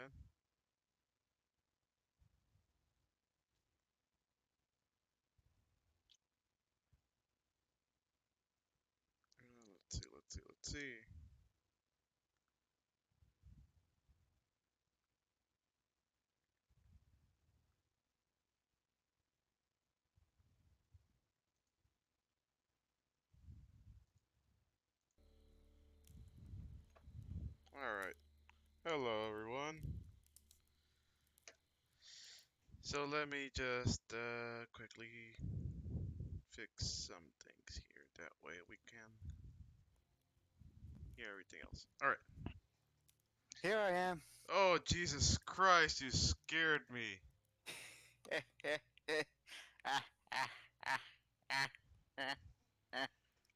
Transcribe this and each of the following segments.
then. Let's see. Alright. Hello, everyone. So let me just quickly fix some things here. That way we can hear everything else. Alright. Here I am. Oh, Jesus Christ, you scared me. Ah, ah, ah, ah, ah, ah.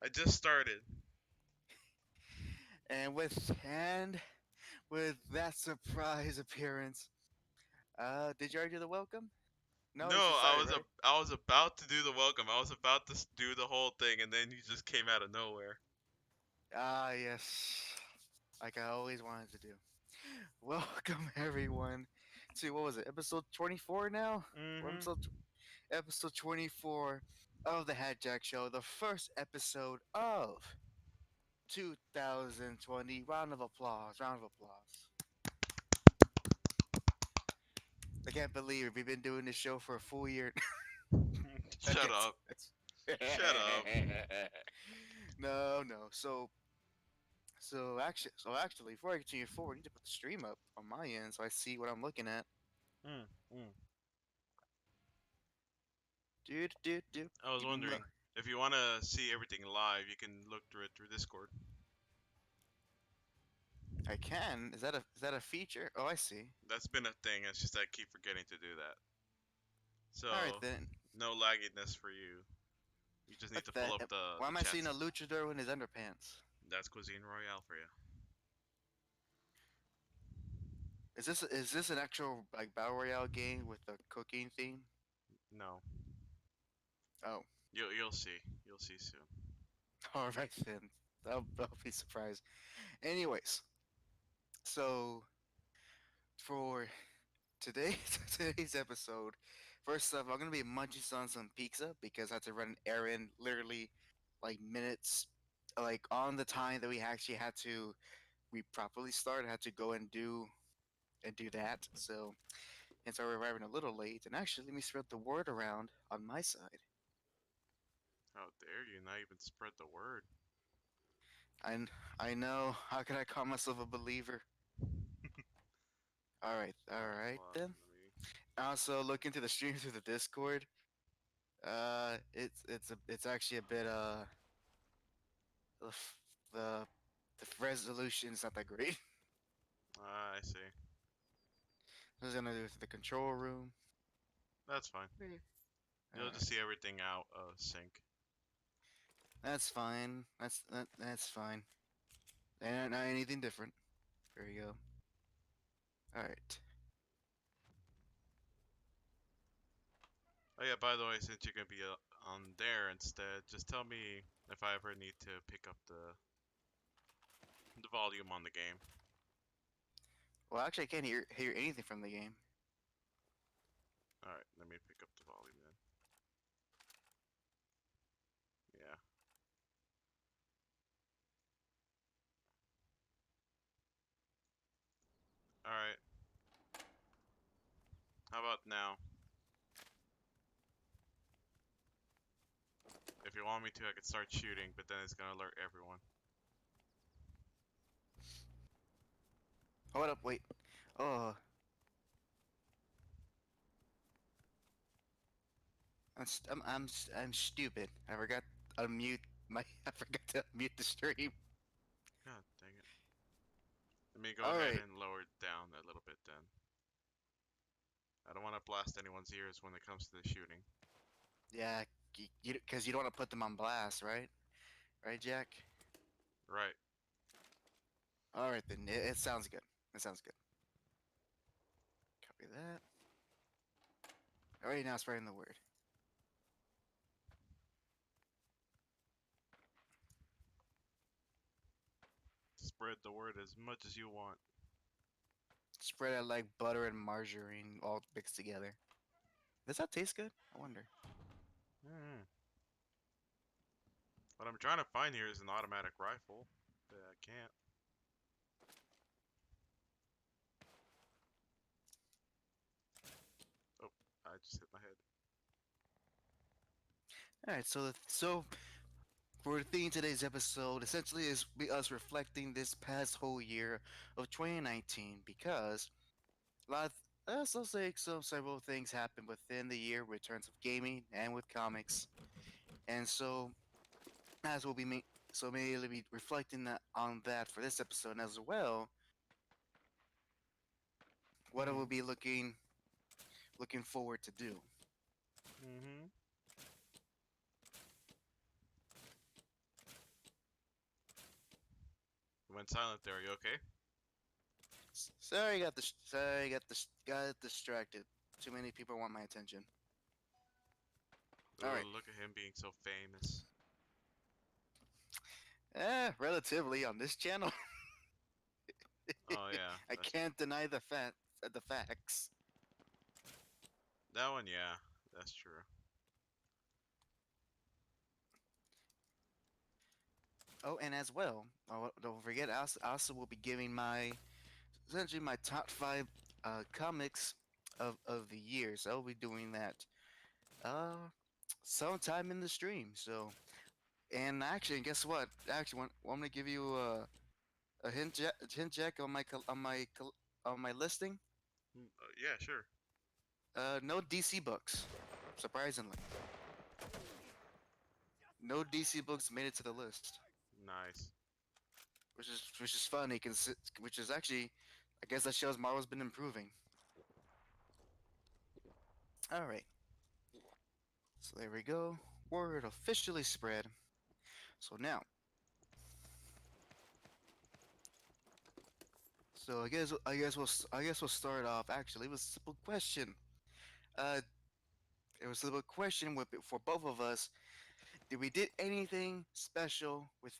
I just started. And with that surprise appearance, did you already do the welcome? No, No, you just started, right? I was about to do the welcome. I was about to do the whole thing, and then you just came out of nowhere. Ah, yes, like I always wanted to do. Welcome everyone to what was it, episode 24 now? Or Mm-hmm. episode 24 of the HAC JAC Show, the first episode of 2020. Round of applause, round of applause. I can't believe we've been doing this show for a full year. Shut up. Shut up. No, no. So actually, before I continue forward, I need to put the stream up on my end so I see what I'm looking at. Mm, mm. Do. I was Give me wondering if you want to see everything live, you can look through it through Discord. I can. Is that a feature? Oh, I see. That's been a thing. It's just I keep forgetting to do that. All right So then. no lagginess for you. You just What need to the? pull up Why the am I seeing chats. a luchador in his underpants? That's Cuisine Royale for you. Is this an actual like battle royale game with a cooking theme? No, Oh, you'll see. You'll see soon. all right then. I'll be surprised. Anyways, so for today today's episode, first off, I'm gonna be munching on some pizza because I had to run an errand literally like minutes, like on the time that we actually had to we properly start. I had to go and do that. So hence why we're arriving a little late. And actually, let me spread the word around on my side. How dare you not even spread the word? And I know, how can I call myself a believer? All Alright, right hold on. then. Let me. Also, look into the stream through the Discord. It's actually a bit the f- the the resolution's not that great. I see. I was gonna do it to the control room. That's fine. All You'll just right, see everything out of sync. that's fine. That's fine. And not anything different. There you go. All right. Oh yeah, by the way, since you're gonna be on there instead, just tell me if I ever need to pick up the volume on the game. Well, actually, I can't hear anything from the game. Alright, let me pick up the volume then. Yeah. Alright. How about now? If you want me to, I could start shooting, but then it's gonna alert everyone. Hold up, wait. Oh, I'm stupid. I forgot to unmute my. I forgot to unmute the stream. God dang it. Let me go All ahead right. and lower it down a little bit then. I don't want to blast anyone's ears when it comes to the shooting. Yeah, because you don't want to put them on blast, right? Right, Jack? Right. All right, then. It sounds good. It sounds good. Copy that. All right, now spreading the word. Spread the word as much as you want. spread it like butter and margarine all mixed together. Does that taste good? I wonder. Hmm. What I'm trying to find here is an automatic rifle, but I can't. Oh, I just hit my head. All right, so for the theme today's episode, essentially is be us reflecting this past whole year of 2019 because a lot of let's say some several things happened within the year with terms of gaming and with comics, and so as we'll be so maybe be reflecting on that for this episode as well. What I will Hmm. be looking forward to do. Mm-hmm. You went silent there. Are you okay? Sorry, got distracted. Too many people want my attention. All right. Ooh, look at him being so famous. Relatively on this channel, Oh yeah, I that's can't deny the facts. that one. Yeah, that's true. Oh, and as well, don't forget, I also will be giving my essentially my top five comics of the year. So I'll be doing that uh sometime in the stream. So and actually, guess what? Actually, want me to give you a hint check on on my listing. Yeah, sure. No DC books, surprisingly. No DC books made it to the list, Nice. which is funny, which is actually, I guess that shows Marvel's been improving. All right, so there we go. Word officially spread. So now, so I guess we'll start off. Actually, it was a simple question. Uh, it was a simple question for both of us. Did we did anything special with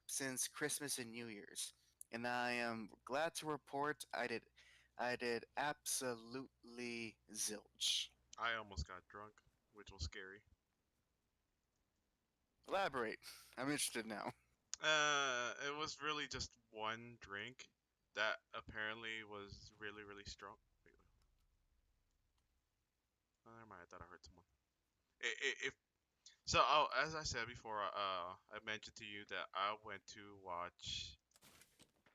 since Christmas and New Year's? And I am glad to report I did absolutely zilch. I almost got drunk, which was scary. Elaborate. I'm interested now. It was really just one drink that apparently was really, really strong. Wait, oh, never mind. I thought I heard someone. If so, oh, as I said before, I mentioned to you that I went to watch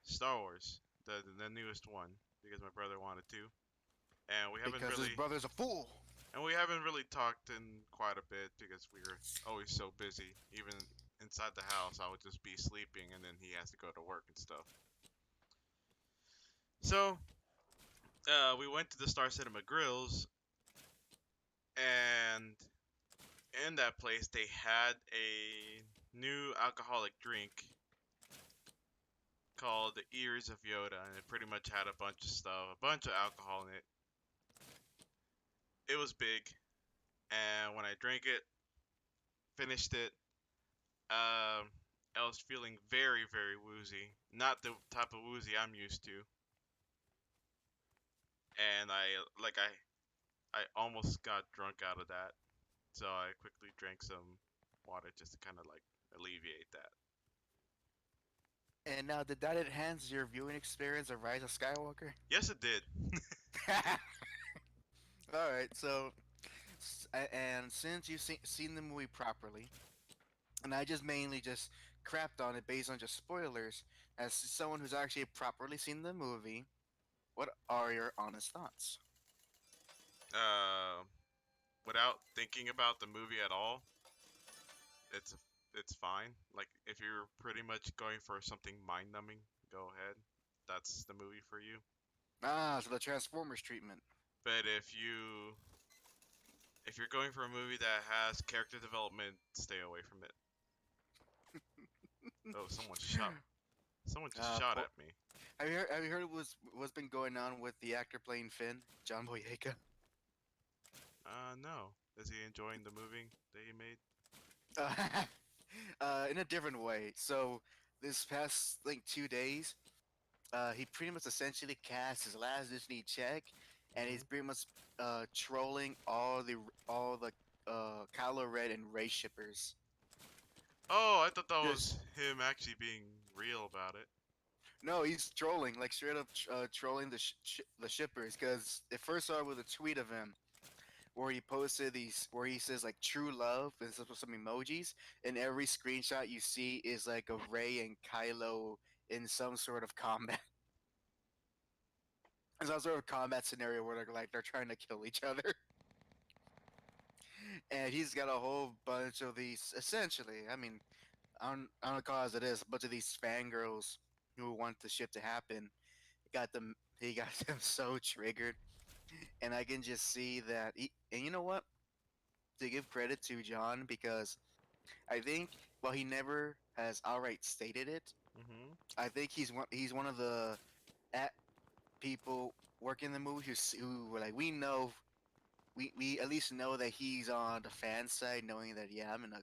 Star Wars, the newest one, because my brother wanted to, and Because his brother's a fool. we haven't really talked in quite a bit because we were always so busy. Even inside the house, I would just be sleeping, and then he has to go to work and stuff. So, we went to the Star Cinema Grills, and in that place, they had a new alcoholic drink called the Ears of Yoda, and it pretty much had a bunch of stuff, a bunch of alcohol in it. It was big, and when I drank it, finished it, I was feeling very, very woozy. Not the type of woozy I'm used to, and I almost got drunk out of that. So I quickly drank some water just to kind of like alleviate that. And now, did that enhance your viewing experience of Rise of Skywalker? Yes, it did. All right, so and since you've seen the movie properly, and I just mainly just crapped on it based on just spoilers, as someone who's actually properly seen the movie, what are your honest thoughts? Uh, Without thinking about the movie at all, it's it's fine. Like if you're pretty much going for something mind-numbing, go ahead. That's the movie for you. Ah, so the Transformers treatment. But if you're going for a movie that has character development, stay away from it. Oh, someone just shot Poor, at me. have you heard what's been going on with the actor playing Finn, John Boyega? No. Is he enjoying the movie that he made? Uh, in a different way. So this past like 2 days, he pretty much essentially cast his last Disney check, and Hmm. he's pretty much trolling all the Kylo Ren and Ray shippers. Oh, I thought that Just was him actually being real about it. no, he's trolling, like straight up trolling the shippers. Because it first started with a tweet of him where he posted where he says like true love and some emojis, and every screenshot you see is like of Ray and Kylo in some sort of combat. Some sort of combat scenario where they're trying to kill each other. And he's got a whole bunch of these. Essentially, I mean, I don't call it as it is. A bunch of these fangirls who want the shit to happen. Got them. He got them so triggered, and I can just see that. And you know what? To give credit to John, because I think while he never has outright stated it, Hmm. I think he's one of the at people working the movie who were like, we at least know that he's on the fan side, knowing that yeah, I'm in a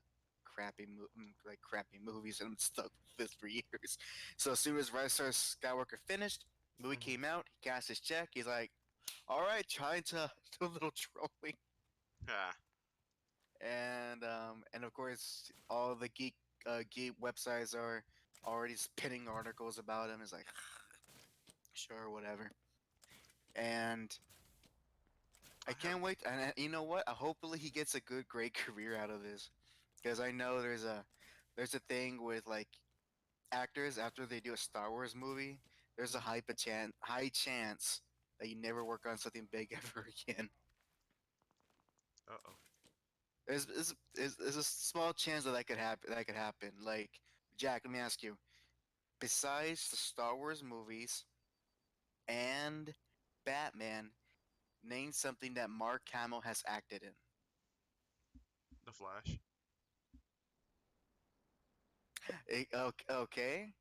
like crappy movies and I'm stuck with this for years. So as soon as Rise of Skywalker finished, movie Hmm. came out, he cast his check. He's like, all right, trying to do a little trolling, Yeah. and of course all the geek websites are already spinning articles about him. It's like sure, whatever, and I I have. can't wait. And you know what? Hopefully he gets a good, great career out of this, because I know there's a thing with like actors after they do a Star Wars movie. There's a high chance that you never work on something big ever again. Uh oh. There's a small chance that could happen. That could happen. Like Jack, let me ask you. Besides the Star Wars movies and Batman, name something that Mark Hamill has acted in. The Flash. Okay.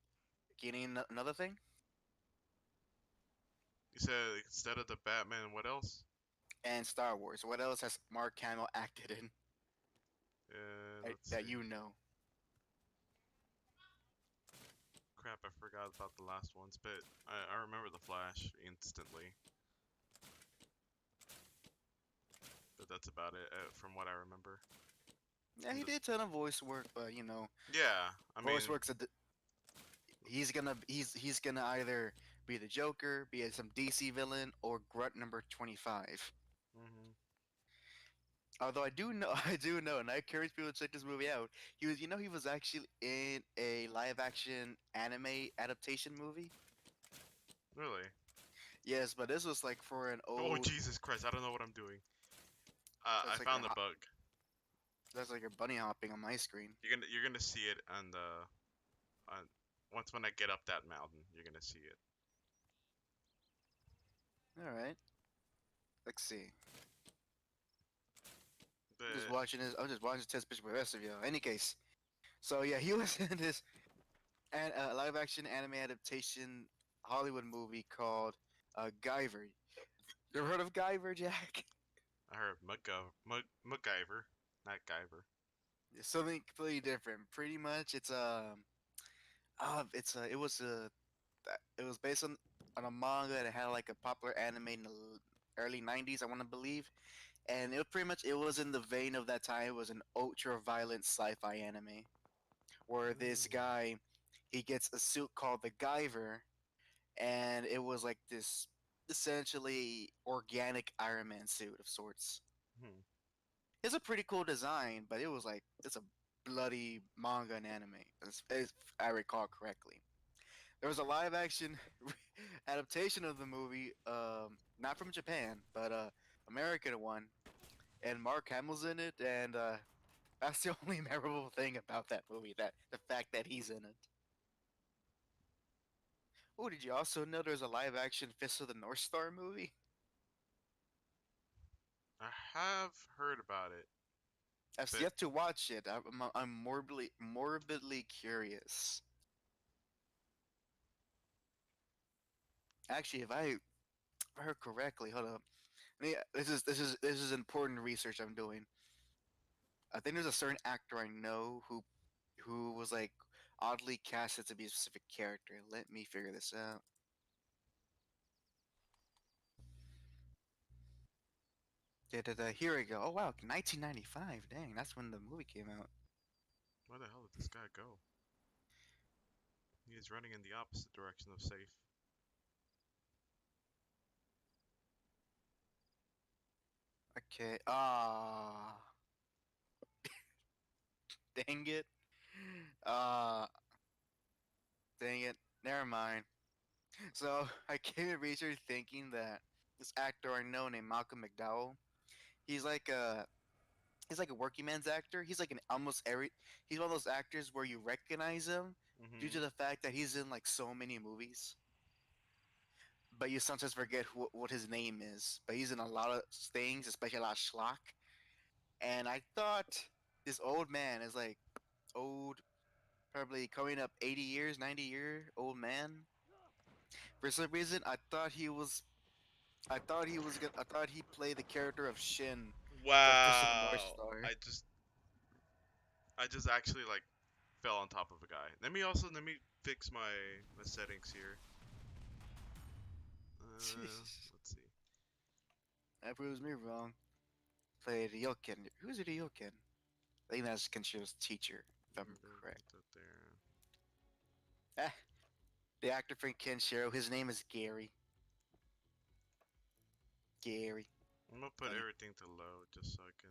Can you name another thing? You said instead of the Batman, what else? And Star Wars. What else has Mark Hamill acted in Let's that see. you know? Crap, I forgot about the last ones, but I remember the Flash instantly. But that's about it from what I remember. Yeah, From he the did a ton of voice work, but yeah, I mean, voice work's he's gonna either be the Joker, be some DC villain, or Grunt number 25. hmm Although I do know, I do know, and I encourage people to check this movie out. He was actually in a live action anime adaptation movie. really. Yes, but this was like for an Oh old. Jesus Christ, I don't know what I'm doing. I That's like found the bug. that's like a bunny hopping on my screen. You're gonna see it on the on once when I get up that mountain. You're gonna see it. All right, let's see. But I'm just watching test picture for the rest of you. Any case, so yeah, he was in this live action anime adaptation Hollywood movie called Guyver. You ever heard of Guyver, Jack? I heard MacGyver, not Guyver. It's something completely different. Pretty much, it was based on a manga that had like a popular anime in the early '90s, I want to believe, and it was in the vein of that time. It was an ultra violent sci-fi anime where this Ooh. guy he gets a suit called the Guyver, and it was like this essentially organic Iron Man suit of sorts. Hmm. It's a pretty cool design, but it's a bloody manga and anime, if I recall correctly. There was a live action adaptation of the movie, not from Japan, but American one, and Mark Hamill's in it, and that's the only memorable thing about that movie, that the fact that he's in it. Oh, did you also know there's a live action Fist of the North Star movie? I have heard about it, I've but yet to watch it. I'm morbidly curious. Actually, if I heard correctly, hold up. This is important research I'm doing. I think there's a certain actor I know who was like oddly casted to be a specific character. Let me figure this out. Here we go. Oh wow, 1995. Dang, that's when the movie came out. Where the hell did this guy go? He is running in the opposite direction of safe. Okay. Ah, dang it. Uh, dang it. Never mind. So I came in research thinking that this actor I know named Malcolm McDowell. He's like a he's like a working man's actor. He's like an almost every. He's one of those actors where you recognize him due to Mm-hmm. the fact that he's in like so many movies, but you sometimes forget what his name is. But he's in a lot of things, especially a lot of schlock. And I thought this old man is like old, probably coming up 80 years, 90-year old man. For some reason, I thought he played the character of Shin from Fist of the North Wow. Star. I just actually like fell on top of a guy. Let me fix my settings here. Let's see. That proves me wrong. Played Ryoken. Who's Ryoken? I think that's Kenshiro's teacher, if I'm correct. Put that there. Ah, the actor from Kenshiro, his name is Gary. Gary. I'm gonna put Let me everything to load just so I can.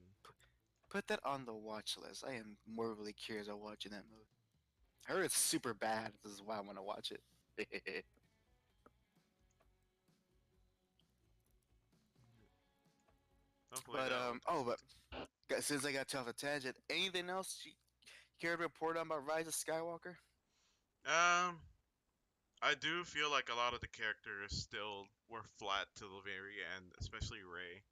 put that on the watch list. I am morbidly curious about watching that movie. I heard it's super bad. This is why I want to watch it. Hopefully but that one oh, doesn't. but since I got off a tangent, anything else you care to report on about Rise of Skywalker? I do feel like a lot of the characters still were flat to the very end, especially Rey.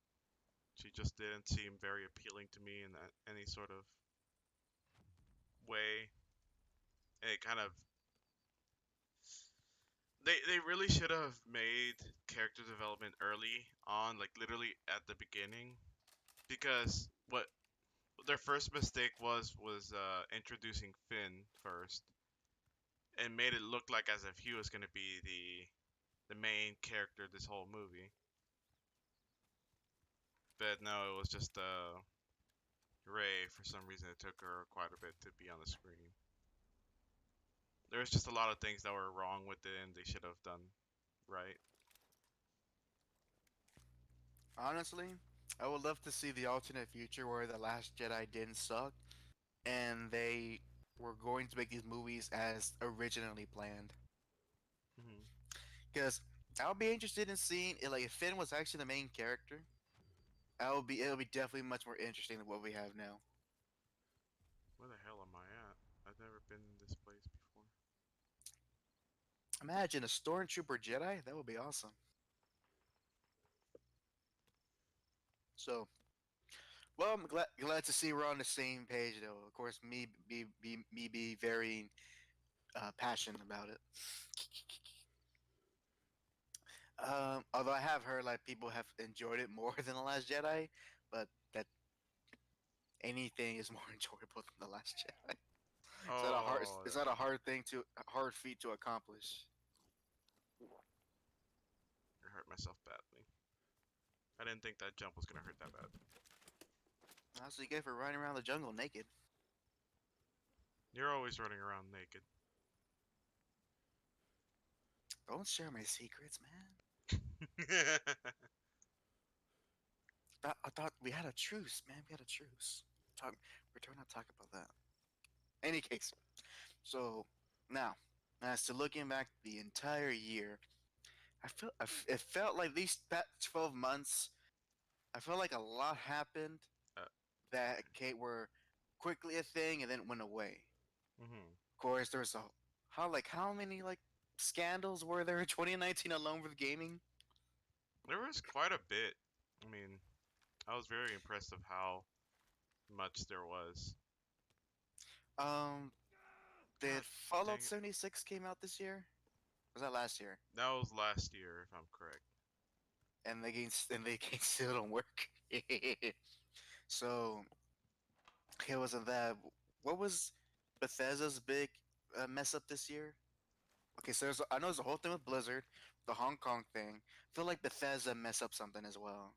She just didn't seem very appealing to me in any sort of way. It kind of they really should have made character development early on, like literally at the beginning, because what their first mistake was introducing Finn first and made it look like as if he was going to be the main character this whole movie. But no, it was just Ray. For some reason, it took her quite a bit to be on the screen. There was just a lot of things that were wrong with it, and they should have done right. Honestly, I would love to see the alternate future where The Last Jedi didn't suck and they were going to make these movies as originally planned. Hmm. Because I'll be interested in seeing it, like if Finn was actually the main character. It'll be definitely much more interesting than what we have now. Where the hell am I at? I've never been in this place before. Imagine a stormtrooper Jedi. That would be awesome. So, well, I'm glad to see we're on the same page, though. Of course, me be very passionate about it. Although I have heard like people have enjoyed it more than the Last Jedi, but that anything is more enjoyable than the Last Jedi. Oh, Is that a hard thing to a hard feat to accomplish? I hurt myself badly. I didn't think that jump was gonna hurt that bad. That's what you get for running around the jungle naked. You're always running around naked. Don't share my secrets, man. I I thought we had a truce, man. We had a truce. Talk, we're trying to talk about that. Any case, so now, as to looking back the entire year, it felt like these past 12 months. I felt like a lot happened that were quickly a thing and then went away. hmm Of course, there's a how many like scandals were there in 2019 alone with gaming? There was quite a bit. I mean, I was very impressed of how much there was. Um, did God Fallout dang it. 76 came out this year? Was that last year? That was last year, if I'm correct. And they games still don't work. So it wasn't that. What was Bethesda's big mess up this year? Okay, so I know there's a whole thing with Blizzard, the Hong Kong thing. I feel like Bethesda messed up something as well.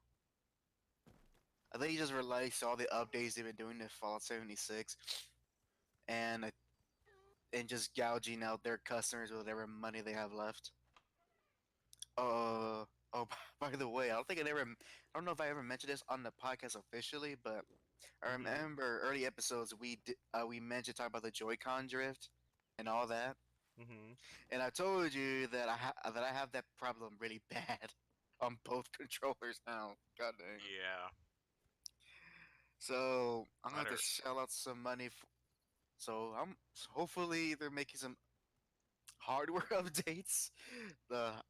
I think he just released all the updates they've been doing to Fallout 76, and just gouging out their customers with whatever money they have left. Oh, by the way, I don't know if I ever mentioned this on the podcast officially, but I Mhm. remember early episodes we mentioned talking about the Joy-Con drift and all that, Mhm. and I told you that I have that problem really bad on both controllers now. God dang. Yeah. So I'm gonna have to Matter. shell out some money. So hopefully they're making some hardware updates. The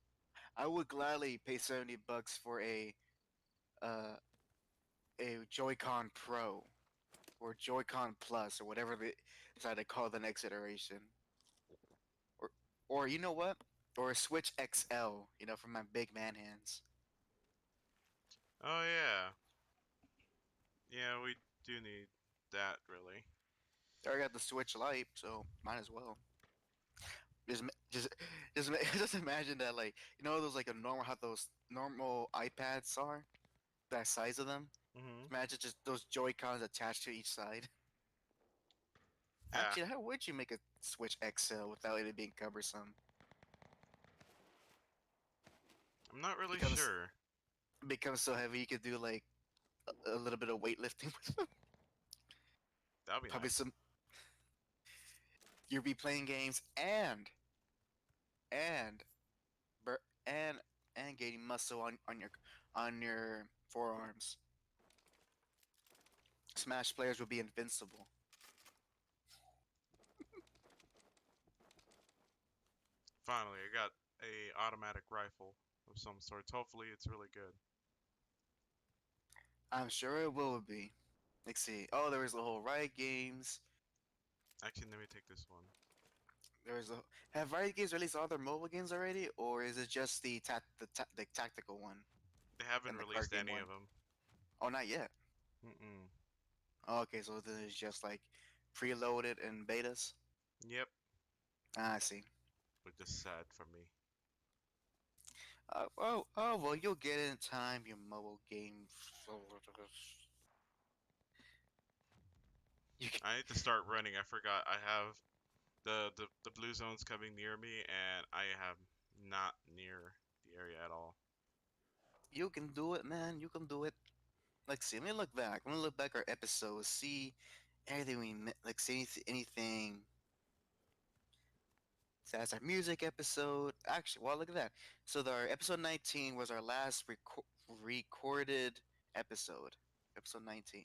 I would gladly pay $70 for uh a Joy-Con Pro or Joy-Con Plus or whatever they decide to call the next iteration. Or you know what? Or a Switch XL, for my big man hands. Oh yeah. Yeah, we do need that really. I already got the Switch Lite, so might as well. Just, just imagine that, like, those like a normal how those normal iPads are, that size of them. Mhm. Imagine just those Joy Cons attached to each side. Yeah. Actually, how would you make a Switch XL without it being cumbersome? I'm not really Becomes sure. becomes so heavy you could do like a little bit of weightlifting with them. That'd be Probably nice. some you'll be playing games and bur- and gaining muscle on your forearms. Smash players will be invincible. Finally, I got a automatic rifle of some sort. Hopefully, it's really good. I'm sure it will be. Let's see. Oh, there was the whole Riot Games. Actually, let me take this one. There was a Have Riot Games released all their mobile games already, or is it just the tactical one They haven't and the card released game any one? of them. Oh, not yet. Mm-mm. Oh, okay, so then it's just like preloaded and betas. Yep. I see. Which is sad for me. Well, you'll get it in time, you mobile game. You can, I need to start running. I forgot. I have the blue zones coming near me, and I have not near the area at all. you can do it, man. You can do it. Let's see. Let me look back. Let me look back our episodes. See everything like see anything. So that's our music episode. Actually, well, look at that. So our episode 19 was our last recorded episode. Episode 19,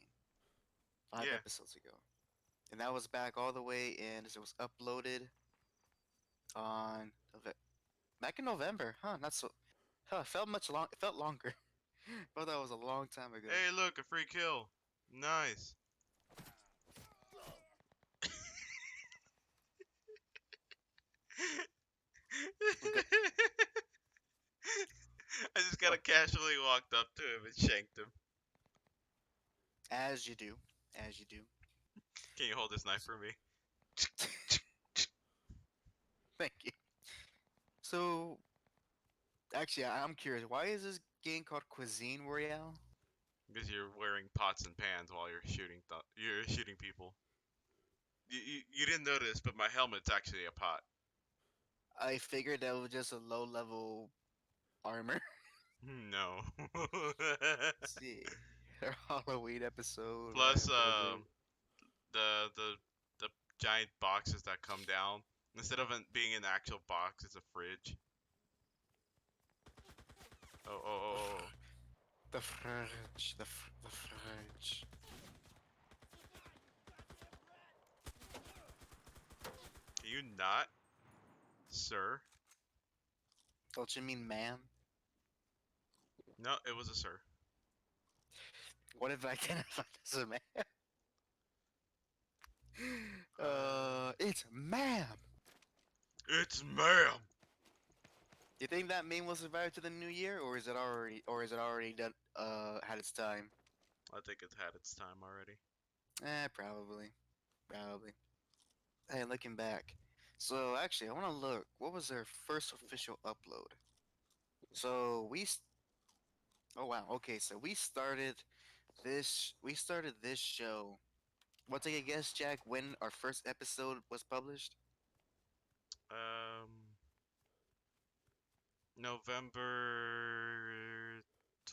5 Yeah. episodes ago, and that was back all the way in. It was uploaded on back in November. Huh? Not so. Huh? It felt much long. It felt longer. But that was a long time ago. Hey, look, a free kill. Nice. We got I just kind what? of casually walked up to him and shanked him. As you do, as you do. Can you hold this knife for me? Thank you. So actually, I'm curious. Why is this game called Cuisine Royale? Because you're wearing pots and pans while you're shooting people. You didn't notice, but my helmet's actually a pot. I figured that was just a low level armor. No. See, our Halloween episode, Plus, whatever. the the giant boxes that come down instead of it being an actual box, it's a fridge. Oh, oh, The, oh, oh. fr- the fridge, the fridge. Can you not, sir? Don't you mean man? No, it was a sir. What if I identify as a man? Uh, It's ma'am. it's ma'am. You think that meme will survive to the new year, or is it already done? Had its time. I think it's had its time already. Probably, probably. Hey, looking back. So actually, I want to look. What was their first official upload? So we. Oh wow. Okay, so we started. we started this show. Want to take a guess, Jack, when our first episode was published? Um, November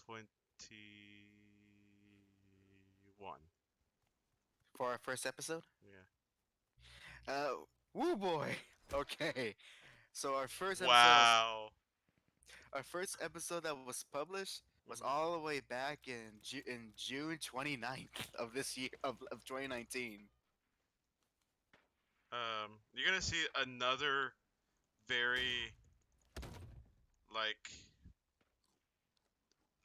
21. For our first episode? Yeah. Uh, woo boy. Okay. So Wow. our first episode that was published was Hmm. all the way back in June 29th of this year of 2019. You're gonna see another very like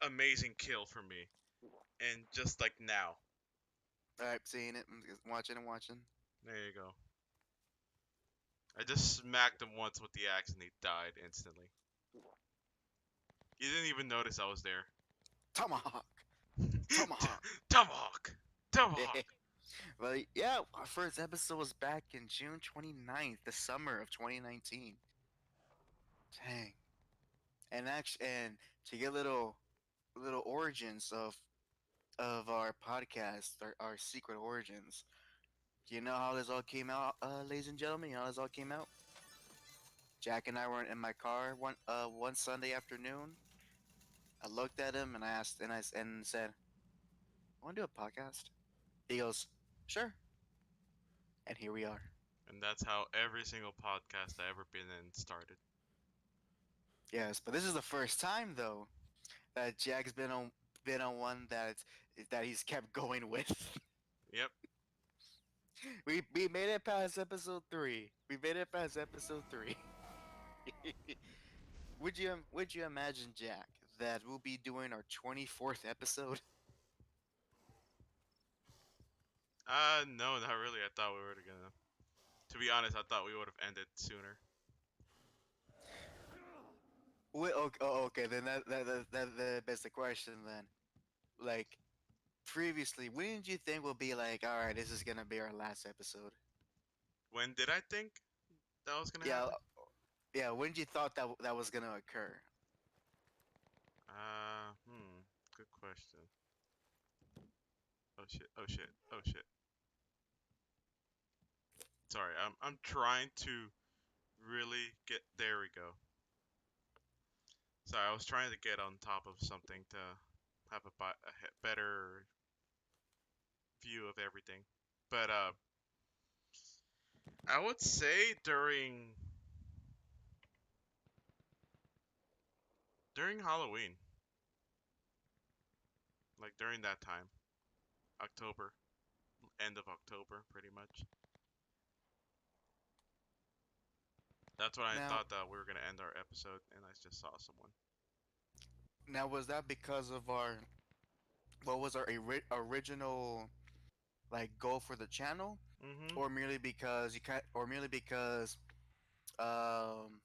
amazing kill for me, and just like now. All right, seeing it, watching and watching. There you go. I just smacked him once with the axe and he died instantly. He didn't even notice I was there. Tomahawk, tomahawk. Tomahawk! Tomahawk! Well, yeah, our first episode was back in June 29th, the summer of 2019. Dang. And to get little origins of our podcast, our secret origins. Do you know how this all came out, ladies and gentlemen? You know how this all came out? Jack and I were in my car one Sunday afternoon. I looked at him and I asked and said, "Want to do a podcast?" He goes, "Sure." And here we are. And that's how every single podcast I ever been in started. Yes, but this is the first time though that Jack's been on one that he's kept going with. Yep. We made it past episode 3. We made it past episode 3. Would you imagine, Jack, that we'll be doing our 24th episode? No, not really. I thought we were gonna. To be honest, I thought we would have ended sooner. Wait, okay, okay, then that begs the question then. Like previously, when did you think we'll be like, all right, this is gonna be our last episode? When did I think that was gonna Yeah, happen? yeah. When did you thought that was gonna occur? Good question. Oh shit. Oh shit. Oh shit. Sorry, I'm trying to really get. There we go. Sorry, I was trying to get on top of something to have a better view of everything. But I would say during Halloween, like during that time, October, end of October, pretty much. That's when I Now, thought that we were gonna end our episode, and I just saw someone. now was that because of our what was our original like goal for the channel, Mhm. or merely because or merely because um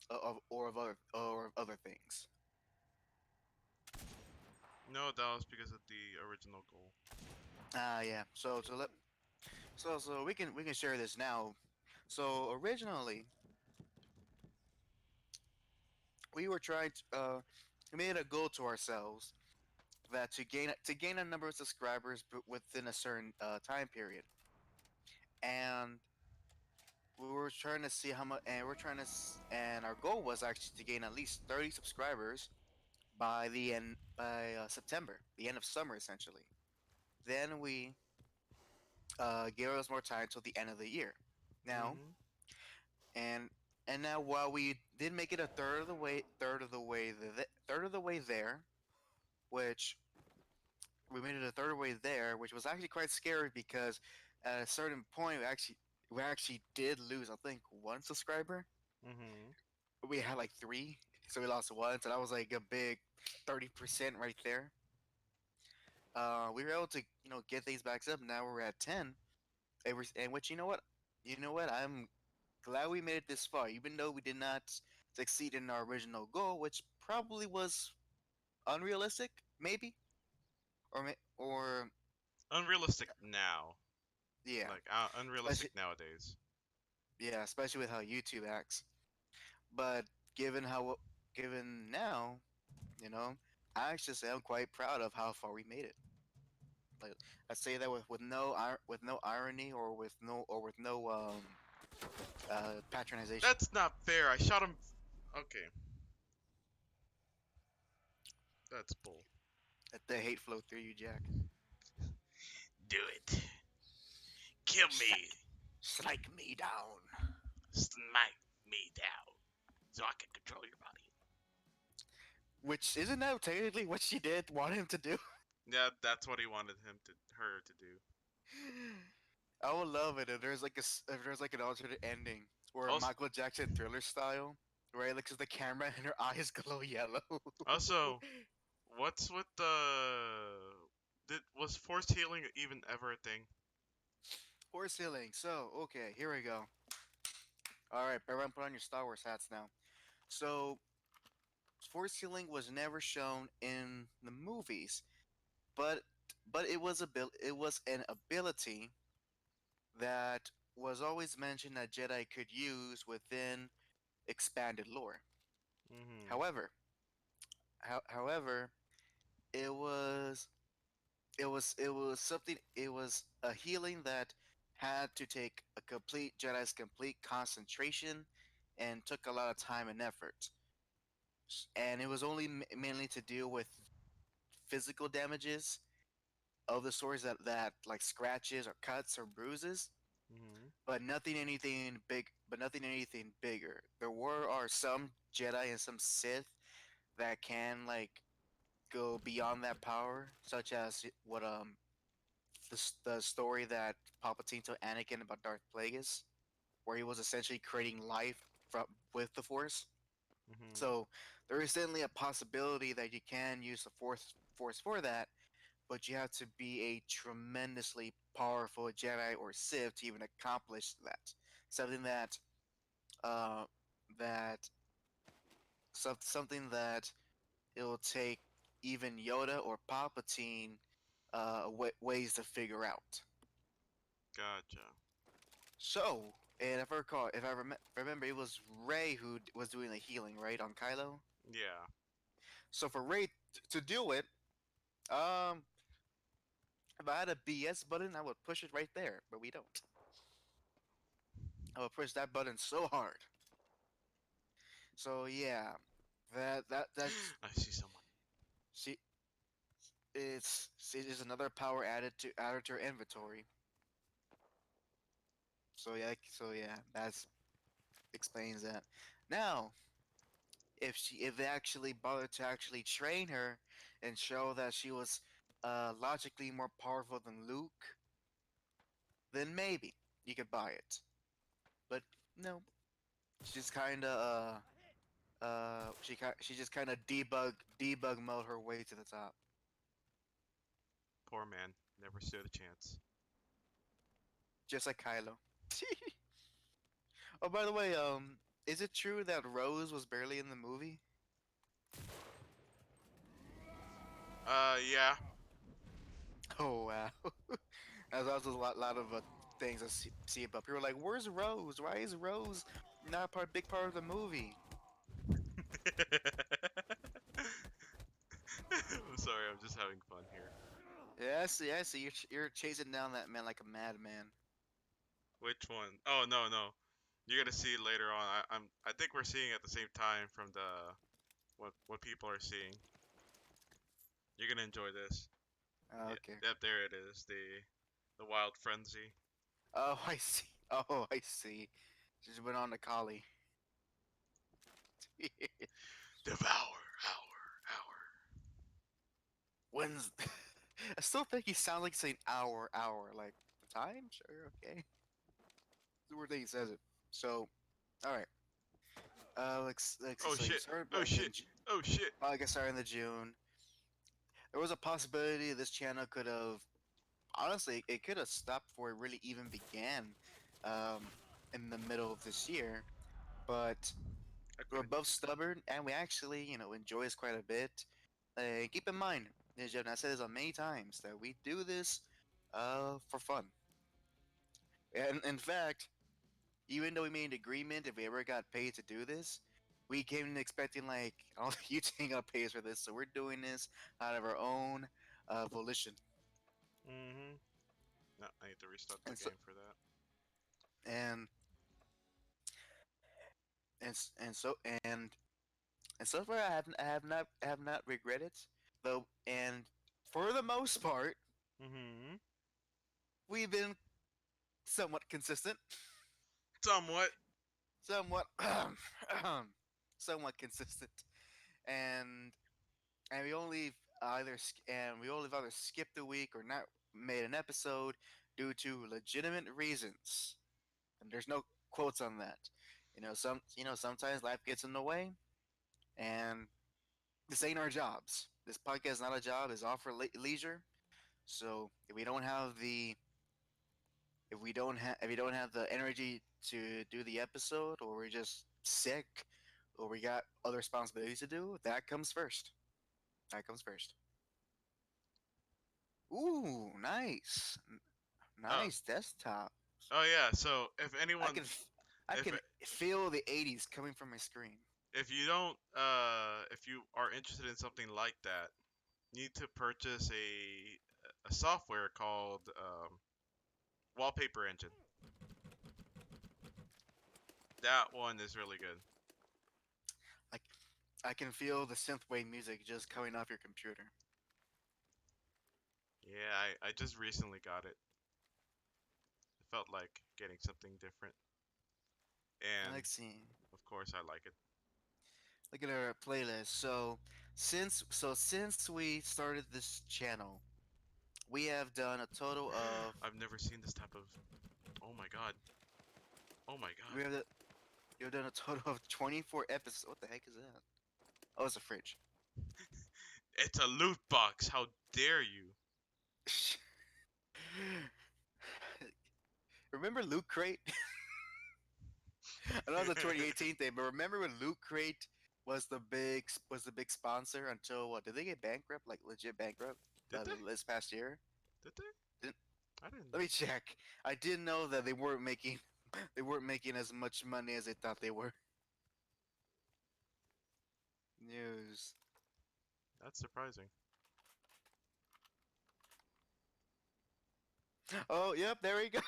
of other things? No, that was because of the original goal. Ah, yeah. So we can share this now. So originally we were trying to we made a goal to ourselves that to gain a number of subscribers within a certain time period, and we were trying to see how much, and we're trying to, and our goal was actually to gain at least 30 subscribers by the end by September, the end of summer essentially. Then we gave us more time till the end of the year. Now Mhm. and and now while we did make it a third of the way there, which we made it a third of the way there, which was actually quite scary because at a certain point we actually did lose, I think, one subscriber. Mhm. We had like three, so we lost one, so that was like a big 30% right there. We were able to get these backs up. Now we're at 10, and which you know what, I'm glad we made it this far, even though we did not succeed in our original goal, which probably was unrealistic, maybe, or Unrealistic now. yeah, Like unrealistic especially nowadays. yeah, especially with how YouTube acts. But given how given now, you know, I actually say I'm quite proud of how far we made it. Like I say that with with no irony or with no patronization. That's not fair. I shot him. Okay, that's bull. Let the hate flow through you, Jack. Do it. Kill me. Strike, strike me down. Smite me down so I can control your body. Which isn't that technically what she did want him to do? Yeah, that's what he wanted her to do. I would love it if there's like if there's like an alternate ending or a Also, Michael Jackson Thriller style, right? Like, 'cause the camera and her eyes glow yellow. also, what's with the? Was forced healing even ever a thing? Horse healing. So, okay, here we go. All right, everyone, put on your Star Wars hats now. So, force healing was never shown in the movies, but it was an ability that was always mentioned that Jedi could use within expanded lore. Mm-hmm. However, however, it was it was something it was a healing that had to take a complete Jedi's complete concentration and took a lot of time and effort. And it was only mainly to deal with physical damages of the swords that like scratches or cuts or bruises, Mm-hmm. but nothing anything bigger. There are some Jedi and some Sith that can like go beyond that power, such as what the story that Palpatine told Anakin about Darth Plagueis, where he was essentially creating life from with the Force. Mm-hmm. So there is certainly a possibility that you can use the Force for that, but you have to be a tremendously powerful Jedi or Sith to even accomplish that. Something that uh, that something that it will take even Yoda or Palpatine ways to figure out. Gotcha. So, and if I recall, if I remember, it was Ray who was doing the healing, right, on Kylo. Yeah. So for Ray to do it, um, if I had a BS button, I would push it right there, but we don't. I would push that button so hard. So yeah, that's I see someone. she. It's another power added to her inventory. So yeah, that's explains that. Now, if they actually bothered to actually train her and show that she was logically more powerful than Luke, then maybe you could buy it. But no, she just kind of she just kind of debug mode her way to the top, Poor man. Never stood a chance. just like Kylo. Oh, by the way, is it true that Rose was barely in the movie? Yeah. Oh wow, there's also a lot of things I see about people are like, where's Rose? Why is Rose not big part of the movie? I'm sorry. I'm just having fun here. Yeah, I see. You're chasing down that man like a madman. Which one? Oh no, no. You're gonna see later on. I think we're seeing at the same time from the what people are seeing. You're gonna enjoy this. Oh, Yeah, okay. yep, there it is. The wild frenzy. Oh, I see. Oh, I see. Just went on to Kali. Devour our. When's? I still think he sounds like saying hour. Like the time? Sure, okay. The word that he says it. So, all right. Let's see. Oh So you shit. started Oh back in. shit. Oh shit. Like I started in the June. There was a possibility this channel could have. Honestly, it could have stopped before it really even began, um, in the middle of this year. But I we're couldn't. both stubborn, and we actually, enjoy this quite a bit. Keep in mind, and I said this on many times, that we do this for fun. And in fact, even though we made an agreement, if we ever got paid to do this, we came in expecting like, oh, you ain't gonna pay us for this, so we're doing this out of our own volition. Mm-hmm. No, I need to restart the and so game for that. and and so and so far I have not regretted though. And for the most part, Mm-hmm. we've been somewhat consistent, Somewhat. somewhat somewhat consistent, and and we only either skipped a week or not made an episode due to legitimate reasons. And there's no quotes on that. Sometimes life gets in the way, and this ain't our jobs. This podcast is not a job; it's all for leisure. So if we don't have the energy to do the episode, or we're just sick, or we got other responsibilities to do, that comes first. That comes first. Ooh, nice, Oh. nice desktop. Oh yeah. So if I anyone, can I if can feel the '80s coming from my screen. if you don't, if you are interested in something like that, you need to purchase a software called Wallpaper Engine. That one is really good. I, I can feel the synthwave music just coming off your computer. Yeah, I just recently got it. It felt like getting something different, I and like seeing. of course I like it. Look at our playlist. Since we started this channel, we have done a total of I've never seen this type of. Oh my god. Oh my god. we have we've done a total of 24 episodes. What the heck is that? Oh, it's a fridge. It's a loot box. How dare you? Remember Loot Crate? I know it's a 2018 thing, but remember when Loot Crate was the big sponsor until what? Did they get bankrupt? Like legit bankrupt? Did they? This past year? Did they? Didn't, I didn't let know. me check. I didn't know that they weren't making they weren't making as much money as they thought they were. News. That's surprising. Oh, yep, there we go.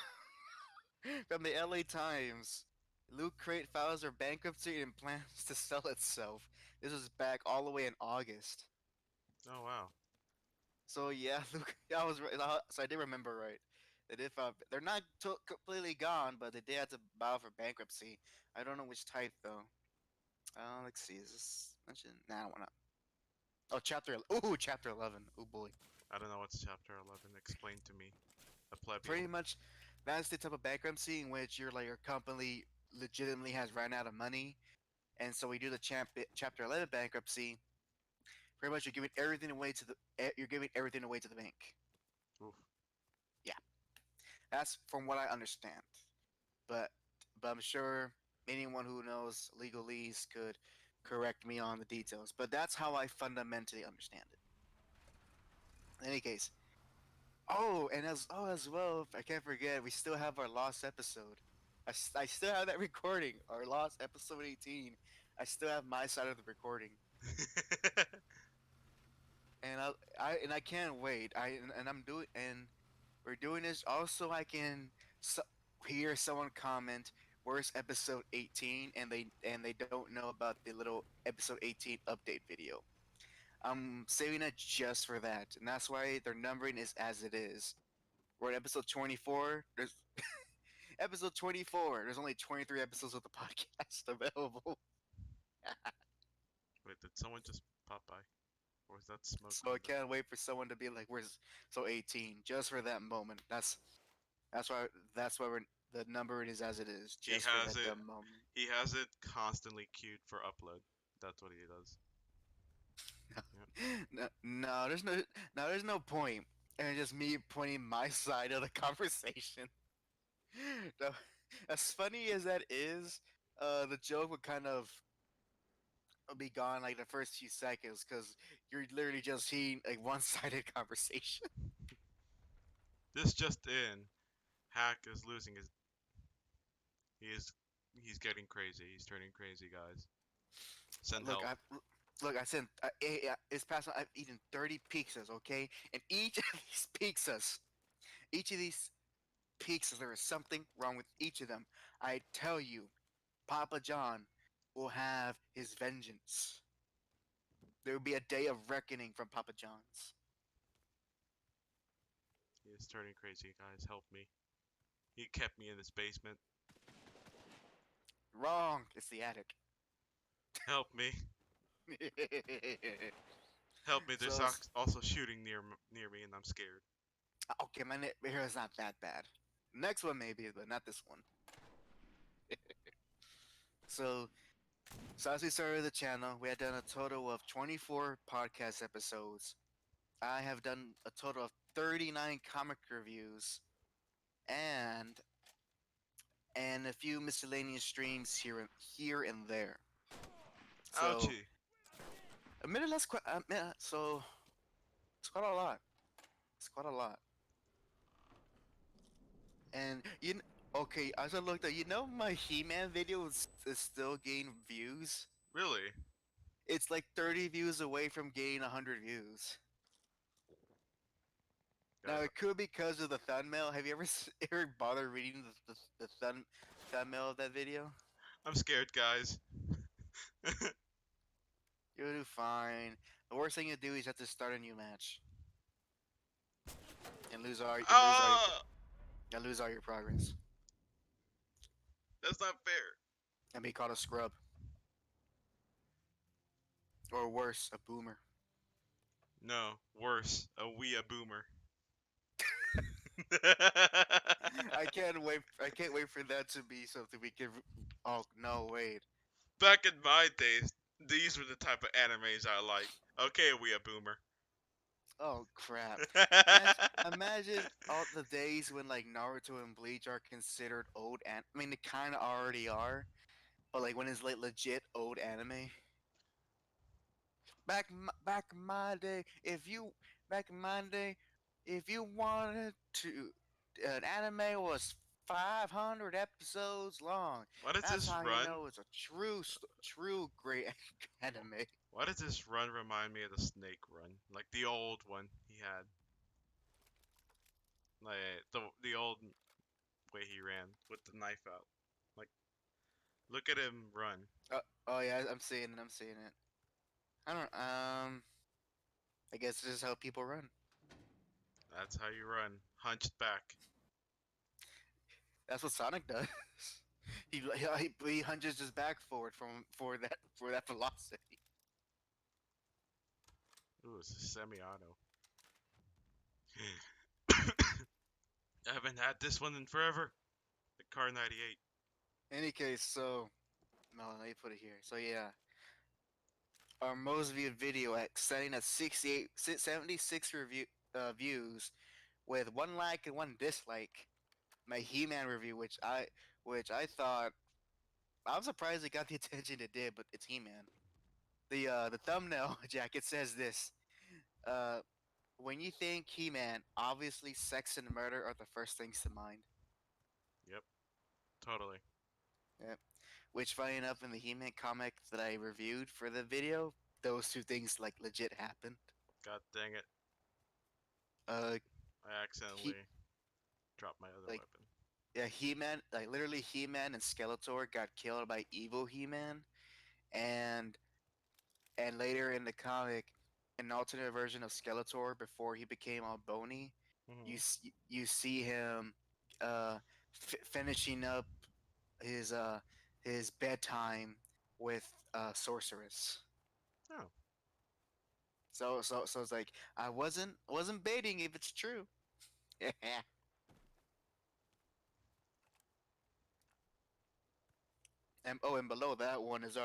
From the LA Times. Loot Crate files for bankruptcy and plans to sell itself. This was back all the way in August. Oh wow. So yeah, Luke, I was right. So I did remember right. That if they're not completely gone, but they did have to file for bankruptcy. I don't know which type though. Let's see. Is this mentioned? Nah, I don't wanna. Oh, chapter 11. Oh boy. I don't know what's chapter 11. Explain to me, a Pretty plebeian. much, that's the type of bankruptcy in which your company legitimately has run out of money, and so we do the chapter 11 bankruptcy. Pretty much, you're giving everything away to the bank. Oof. Yeah, that's from what I understand. But I'm sure anyone who knows legalese could correct me on the details. But that's how I fundamentally understand it. In any case, as well, I can't forget, we still have our lost episode. I still have that recording, our lost episode 18. I still have my side of the recording, and I can't wait. And I'm doing and we're doing this. Also, I can hear someone comment, "Where's episode 18?" and they don't know about the little episode 18 update video. I'm saving it just for that, and that's why their numbering is as it is. We're at episode 24. There's episode 24. There's only 23 episodes of the podcast available, Wait, did someone just pop by? Or was that smoke so from I the? can't wait for someone to be like, "Where's so 18?" Just for that moment. That's why we're the number is as it is, He just for has that it. dumb moment. He has it constantly queued for upload. That's what he does. Yep. No, there's no point. And just me pointing my side of the conversation. No, as funny as that is, the joke would kind of be gone like the first few seconds because you're literally just seeing a one-sided conversation. This just in. Hack is losing his. He is. He's getting crazy. He's turning crazy, guys. Send Look, help. I look. I said it's past. I've eaten 30 pizzas, okay, and each of these pizzas. Each of these peaks, there is something wrong with each of them. I tell you, Papa John will have his vengeance. There will be a day of reckoning from Papa John's. He is turning crazy, guys. Help me. He kept me in this basement. Wrong. It's the attic. Help me. Help me. There's so, also shooting near me, and I'm scared. okay, my neighbor is not that bad. Next one maybe, but not this one. So, so as we started the channel, we had done a total of 24 podcast episodes. I have done a total of 39 comic reviews and a few miscellaneous streams here and there. So, Ouchie. admittedly, that's quite. So it's quite a lot. It's quite a lot. And okay, as I looked at, my He-Man video is still getting views. Really? It's like 30 views away from getting 100 views. Now Guys, it could be because of the thumbnail. Have you ever ever bothered reading the thumbnail of that video? I'm scared, guys. You'll do fine. The worst thing you do is have to start a new match and Ah! lose all your progress That's not fair. and be called a scrub or worse, a boomer. No, worse. A we a boomer. I can't wait for that to be something we can. Oh no, wait. Back in my days, these were the type of animes I like. Okay, we a boomer. Oh crap. Imagine all the days when like Naruto and Bleach are considered old and I mean they kind of already are, but like when it's like legit old anime. Back in my day, if you wanted to, an anime was 500 episodes long. Why does That's this how you run? know it's a true great anime. Why does this run remind me of the Snake run? Like the old one he had. Like the old way he ran with the knife out. Like look at him run. Oh yeah, I'm seeing it. I'm seeing it. I don't. I guess this is how people run. That's how you run. Hunched back. That's what Sonic does. He hunches his back forward for that velocity. Ooh, it's a semi-auto. I haven't had this one in forever. The Car 98. Any case, so no, let me put it here. So yeah, our most viewed video at setting at 76 views with one like and one dislike. My He-Man review, which I thought I'm surprised it got the attention it did, but it's He-Man. The thumbnail jacket says this. Uh, when you think He-Man, obviously sex and murder are the first things to mind. Yep, totally. Yep. Which, funny enough, in the He-Man comic that I reviewed for the video, those two things like legit happened. God dang it. Uh, I he accidentally dropped my other like weapon. yeah, He-Man, like literally He-Man and Skeletor got killed by evil He-Man, and later in the comic, an alternate version of Skeletor before he became all bony, Hmm. you see him uh finishing up his uh his bedtime with sorceress. Oh. So it's like I wasn't baiting if it's true. And oh, and below that one is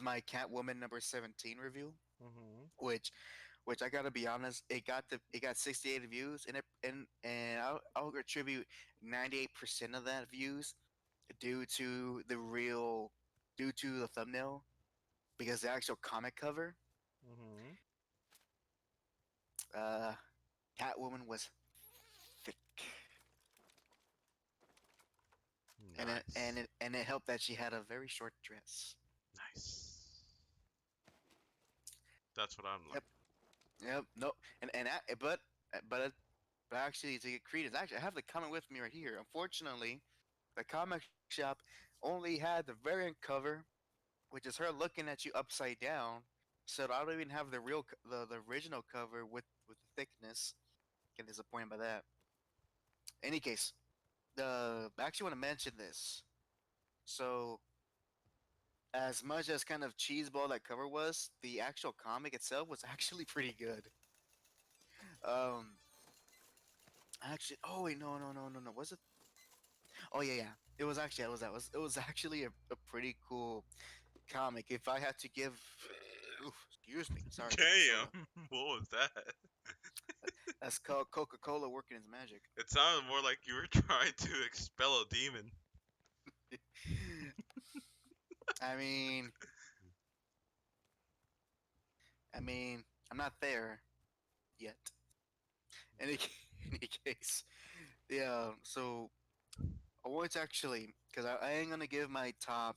my Catwoman number 17 review, Hmm. which I gotta be honest, it got 68 views, and I'll attribute 98% of that views due to due to the thumbnail because the actual comic cover, Hmm. uh, Catwoman was thick, Nice. and it helped that she had a very short dress. Nice. That's what I'm like. Yep, yep, no, and I, but But actually, to get credence, actually, I have the comic with me right here. Unfortunately, the comic shop only had the variant cover, which is her looking at you upside down. So I don't even have the the original cover with the thickness. Get disappointed by that. Any case, I actually want to mention this. So as much as kind of cheeseball that cover was, the actual comic itself was actually pretty good. Um, actually, oh wait, no. Was it? Oh yeah. It was actually a pretty cool comic. If I had to give, oof, excuse me, sorry, drinking soda. Damn, what was that? That's called Coca Cola working its magic. It sounded more like you were trying to expel a demon. I mean, I mean, I'm not there yet. Any any case, yeah. So I want to actually, because I ain't gonna give my top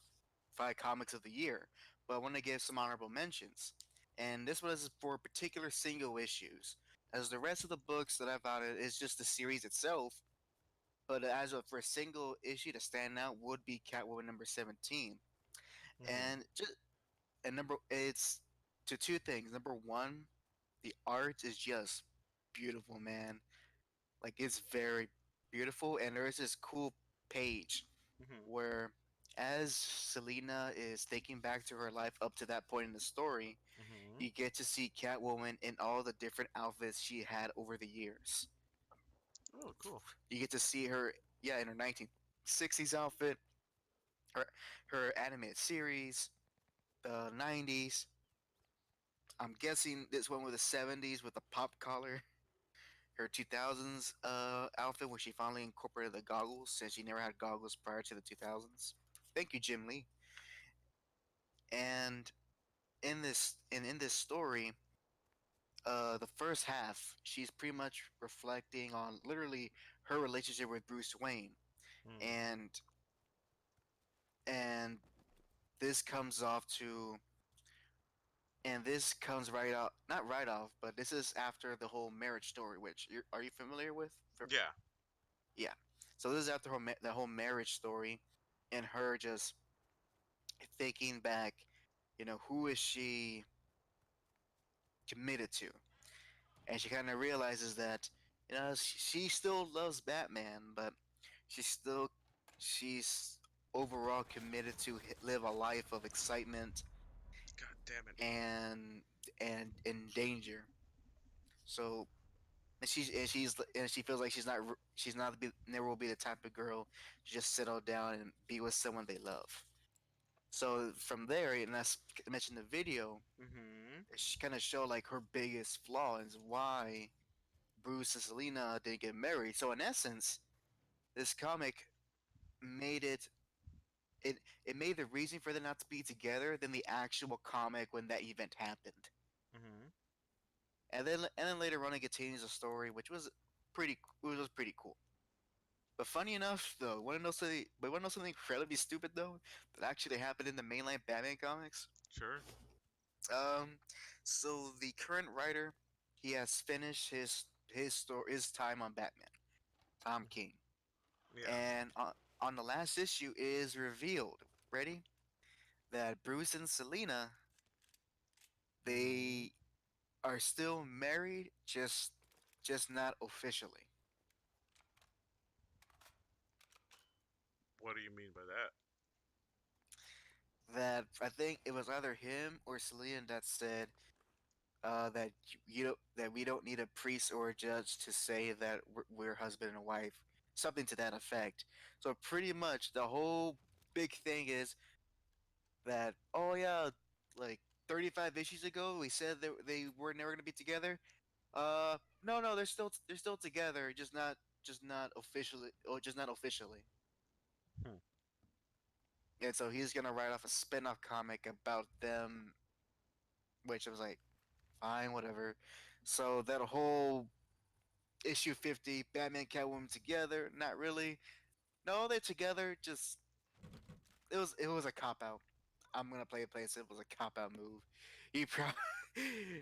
5 comics of the year, but I want to give some honorable mentions. And this one is for particular single issues, as the rest of the books that I've added is just the series itself. But as of for a single issue to stand out would be Catwoman number 17, Mhm. and just and number it's to two things. Number one, the art is just beautiful, man. Like it's very beautiful, and there is this cool page Mhm. where as Selena is thinking back to her life up to that point in the story, Mhm. you get to see Catwoman in all the different outfits she had over the years. Oh, cool. You get to see her, yeah, in her 1960s outfit, her her animated series, the 90s. I'm guessing this one with the 70s with the pop collar. Her 2000s outfit where she finally incorporated the goggles since she never had goggles prior to the 2000s. Thank you, Jim Lee. And in this story, the first half, she's pretty much reflecting on literally her relationship with Bruce Wayne, Mhm. and and this comes off to and this comes right off, not right off, but this is after the whole marriage story, which are you familiar with? Yeah. Yeah. So this is after the whole marriage story, and her just thinking back, who is she committed to? And she kind of realizes that, she still loves Batman, but she's overall committed to live a life of excitement God damn it. and in danger. So and she feels like she's not never will be the type of girl to just settle down and be with someone they love. So from there, and as I mentioned in the video, Mhm. she kind of showed like her biggest flaw is why Bruce and Selena didn't get married. So in essence, this comic made it it made the reason for them not to be together than the actual comic when that event happened. Mhm. And then later on, it continues the story, which was pretty cool. But funny enough, though, want to know something incredibly stupid though that actually happened in the mainline Batman comics? Sure. Um, so the current writer, he has finished his time on Batman, Tom Mhm. King, Yeah. and on the last issue it is revealed. Ready? That Bruce and Selena, Mhm. they are still married, just not officially. What do you mean by that? That I think it was either him or Selena that said that that we don't need a priest or a judge to say that we're husband and wife, something to that effect. So pretty much the whole big thing is that, oh yeah, like 35 issues ago we said that they were never gonna be together. No, they're still together, just not officially, or just not officially. Hmm. And so he's gonna write off a spin-off comic about them, which I was like, fine, whatever. So that whole issue 50, Batman Catwoman together, not really. No, they're together. Just it was a cop out. I'm gonna play it place. It was a cop out move. He probably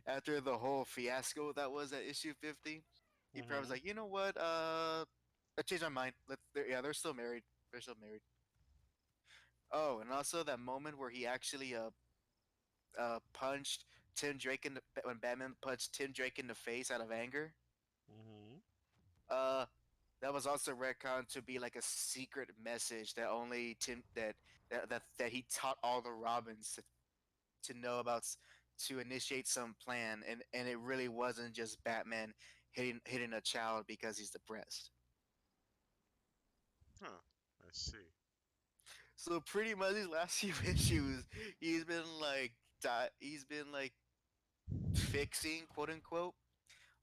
after the whole fiasco that was at issue 50. He probably was Mhm. like, you know what? I changed my mind. Yeah, they're still married. They're still married. Oh, and also that moment where he actually punched Tim Drake in the when Batman punched Tim Drake in the face out of anger. Mhm. Uh, that was also retconned to be like a secret message that only that he taught all the Robins to know about to initiate some plan, and it really wasn't just Batman hitting a child because he's depressed. Huh. I see. So pretty much these last few issues, he's been like he's been like fixing quote unquote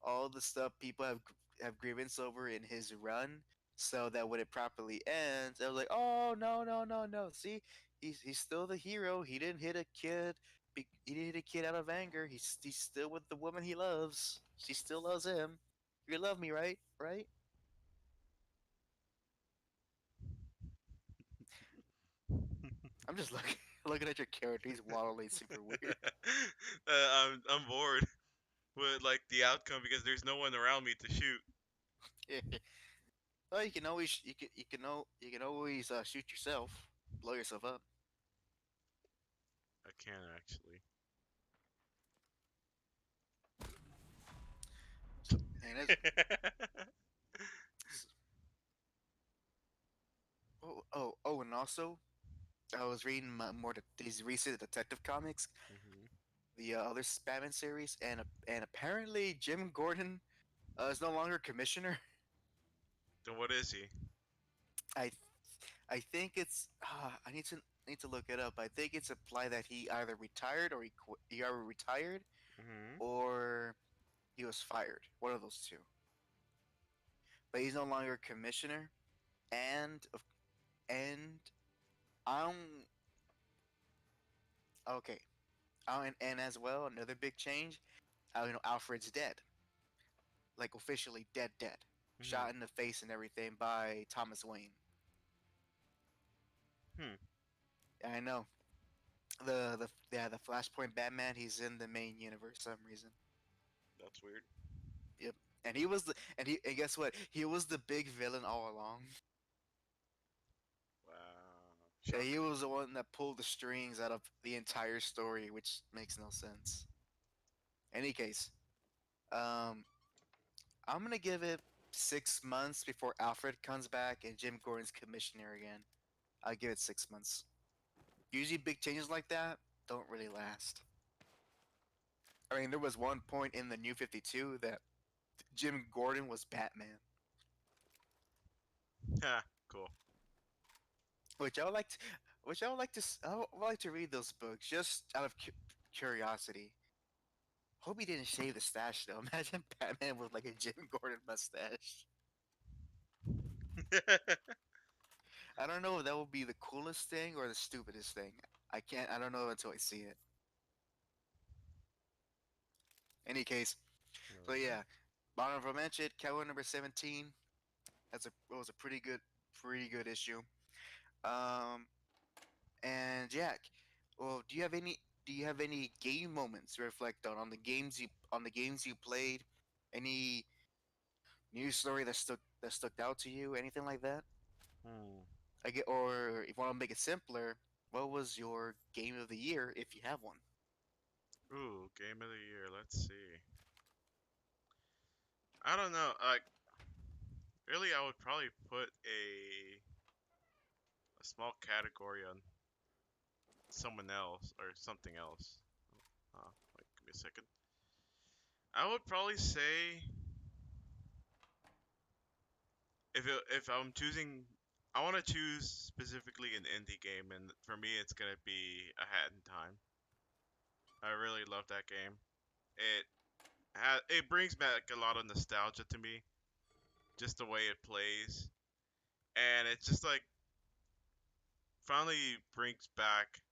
all the stuff people have grievance over in his run, so that when it properly ends, I was like, oh no no no no, see, he's still the hero. He didn't hit a kid. He didn't hit a kid out of anger. He's still with the woman he loves. She still loves him. You love me, right? Right? I'm just looking looking at your character. He's waddling super weird. I'm bored with like the outcome because there's no one around me to shoot. Well, you can always you can always shoot yourself, blow yourself up. I can actually. And and also I was reading these recent Detective Comics, Mhm. the other Batman series, and apparently Jim Gordon is no longer commissioner. Then what is he? I I think it's I need to look it up. I think it's implied that he either retired or he either retired Mhm. or he was fired. One of those two. But he's no longer commissioner, and and I'm okay. And as well, another big change. Alfred's dead, like officially dead, Mhm. shot in the face and everything by Thomas Wayne. Hmm. I know the Flashpoint Batman. He's in the main universe for some reason. That's weird. Yep, and he was the and guess what? He was the big villain all along. Wow. Yeah, he Shocking. was the one that pulled the strings out of the entire story, which makes no sense. Any case, um, I'm gonna give it 6 months before Alfred comes back and Jim Gordon's commissioner again. I'll give it 6 months. Usually, big changes like that don't really last. I mean, there was one point in the New 52 that Jim Gordon was Batman, Ha. Cool. which I would like to, which I would like to, I would like to read those books just out of curiosity. Hope he didn't shave the stash though. Imagine Batman with like a Jim Gordon mustache. I don't know if that would be the coolest thing or the stupidest thing. I can't. I don't know until I see it. Any case, so Alright. yeah, honorable mention, Cowboy number 17. It was a pretty good issue. Um, and Jack, well, do you have any game moments to reflect on the games you played? Any news story that stuck out to you? Anything like that? Hmm. Or if you want to make it simpler, what was your game of the year if you have one? Ooh, game of the year. Let's see. I don't know. Like, really, I would probably put a small category on someone else or something else. Wait, give me a second. I would probably say if I'm choosing, I want to choose specifically an indie game, and for me, it's gonna be A Hat in Time. I really love that game. It it brings back a lot of nostalgia to me, just the way it plays, and it's just like finally brings back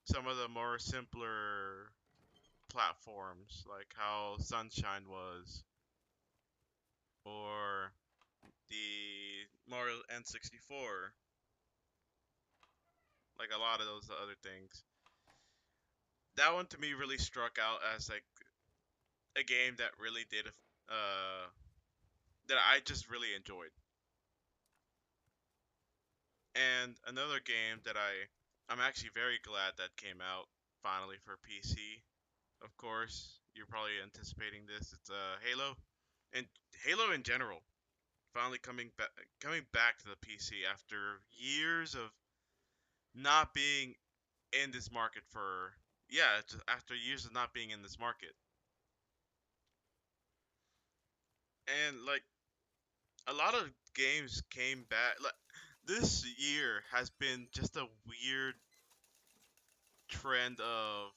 some of the more simpler platforms, like how Sunshine was, or the Mario N64, like a lot of those other things. That one to me really struck out as like a game that really did uh that I just really enjoyed. And another game that I'm actually very glad that came out finally for PC. Of course, you're probably anticipating this. It's Halo, and Halo in general finally coming back to the PC after years of not being in this market for just after years of not being in this market. And like a lot of games came back. Like this year has been just a weird trend of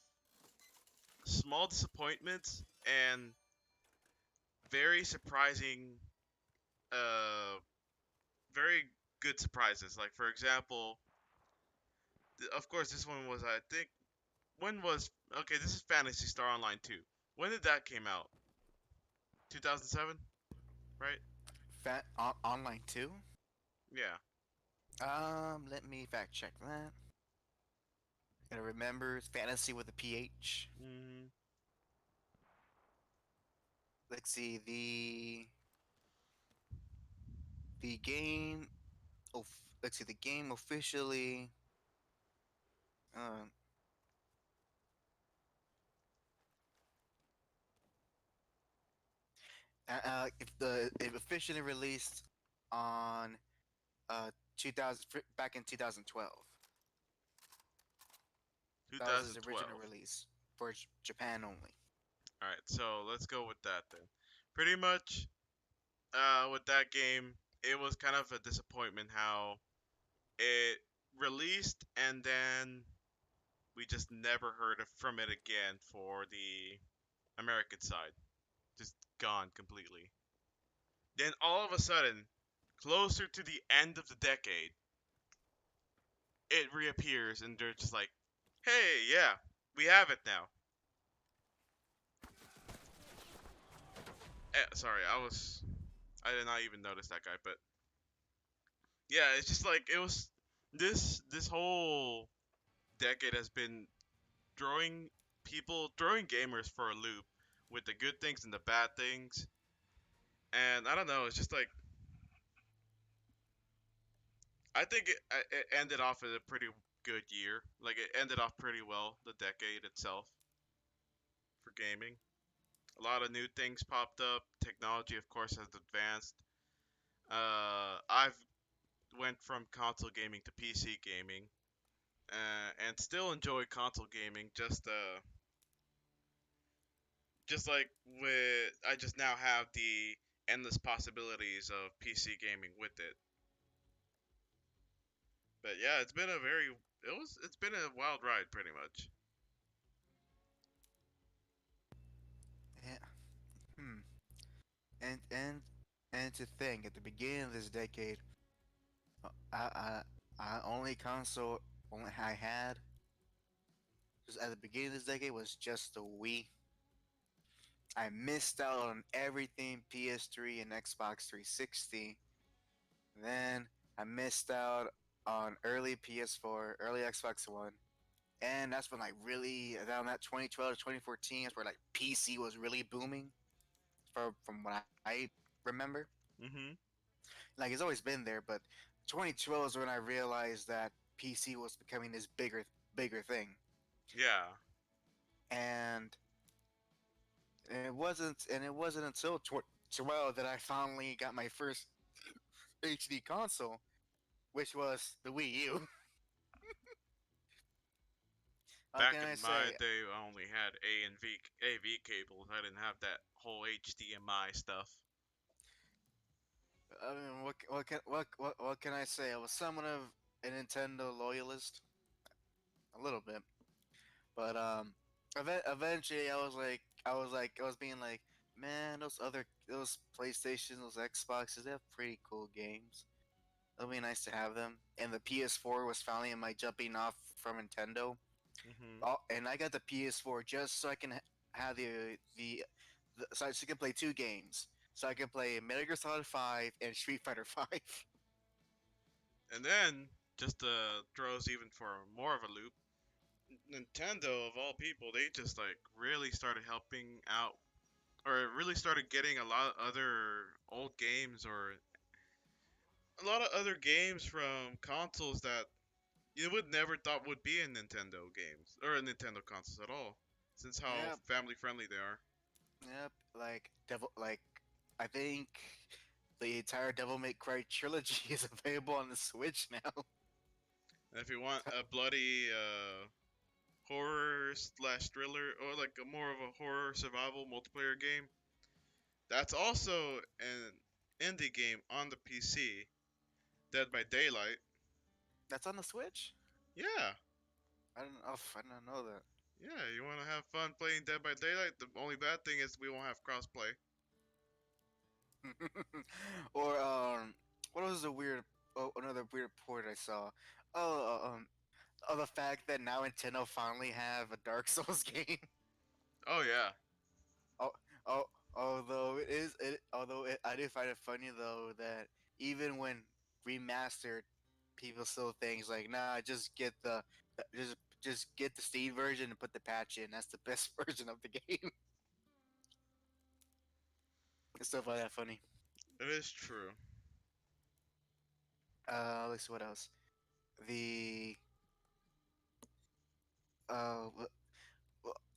small disappointments and very surprising, uh, very good surprises. Like for example, of course, this one was I think when was okay. This is Fantasy Star Online 2. When did that came out? 2007, right? Online too. Yeah. Let me fact check that. Gotta remember it's fantasy with a PH. Hmm. Let's see the game. Of let's see the game officially. Uh, if the it officially released on 2000 back in 2012. That was his original 2012. release for Japan only. All right, so let's go with that then. Pretty much, with that game, it was kind of a disappointment how it released and then we just never heard from it again for the American side. Just gone completely. Then all of a sudden, closer to the end of the decade, it reappears and they're just like, "Hey, yeah, we have it now." Sorry, I did not even notice that guy, but yeah, it's just like it was this whole decade has been throwing gamers for a loop with the good things and the bad things. And I don't know, it's just like I think it ended off as a pretty good year. Like it ended off pretty well, the decade itself for gaming. A lot of new things popped up. Technology, of course, has advanced. I've went from console gaming to PC gaming, and still enjoy console gaming. Just like with, I just now have the endless possibilities of PC gaming with it. But yeah, it's been a wild ride pretty much. Yeah. Hmm. And and and to think, at the beginning of this decade, I only console only I had just at the beginning of this decade was just the Wii. I missed out on everything PS3 and Xbox 360. Then I missed out on early PS4, early Xbox One. And that's when like really around that 2012 to 2014 is where like PC was really booming from what I remember. Mhm. Like it's always been there, but 2012 is when I realized that PC was becoming this bigger thing. Yeah. And it wasn't until 12 that I finally got my first HD console, which was the Wii U. How Back can I in my say? day, I only had A and V AV cables. I didn't have that whole HDMI stuff. I mean, what can I say? I was somewhat of a Nintendo loyalist, a little bit, but eventually I was being like, man, those PlayStation, those Xboxes, they have pretty cool games. It'll be nice to have them. And the PS4 was finally in my jumping off from Nintendo. Mhm. Oh, and I got the PS4 just so I can have the so I can play two games. So I can play Metal Gear Solid 5 and Street Fighter 5. And then just to throw us even for more of a loop, Nintendo of all people, they just like really started helping out. or it really started getting a lot of other old games or a lot of other games from consoles that you would never thought would be in Nintendo games or in Nintendo consoles at all, since how Yep, family friendly they are. yep. Like Devil, like I think the entire Devil May Cry trilogy is available on the Switch now. And if you want a bloody horror slash thriller or like a more of a horror survival multiplayer game, that's also an indie game on the PC. Dead by Daylight. That's on the Switch. Yeah, I don't know. I didn't know that. yeah. You want to have fun playing Dead by Daylight? The only bad thing is we won't have crossplay. Or what was the weird? Oh, another weird port I saw. Oh, oh, the fact that now Nintendo finally have a Dark Souls game. Oh yeah, Oh, oh, I do find it funny though that even when remastered, people still think like, nah, just get the Steam version and put the patch in. That's the best version of the game. And stuff like that funny. it is true. Let's see what else. The uh,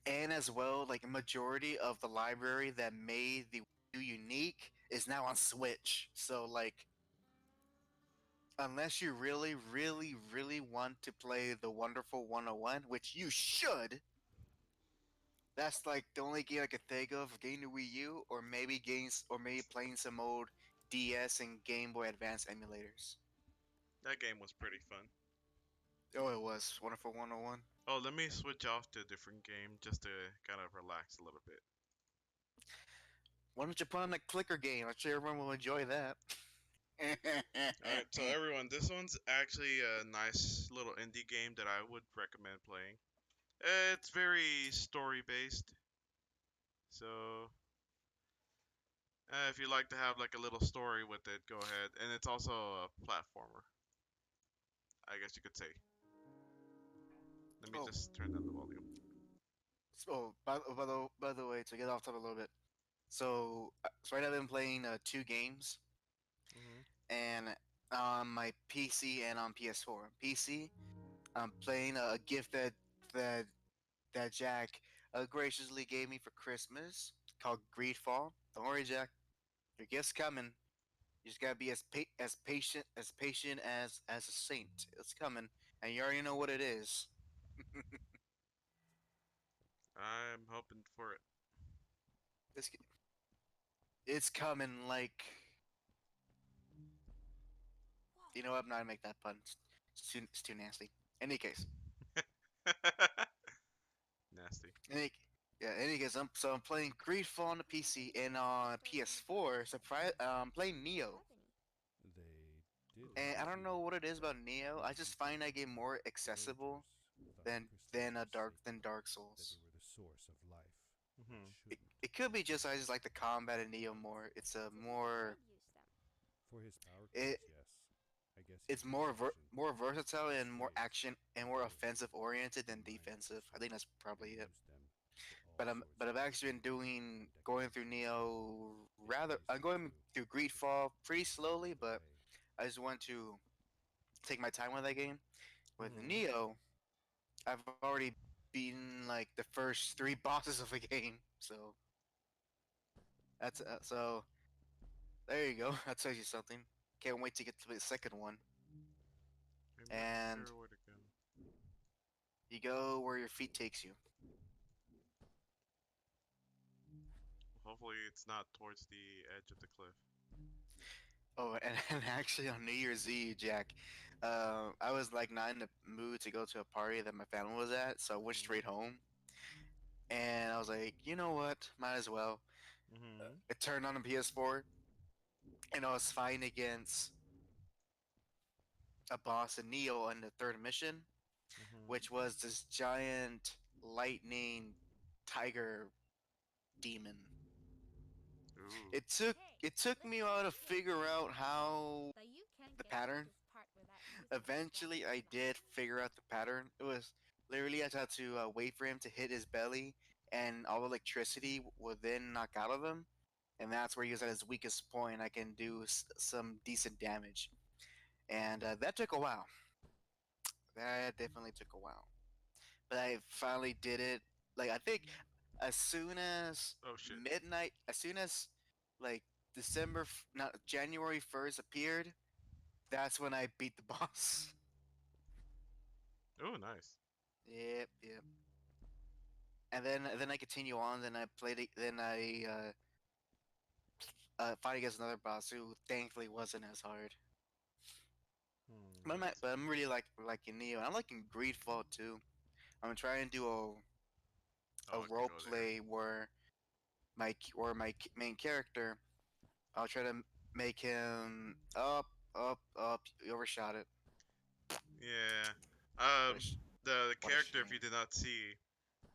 and as well, like a majority of the library that made the Wii U unique is now on Switch. So like, unless you really, really, really want to play the Wonderful 101, which you should, that's like the only game I could think of getting the Wii U, or maybe playing some old DS and Game Boy Advance emulators. That game was pretty fun. Oh, it was Wonderful 101. Oh, let me switch off to a different game just to kind of relax a little bit. Why don't you put on a clicker game? I'm sure everyone will enjoy that. All right, so everyone, this one's actually a nice little indie game that I would recommend playing. It's very story based, so if you like to have like a little story with it, go ahead. And it's also a platformer, I guess you could say. Let me Oh, just turn down the volume. so by the way, to get off topic a little bit, so right now I've been playing two games, Mhm. and on my PC and on PS4. PC, I'm playing a gift that that Jack graciously gave me for Christmas called Greedfall. Don't worry, Jack, your gift's coming. You just gotta be as patient as a saint. It's coming, and you already know what it is. I'm hoping for it. It's it's coming like, you know what? I'm not gonna make that pun. It's too nasty. Any case, Nasty. any any case, I'm playing Greedfall on the PC and on PS4. I'm playing Neo, and I don't know what it is about Neo. I just find that game more accessible than Dark Souls. Mhm. It could be just I just like the combat in Neo more. It's a more it it's more versatile and more action and more offensive oriented than defensive. I think that's probably it. But I've actually been going through Neo rather. I'm going through Greedfall pretty slowly, but I just want to take my time with that game. With Mhm. Neo, I've already beaten like the first three bosses of the game, so so there you go. That tells you something. Can't wait to get to the second one. I'm not And sure where to go. you go where your feet takes you. Hopefully, it's not towards the edge of the cliff. Oh, and actually on New Year's Eve, Jack, I was like not in the mood to go to a party that my family was at, so I went straight Mhm. home. And I was like, you know what? Might as well. Mhm. I turned on the PS4, and I was fighting against a boss in Neo on the third mission, Mhm. which was this giant lightning tiger demon. Ooh. It took me a while to figure out how the pattern. Eventually, I did figure out the pattern. It was literally I had to wait for him to hit his belly and all electricity will then knock out of him, and that's where he was at his weakest point. I can do some decent damage, and that took a while. That definitely took a while, but I finally did it. Like I think as soon as Oh shit. midnight, as soon as like not January 1st appeared, that's when I beat the boss. Oh, nice. Yep, yep. And then I continue on. Then I played it. Then I fight against another boss who thankfully wasn't as hard. Nice. But I'm really liking Neo. I'm liking Greedfall too. I'm trying to do a Oh, I can role go there. play where main character. I'll try to make him up, up, up. You overshot it. Yeah. What a sh- The what a character, if you shame. did not see,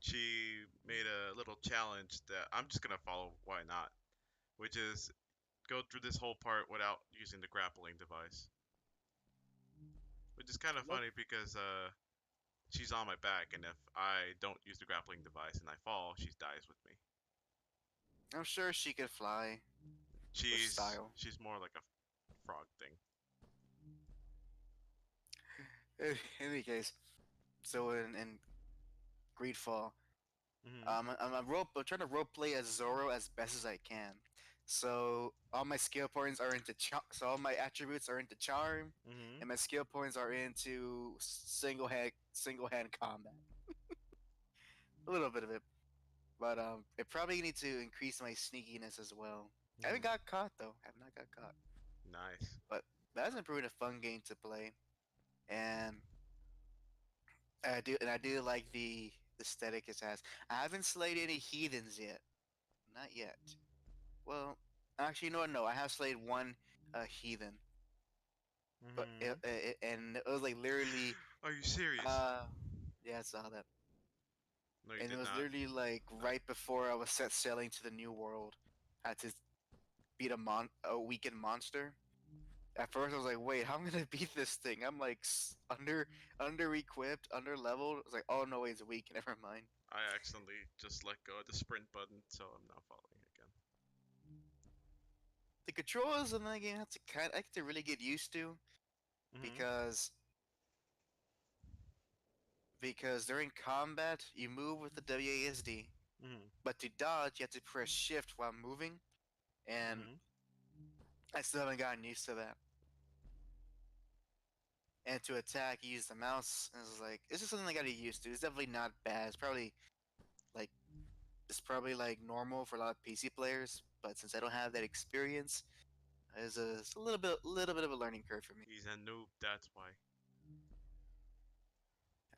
she made a little challenge that I'm just gonna follow. Why not? Which is go through this whole part without using the grappling device. Which is kind of Look, funny because she's on my back, and if I don't use the grappling device and I fall, she dies with me. I'm sure she could fly with style. She's more like a frog thing. In any case, so in Greedfall, Mhm. I'm trying to roleplay as Zoro as best as I can. So all my skill points are so all my attributes are into charm, Mhm. and my skill points are into single hand combat. A little bit of it, but I probably need to increase my sneakiness as well. I haven't Mhm. got caught though. I have not got caught, Nice. but that's been proven a fun game to play, and I do like the aesthetic it has. I haven't slayed any heathens yet, not yet. Well, actually, no, no. I have slayed one heathen, but Mhm. and it was like literally, Are you serious? uh, yeah, I saw that, No, you and it did was not. literally like I. right before I was set sailing to the new world. I had to beat a weakened monster. At first, I was like, "Wait, how am I gonna beat this thing?" I'm like under equipped, under leveled. I was like, "Oh no, it's weak. Never mind." I accidentally just let go of the sprint button, so I'm not following again. The controls in that game I have to really get used to Mhm. because during combat you move with the WASD, Mhm. but to dodge you have to press shift while moving, and Mhm. I still haven't gotten used to that. And to attack, you use the mouse. And it's like it's just something I got to get used to. It's definitely not bad. Like probably like normal for a lot of PC players, but since I don't have that experience, it's a little bit of a learning curve for me. He's a noob. That's why.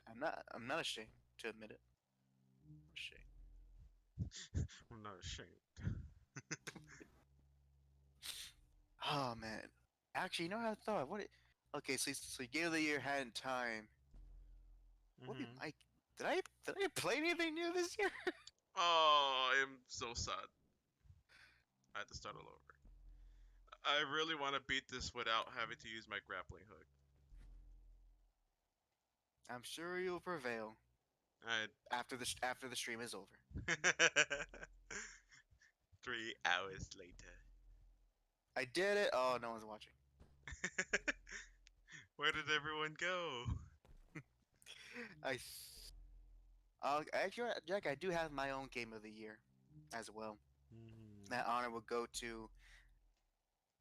I'm not ashamed to admit it. I'm ashamed. I'm not ashamed. Oh man, actually, you know what I thought? Okay, so Game of the Year had in time. What did Mhm. I? Did I play anything new this year? Oh, I'm so sad. I had to start all over. I really want to beat this without having to use my grappling hook. I'm sure you'll prevail I. after the stream is over. 3 hours later. I did it. Oh, no one's watching. Where did everyone go? I actually, Jack, I do have my own Game of the Year as well. Hmm. That honor will go to.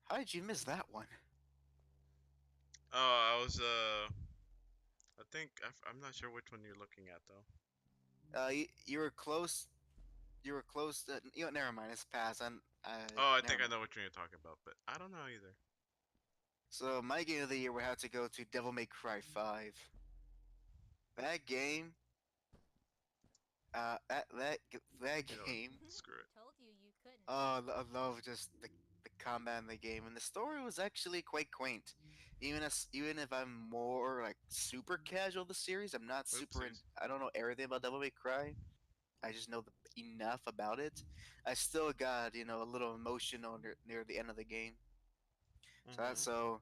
How did you miss that one? Oh, I was I think I'm not sure which one you're looking at though. You were close. You were close. Never mind. It's past. Oh, I think Never I mind. know which one you're talking about, but I don't know either. So my Game of the Year would have to go to Devil May Cry 5. That game, that You know what? game. Screw it. Oh, I love just the combat in the game, and the story was actually quite quaint. Even if I'm more like super casual of the series, I'm not super. Oopsies. I don't know everything about Devil May Cry. I just know enough about it. I still got a little emotional near the end of the game. Mhm. So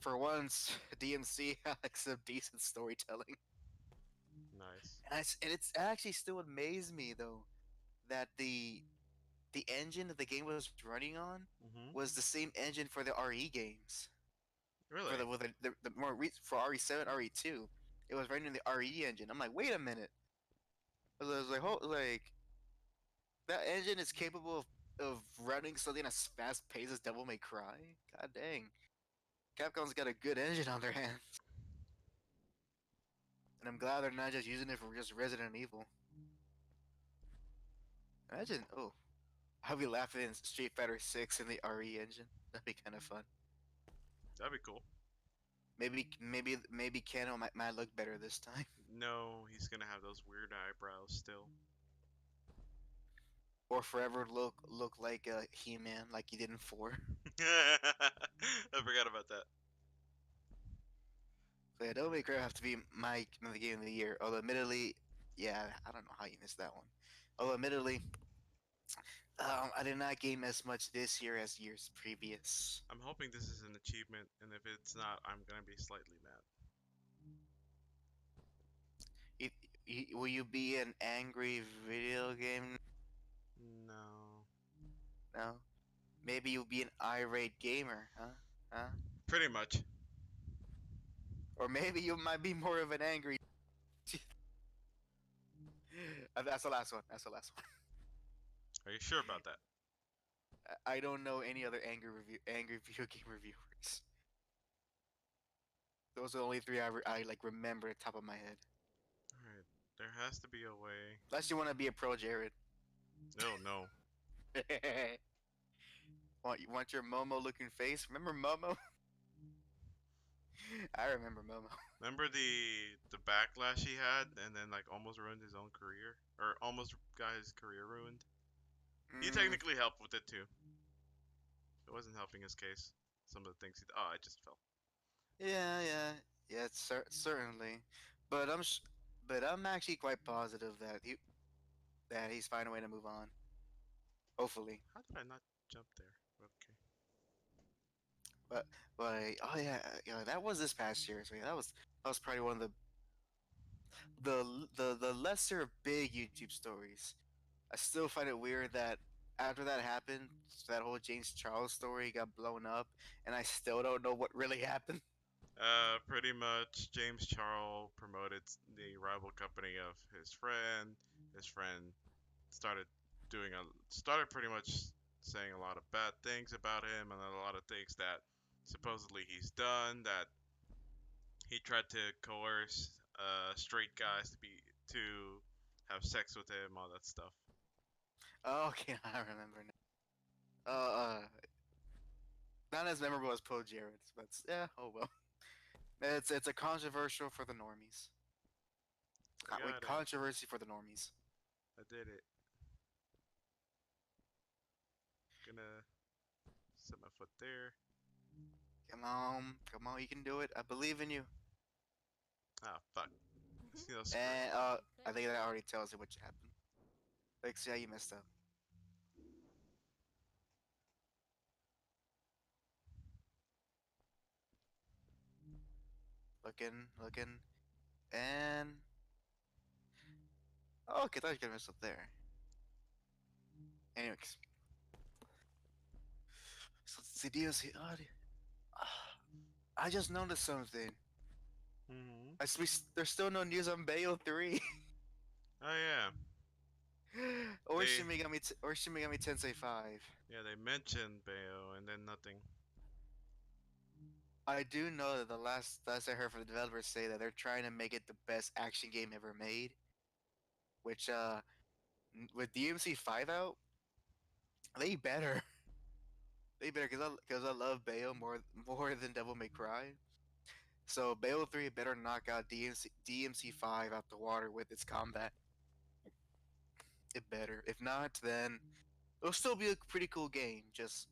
for once, DMC had some decent storytelling, Nice. and it's actually still amazed me though. that the engine that the game was running on Hmm. was the same engine for the RE games. For Really? the for RE7, RE2, it was running the RE engine. I'm like, wait a minute. I was like, that engine is capable of running something as fast paced as Devil May Cry. God dang, Capcom's got a good engine on their hands, and I'm glad they're not just using it for just Resident Evil. Imagine, oh, I'll be laughing in Street Fighter 6 in the RE engine. That'd be kind of fun. That'd be cool. Maybe Kano might look better this time, No, he's gonna have those weird eyebrows still. or forever look like He-Man, like he did in 4. I forgot about that. So yeah, Devil May Cry have to be my game of the year. Although admittedly, yeah, I don't know how you missed that one. Although admittedly, I did not game as much this year as years previous. I'm hoping this is an achievement, and if it's not, I'm gonna be slightly mad. It, will you be an angry video game? No. No. Maybe you'll be an irate gamer, huh? Huh? Pretty much. Or maybe you might be more of an angry. That's the last one. That's the last one. Are you sure about that? I don't know any other angry video game reviewers. Those are the only three I like remember at the top of my head. Alright. There has to be a way. Unless you want to be a pro, Jared. Oh no. Want your Momo looking face? Remember Momo? I remember Momo. Remember the backlash he had, and then like almost ruined his own career, or almost got his career ruined. He Mm, technically helped with it too. It wasn't helping his case. Some of the things he. Oh, I just fell. yeah, it's certainly. But but I'm actually quite positive that he's finding a way to move on. Hopefully. How did I not jump there? Okay. But oh yeah, that was this past year. So yeah, that was probably one of the lesser big YouTube stories. I still find it weird that after that happened, that whole James Charles story got blown up, and I still don't know what really happened. Pretty much, James Charles promoted the rival company of his friend. His friend started started pretty much saying a lot of bad things about him and a lot of things that supposedly he's done. That he tried to coerce straight guys to have sex with him, all that stuff. Oh, okay, I remember now. Not as memorable as Poe Jarrett's, but yeah, oh well. It's a controversial for the normies. I Wait, got it. controversy for the normies. I did it. Gonna set my foot there. Come on, you can do it. I believe in you. Ah, fuck. See those screw. And I think that already tells you what happened. Like, see how you messed up. Looking, and oh, okay, I thought you could mess up there. Anyways, so the DLC. I just noticed something. Hmm. There's still no news on Bayo 3 Oh yeah. They Or Shin Megami Tensei 5. yeah they mentioned Bayo and then nothing. I do know that the last I heard from the developers say that they're trying to make it the best action game ever made. Which with DMC 5 out, they better. They better because I love Bayo more than Devil May Cry. So Bayo 3 better knock out DMC 5 out the water with its combat. It better. If not, then it'll still be a pretty cool game. Just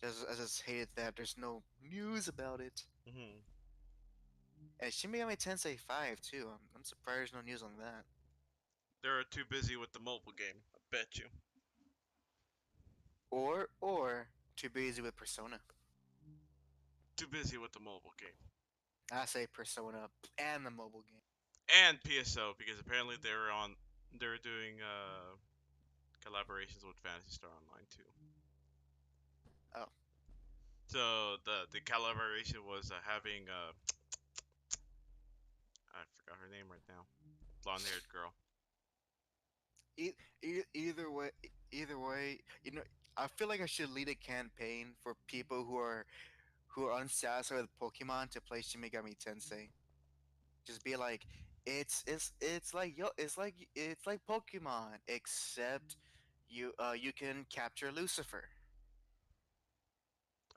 I just hated that there's no news about it. Hmm. And Shin Megami Tensei 5 too. I'm surprised there's no news on that. They're too busy with the mobile game. I bet you. Or too busy with Persona. Too busy with the mobile game I say Persona and the mobile game. and PSO because apparently they're doing collaborations with Fantasy Star Online too. Oh, So the collaboration was having I forgot her name right now, blonde haired girl. e- either way, either way, I feel like I should lead a campaign for people who are unsatisfied with Pokemon to play Shin Megami Tensei. Just be like, it's like it's like Pokemon, except you can capture Lucifer.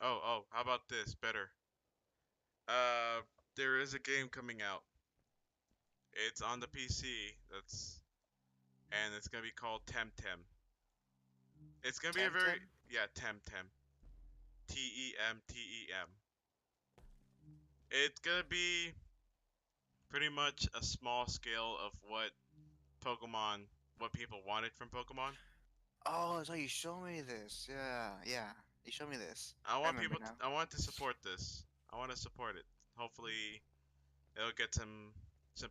Oh, how about this? Better. Uh, there is a game coming out. It's on the PC. And it's gonna be called Temtem. It's gonna be a very Temtem. yeah Temtem. Tem. It's gonna be pretty much a small scale of Pokemon, what people wanted from Pokemon. Oh, so you show me this. Yeah, yeah. You show me this. I remember now. I want to support this. I want to support it. Hopefully, it'll get some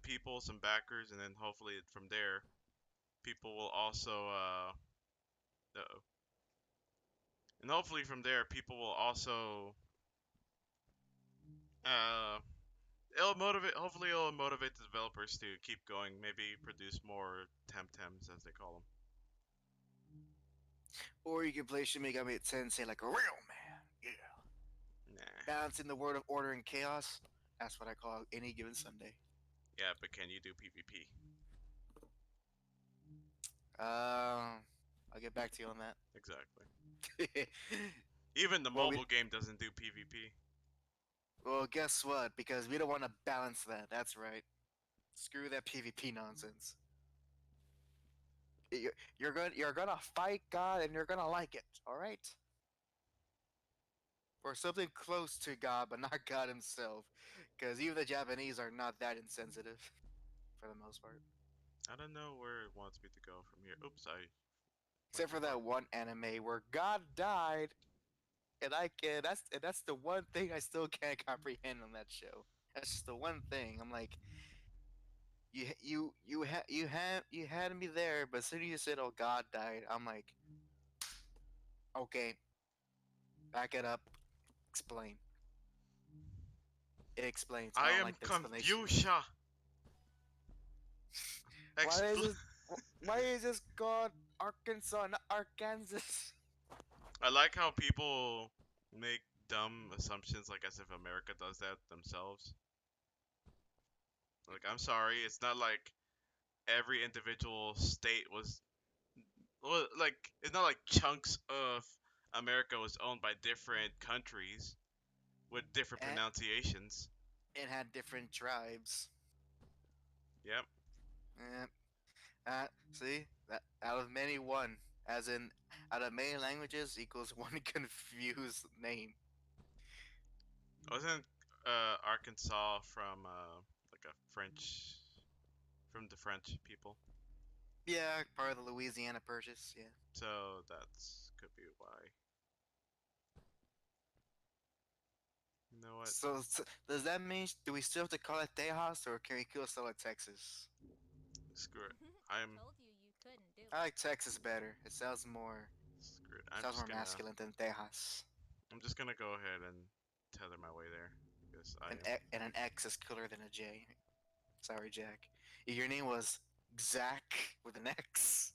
people, some backers, and then hopefully from there, people will also uh and hopefully from there, people will also uh it'll motivate the developers to keep going, maybe produce more Temtems as they call Or you can play Shin Megami Tensei like a real man. Yeah. them. Nah. Balancing the word of order and chaos. That's what I call any given Sunday. Yeah, but can you do PvP? I'll get back to you on Exactly. that. Even the well, we mobile game doesn't do PvP. well, guess what? Because we don't want to balance that. That's right. Screw that PvP nonsense. You're gonna fight God and you're gonna like it. All right. Or something close to God, but not God himself. Because even the Japanese are not that insensitive, for the most part. I don't know where it wants me to go from here. Oops, I went Except too for far. that one anime where God died, and that's the one thing I still can't comprehend on that show. That's just the one thing. I'm like, you had me there, but as soon as you said, "Oh, God died," I'm like, okay, back it up, explain. It explains. I I don't am like the explanation. Confucia. Why is Expl- this? Why is this called Arkansas, not Arkansas? I like how people make dumb assumptions, like as if America does that themselves. Like, I'm sorry, it's not like every individual state was well, like it's not like chunks of America was owned by different countries with different And pronunciations. it had different tribes. Yep. Eh, see that out of many one, as in out of many languages equals one confused name. Wasn't Arkansas from like a French from the French people? Yeah, part of the Louisiana Purchase. Yeah. So that's could be why. You know what? So does that mean do we still have to call it Tejas or can we still it Texas? Screw it. I I'm told you you couldn't do I it. like Texas better. It screwed. sounds more masculine than Tejas. I'm just gonna go ahead and tether my way there because I am. And an X is cooler than a J. Sorry, Jack. If your name was Zach with an X.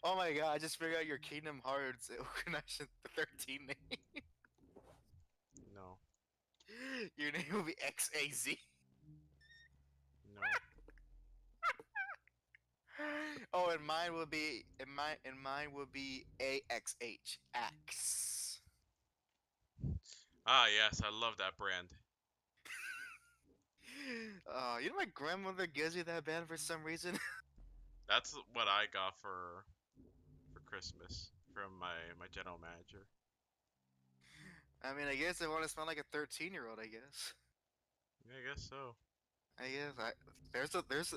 Oh my god, I just figured out your Kingdom Hearts connection to 13 name. No, Your name will be XAZ. no. Oh, and mine will be and mine will be AXH X. Ah, yes, I love that brand. My grandmother gives me that band for some reason. That's what I got for Christmas from my general manager. I mean, I guess I want to sound like a 13-year-old. I guess. Yeah, I guess so. I guess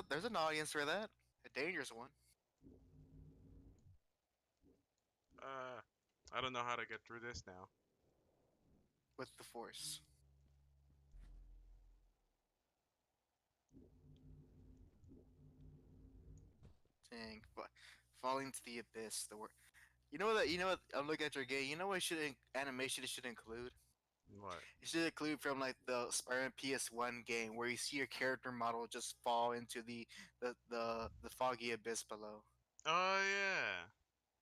there's an audience for that. A dangerous one Uh, I don't know how to get through this now. with the Force. Dang, falling to the abyss. The word. You know what? You know what? I'm looking at your game. You know what should animation it should include? What? It should include from like the Spider-Man PS1 game where you see your character model just fall into the foggy abyss below. Oh yeah.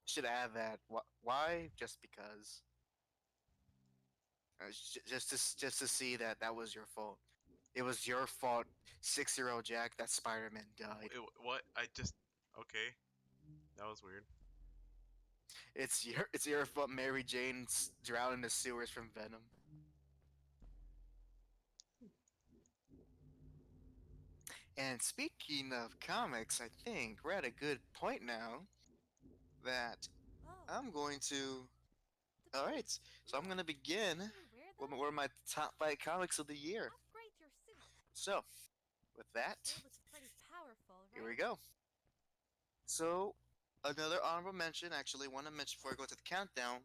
Should add that. Why? Just because. Just to see that that was your fault. It was your fault, 6-year-old Jack, that Spider-Man died. What? I just. Okay. That was weird. It's your fault. Mary Jane's drowned in the sewers from Venom. And speaking of comics, I think we're at a good point now that Oh, I'm going to. the All right, boots. so I'm Look, going to begin can you wear with them? one of my top 5 comics of the year. Upgrade your suit. So, with that, Sure looks pretty powerful, here we right? go. So, another honorable mention, actually, want to mention before I go to the countdown,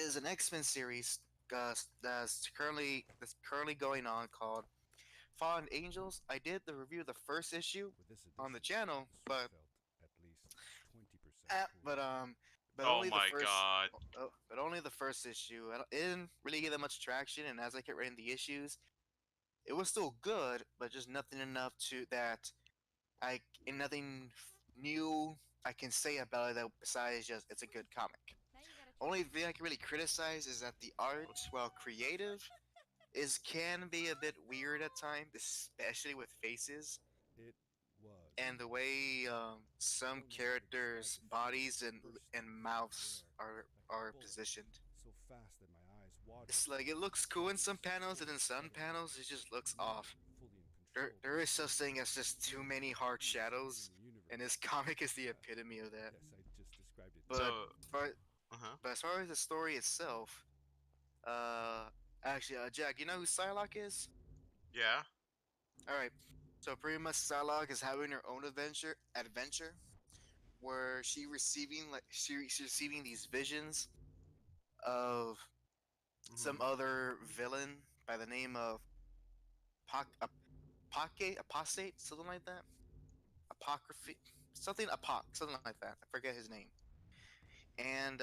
is an X-Men series that's currently going on called Fallen Angels. I did the review of the first issue With this on the addition, channel, the suit but felt at least 20% uh, but cooler. um, but Oh only the my first, god. but only the first issue. It didn't really get that much traction, and as I kept reading the issues, it was still good, but just nothing enough to that I and nothing new I can say about it that besides just it's a good comic. Now you gotta try Only it. thing I can really criticize is that the art, while creative, is can be a bit weird at times, especially with faces It was and the way I some don't know how to describe characters' the feeling bodies that and burst and through the mouths air like a are bullet, positioned. so fast that my eyes watered. It's like it looks cool in some Something's panels, and so in some subtle, panels it just looks never off. fully in There, control, there but is such somehow thing as just too feels many like hard I'm escaping shadows, the and universe. this comic is the Uh, epitome of that. yes, I just described it But So. perfectly. for Uh huh. but as far as the story itself, uh, actually, Jack, you know who Psylocke is? Yeah. All right. So pretty much, Psylocke is having her own adventure where she's receiving these visions of some Mhm. other villain by the name of Apostate, something like that. Apocryphy, something like that. I forget his name. And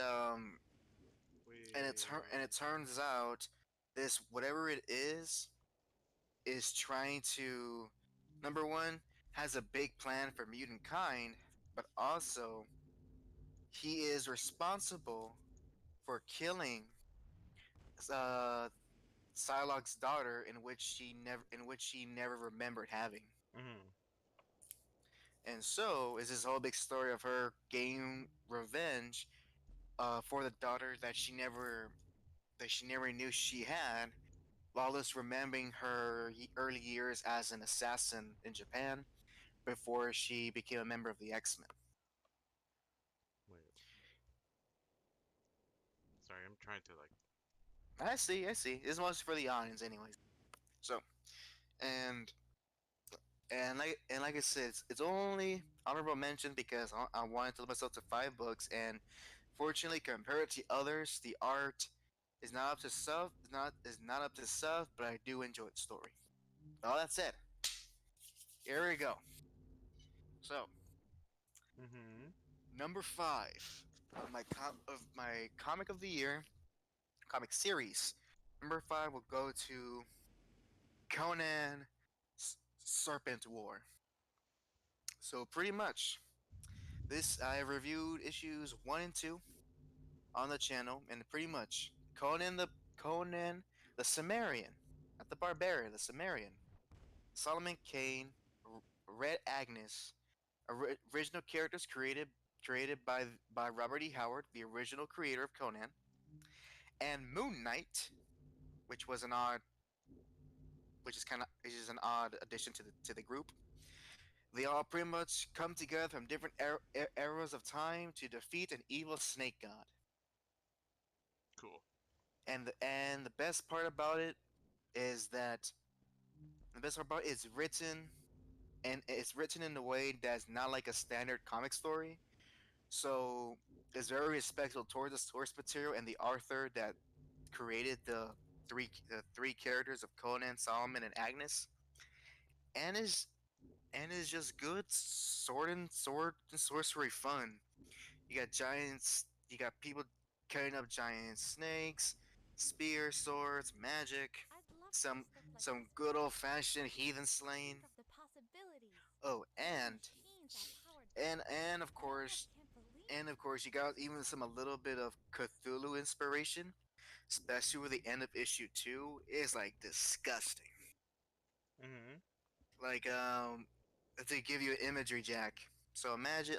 and it Wait. turns out this whatever it is trying to number one has a big plan for mutant kind, but also he is responsible for killing uh Psylocke's daughter in which she never remembered having. Mhm. And so is this whole big story of her gaining revenge for the daughter that she never knew she had, while just remembering her early years as an assassin in Japan before she became a member of the X-Men. Wait. Sorry, I'm trying to like. I see. This one's for the audience, anyways. So, and and like I said, it's only honorable mention because I wanted to limit myself to 5 books, and fortunately, compared to others, the art is not up to stuff. Is not up to stuff, but I do enjoy the story. All that said, here we go. So, Mhm. number 5 of my comic of the year, comic series. Number 5 will go to Conan Serpent War. So pretty much, this I reviewed issues 1 and 2 on the channel, and pretty much Conan the Cimmerian, not the Barbarian, the Cimmerian, Solomon Kane, Red Agnes, original characters created by Robert E. Howard, the original creator of Conan, and Moon Knight, which was an odd, which is an odd addition to the group. They all pretty much come together from different eras of time to defeat an evil snake god. Cool. And the best part about it is that the best part about it is written, and it's written in a way that's not like a standard comic story. So it's very respectful towards the source material and the author that created the three characters of Conan, Solomon, and Agnes. And and it's just good sword and sorcery fun. You got giants, you got people carrying up giant snakes, spears, swords, magic, I'd love to some have stuff like some this good growing old up. fashioned heathen Just slaying. think of the possibilities. Oh, There's machines that power and dragons and of that I course almost can't believe. and of course you got even some a little bit of Cthulhu inspiration, especially with the end of issue 2 is like disgusting. Mhm. Like to give you an imagery, Jack. So imagine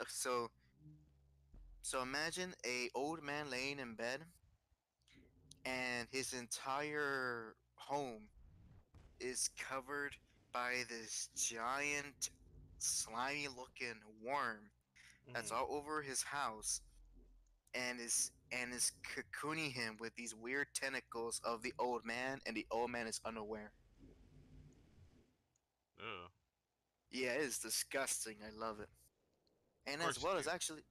a old man laying in bed and his entire home is covered by this giant slimy looking worm that's Mhm. all over his house and is cocooning him with these weird tentacles of the old man, and the old man is unaware. Ugh. Yeah, it is disgusting. I love it. Of And as course well you as do. actually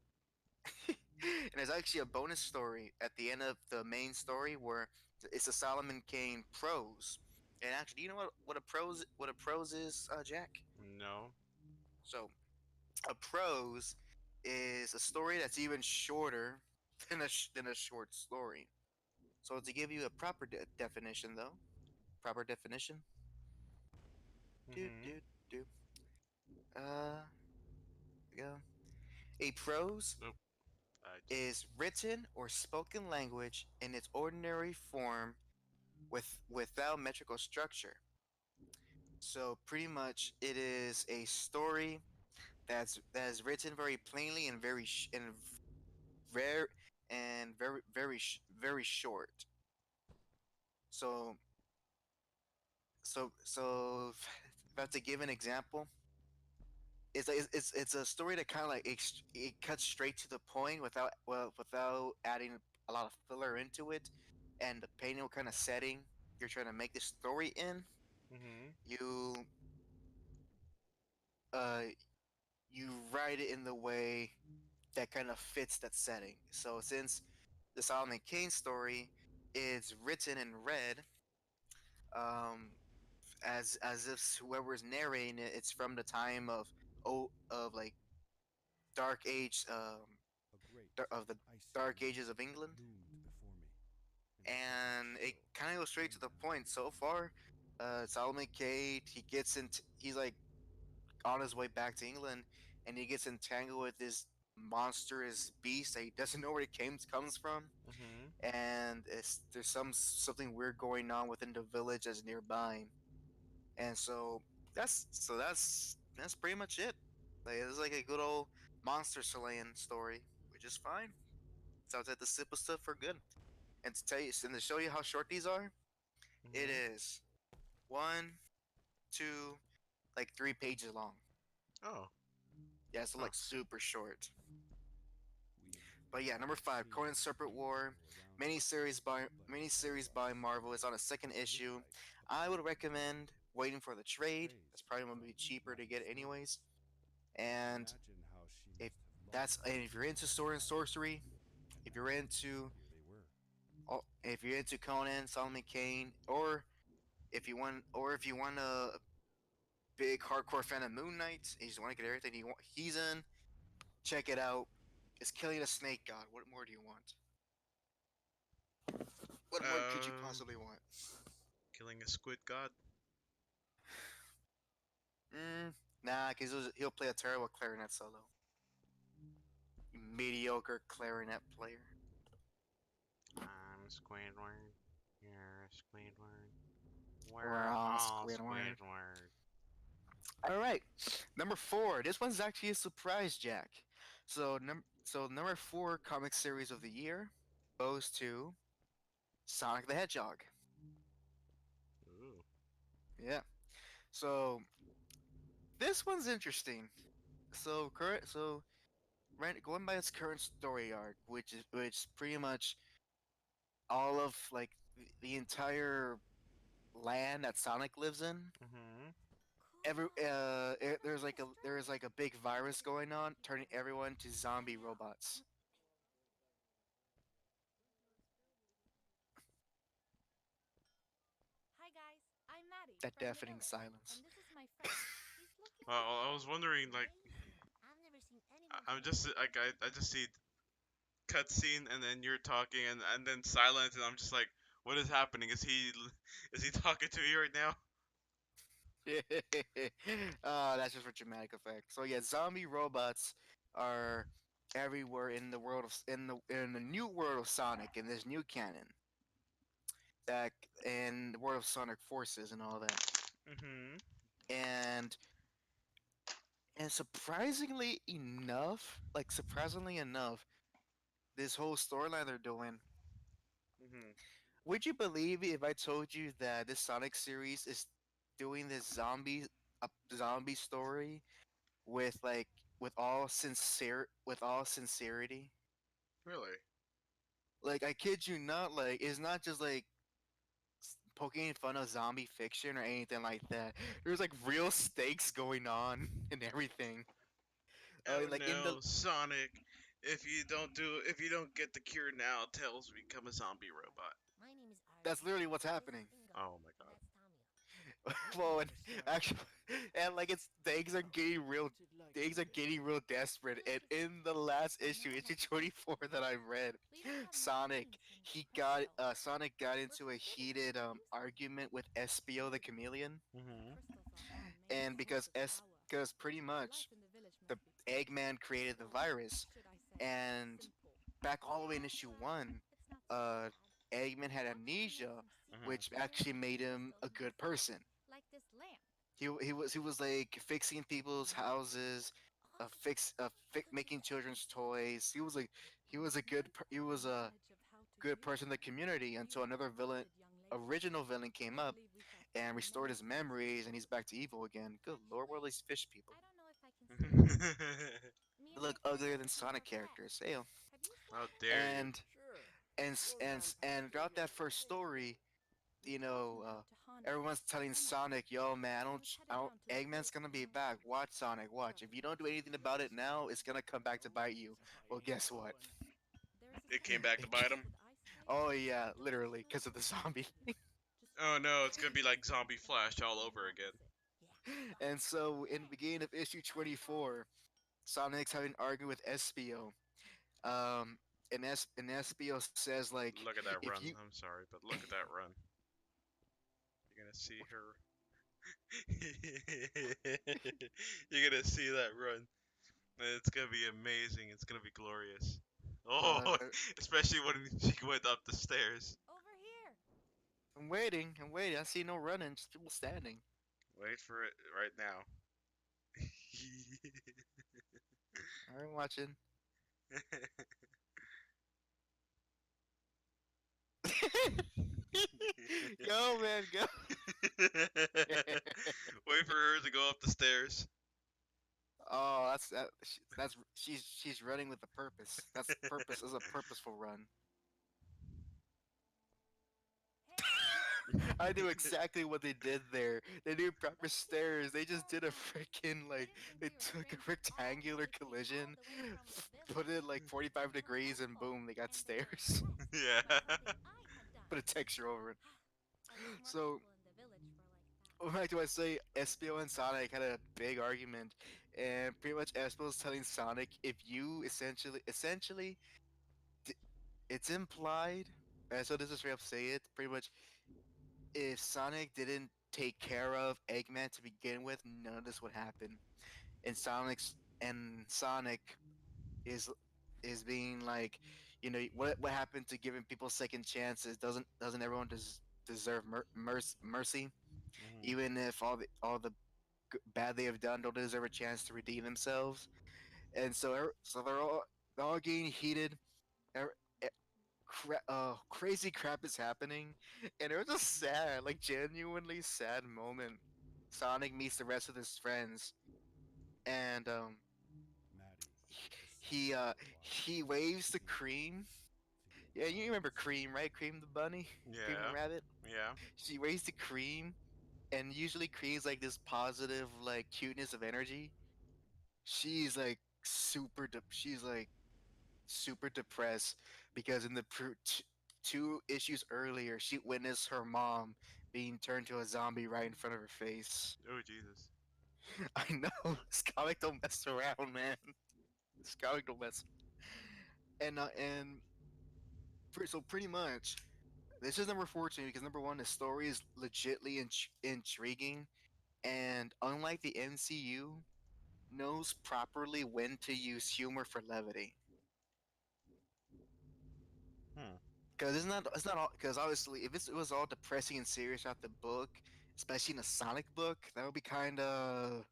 and there's actually a bonus story at the end of the main story where it's a Solomon Kane prose. And actually, do you know what a prose is, Jack? No. So a prose is a story that's even shorter than a short story. So to give you a proper definition, though, proper definition, do Mhm. do do. Uh, we go. A prose Nope. I just. is written or spoken language in its ordinary form without metrical structure. So pretty much, it is a story that is written very plainly and very very short. So if I have to give an example, it's a story that kind of like it cuts straight to the point without adding a lot of filler into it, and depending on what kind of setting you're trying to make the story in, Mhm. you uh you write it in the way that kind of fits that setting. So since the Solomon Kane story is written and read, um, as if whoever's narrating it, it's from the time of like Dark Age, A great of the icy Dark mountain Ages of England, loomed before me, and I could not and it still kind of goes straight to one the down point. So below. far, Solomon Kane, he's like on his way back to England, and he gets entangled with this monstrous beast that he doesn't know where it comes from, Mhm. and there's something weird going on within the village that's nearby, and that's pretty much it. Like it's like a good old monster slaying story, which is fine. Sounds like the simple stuff for good. And to show you how short these are, it Mhm. is one, two, like 3 pages long. Oh. Yeah, so Oh. like super short. We But yeah, number had five, seen Conan Serpent many War, people around us, miniseries by but miniseries by otherwise Marvel is on a second it looked issue. like a I would parade. recommend waiting for the trade. Praise That's probably gonna from be cheaper to Madame get Slim. anyways. I And imagine how she if must have loved and if you're reading into about sword and giants, sorcery, and if now you're into here they were. if you're into Conan, Solomon Kane, or if you want a big hardcore fan of Moon Knight, and you just want to get everything he's in, check it out. It's killing a snake god. What more do you want? What more could you Um. possibly want? Killing a squid god. Nah, because he'll play a terrible clarinet solo. Mediocre clarinet player. I'm Squidward. You're Squidward. We're We're all all Squidward. Squidward. All right, number four. This one's actually a surprise, Jack. So number four comic series of the year goes to Sonic the Hedgehog. Ooh. Yeah. So this one's interesting. Going by its current story arc, which pretty much all of like the entire land that Sonic lives in. Mhm. Cool. Whoever There's put like a there's storyline like a like big this virus together going on, must be turning brilliant. everyone to I zombie know. robots. Hi guys, I'm Maddie That from the deafening village, silence. and this is my friend. He's looking I was wondering, like, I've never seen anyone I'm just like I just see cutscene and then you're talking and then silence and I'm just like, what is happening? Is he talking to me right now? That's just for dramatic effect. So yeah, zombie robots are everywhere in the world of in the new world of Sonic in this new canon that in the world of Sonic Forces and all that. Mhm. And surprisingly enough, this whole storyline they're doing. Mhm. Would you believe it if I told you that this Sonic series is doing this zombie story with like with all sincerity? Really? Like I kid you not, like it's not just like poking fun of zombie fiction or anything like that. There's like real stakes going on and everything. Oh Like in the no, Sonic! If you don't get the cure now, Tails will become a zombie robot. My name is Arya. That's literally what's This is happening. Bingo. Oh my And god. that's Tamio. Well, and actually, and like it's the eggs are getting real desperate. And in the last issue 24 that I read, We don't have machines and crystals. Sonic got We're into a forbidden heated to use them. argument with Espio the chameleon, The Mhm. crystals are our main and source of power. because pretty much Life in the village the must be tough. Eggman created the Or virus, should I say, and simple. back all the way in Well, issue one, it's not so uh, bad. Eggman had Once we know amnesia, some Mhm. secrets, which we can actually use the made him crystals a good wisely. person. Like this lamp. He was like fixing people's houses, Awesome. Couldn't making you children's imagine? toys. He was a Once he our was a knowledge of how to good use person in the them, community we until were another villain, promoted young ladies. original villain came I up believe we can and find restored many his ways to memories, and help. he's back to evil again. Good lord, what are Actually, these fish people? I don't know if I can say that. Me They and my look friends uglier are than looking for Sonic a cat. characters. Ew. Have you How spotted one? dare you? And throughout that first story, We you called know, him out to Honda. everyone's telling Then I Sonic, "Yo, man, was I headed don't. down to the Eggman's coast gonna with be my back. friend. Watch, Sonic, watch. If you don't do anything about it now, it's gonna come back to bite you." Well, guess what? There's this It came place back to It bite ca- him. with ice skates. oh yeah, Just a literally, few because of the zombie thing. Just Oh no, it's gonna tiny be like ice Zombie blocks and Flash all the over again. opposite. Yeah, And right. so, in the Hey, beginning of issue how's it going? 24, Sonic's having an argument with Espio. Um, and Espio says like, Look at that if run. you I'm sorry, but look at that run. You're gonna see her. You're gonna see that run. It's gonna be amazing. It's gonna be glorious. Oh, uh, especially when she went up the stairs. Over here. I'm waiting. I see no running, just people standing. Wait for it right now. I'm watching. Go man, go. Wait for her to go up the stairs. Oh, she's running with a purpose. That's purpose is a purposeful run. Hey, I knew exactly what they did there. They did proper let's see stairs. what's They just going did a on. freaking I like didn't think they we were took a strangers rectangular all collision, the way from the put village. it like 45 You're degrees, and helpful, boom, they got and they were stairs. impressed by Yeah. something I had done. Put a texture over it. I wish more So people in the village were like that. what back do I say? Espio and Sonic had a big argument, and pretty much Espio's telling Sonic, if you essentially, d- it's implied. So this is straight up say it. Pretty much, if Sonic didn't take care of Eggman to begin with, none of this would happen. And Sonic is being like, what happened to giving people second chances? Doesn't everyone deserve mercy? Mhm. Even if all the bad they have done don't deserve a chance to redeem themselves. And so they're all getting heated. Er- eh, Crazy crap is happening, and it was a sad, like genuinely sad moment. Sonic meets the rest of his friends, and Maddie, the he sound of uh the water he waves to being Cream. pushed through the Yeah, you remember vines. Cream, right? Cream the bunny, Cream the Yeah. rabbit. Yeah. She waves to Cream, and usually Cream's like this positive, like cuteness of energy. She's like she's like super depressed because in the 2 issues earlier, she witnessed her mom being turned to a zombie right in front of her face. Oh Jesus. I know this comic don't mess around, man. This comic don't mess. So pretty much, this is number 14 because number one, the story is legitly intriguing, and unlike the MCU, knows properly when to use humor for levity. Hmm. Because it's not all because obviously if it was all depressing and serious throughout the book, especially in a Sonic book, that would be kind of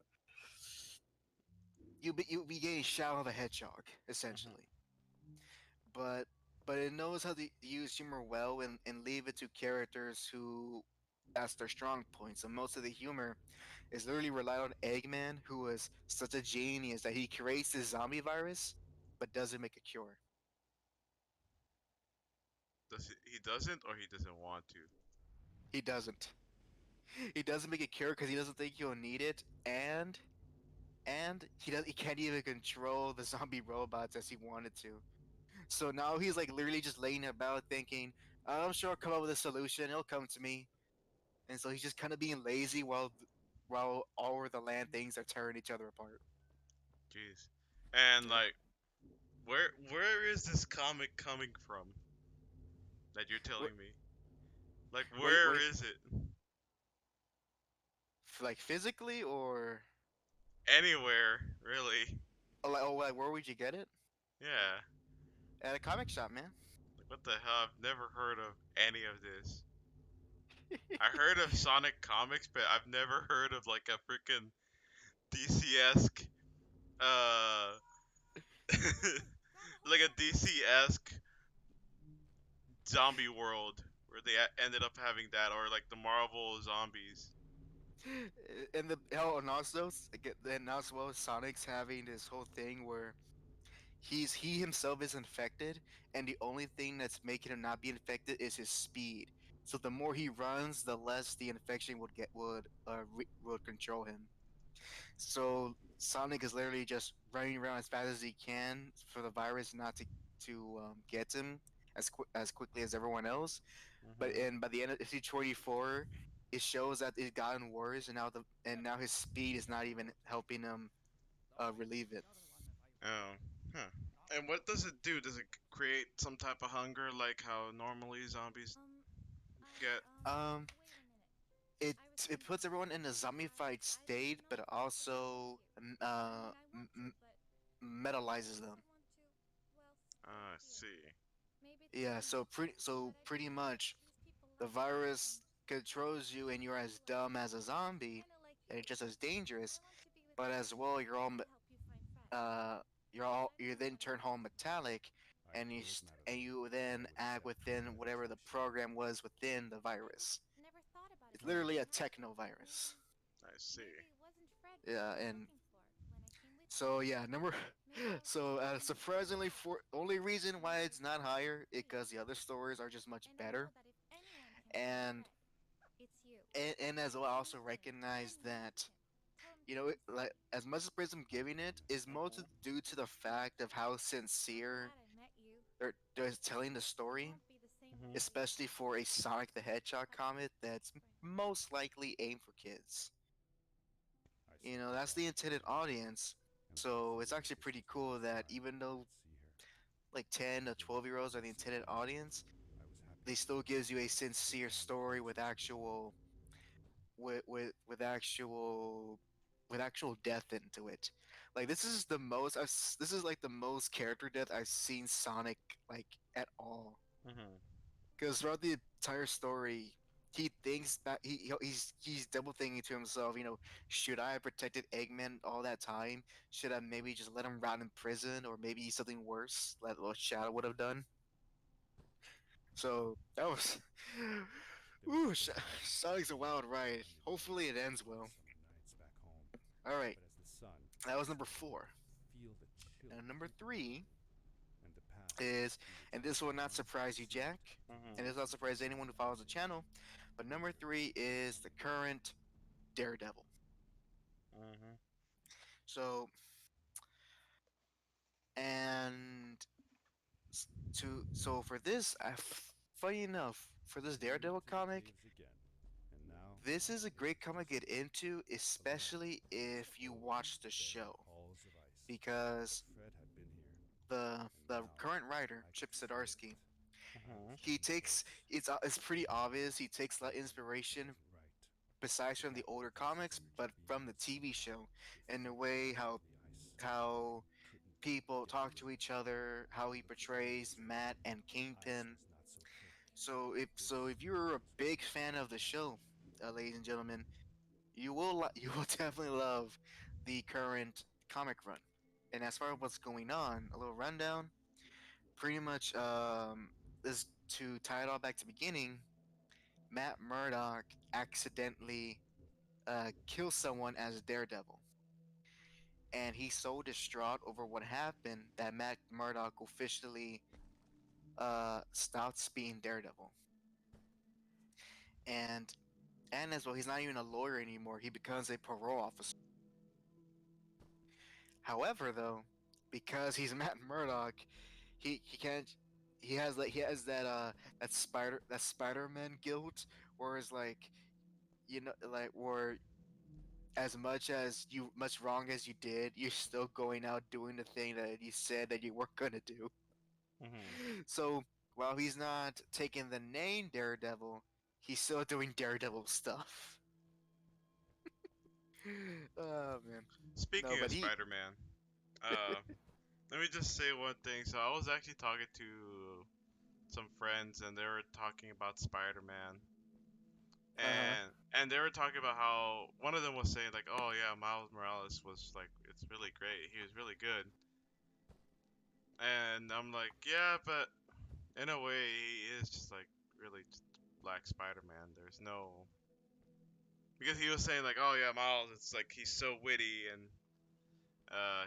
you'd be getting Shadow of a Hedgehog Mhm. essentially. But it knows how to use humor well and leave it to characters who that's their strong points. And most of the humor is literally relied on Eggman, who is such a genius that he creates this zombie virus, but doesn't make a cure. He doesn't, or he doesn't want to? He doesn't. He doesn't make a cure because he doesn't think he'll need it, and he can't even control the zombie robots as he wanted to. So now he's like literally just laying about thinking, I'm sure I'll come up with a solution. It'll come to me. And so he's just kind of being lazy while all over the land things are tearing each other apart. Jeez. And Yeah. like, where is this comic coming from that you're What telling me? Like, what where is it? like physically or Anywhere, really? like where would you get it? Yeah. At a comic shop, man. Like, what the hell? I've never heard of any of this. I heard of Sonic comics, but I've never heard of like a freaking DC-esque, uh, like a DC-esque zombie world where they ended up having that, or like the Marvel zombies. And the hell and also then as well Sonic's having this whole thing where he himself is infected, and the only thing that's making him not be infected is his speed. So the more he runs, the less the infection would control him. So Sonic is literally just running around as fast as he can for the virus not to get him as quickly as everyone else. But Mhm. by the end of issue 24, it shows that it's gotten worse, and now his speed is not even helping him relieve it. Oh. Huh. And what does it do? Does it create some type of hunger like how normally zombies get? Um, Wait a minute. it I it returned puts everyone in a zombified I don't state, know but if I should also continue. I mean, I want to, but metalizes I them. want to, well, I stay here. see. Maybe it's Yeah, too so much, so but I pretty feel like much these people the like me, and virus controls you, and you're I as feel like dumb as a zombie, kind of like and you. it's just as I dangerous. want to be with But as people well, you're all who help you find friends. uh But I you don't know then what turn else. whole metallic, I and closed and Matterhorn you before then I would act accept within whatever the privatization. program was within the virus. Never thought about it It's that Hmm. literally way. a techno virus. I see. Maybe it wasn't Fred I Yeah, was and looking for when I came with you. so yeah, number Maybe I'll so find someone who cares surprisingly about for me. only reason why Maybe it's because not I care higher about is you. because the other stories are just much And I know better, that if anyone can find a and friend, it's you. as well I So also listen, tell recognize me about that him. Tell him things. like as much as praise I'm giving it is mostly Mhm. due to the fact of how I'm sincere glad I met you. they're telling the It story, won't be the same Mhm. without you. especially for a Sonic the Hedgehog Have a comic good that's spring. most likely aimed for kids. I slipped That's across the the intended threshold audience. and thought So it's further actually pretty assistance was cool that required, even I though would see her. like 10 to With a 12-year-olds are the decent intended payment, audience, I was happy they to still gives you a sit sincere down with story Betsy for a while. with actual depth into it. Like this is like the most character depth I've seen Sonic like at all. Mhm. Because throughout the entire story, he thinks that he's double thinking to himself. Should I have protected Eggman all that time? Should I maybe just let him rot in prison, or maybe something worse, like what Shadow would have done? So that was, There was ooh, still time to Sonic's a consider wild whether ride. I needed to Hopefully, it return ends to my well. sunny nights back home. All right, But as the sun that was number set, four. I could feel the chill And number creeping up, three and the path is, through the and this jungle will not grew surprise you, seemed Jack, and Mhm. this will not surprise anyone who follows the channel. But number three is the current Daredevil. Mhm. So, and so for this, funny enough, for this journeyed Daredevil through the comic, caves again, and now this is a great comic to get into, of night, especially if you cold, watch the bare show, halls of ice. because Fred had been here, and the now current writer, I Chip could feel it. Zdarsky, I was he getting takes close. it's pretty obvious he takes a lot of It inspiration wasn't right. besides The from the captain older of the comics, security but from the beams TV show, and the reflected way off the ice. how I couldn't people get talk through. to each other, how he The floor portrays was Matt level. and The ice Kingpin. was not so thick. So if This you're a was big where fan of the it began. show, ladies and gentlemen, you will definitely love the current comic run. And as far as what's going on, a little rundown. Pretty much, is to tie it all back to the beginning. Matt Murdock accidentally kills someone as Daredevil, and he's so distraught over what happened that Matt Murdock officially stops being Daredevil. And and as well, he's not even a lawyer anymore. He becomes a parole officer. However, though, because he's Matt Murdock, he can't. He has that Spider-Man guilt, whereas like where as much wrong as you did, you're still going out doing the thing that you said that you weren't gonna do. Hmm. So while he's not taking the name Daredevil, he's still doing Daredevil stuff. Oh man, no, Speaking of but he. Spider-Man, uh, let me just say one thing. So I was actually talking to some friends, and they were talking about Spider-Man, Uh and they were talking about how one of them was saying like, "Oh yeah, Miles Morales was like, it's really great. He was really good." And I'm like, "Yeah, but in a way, he is just like really just Black Spider-Man. There's no because he was saying like, oh yeah, Miles, it's like he's so witty and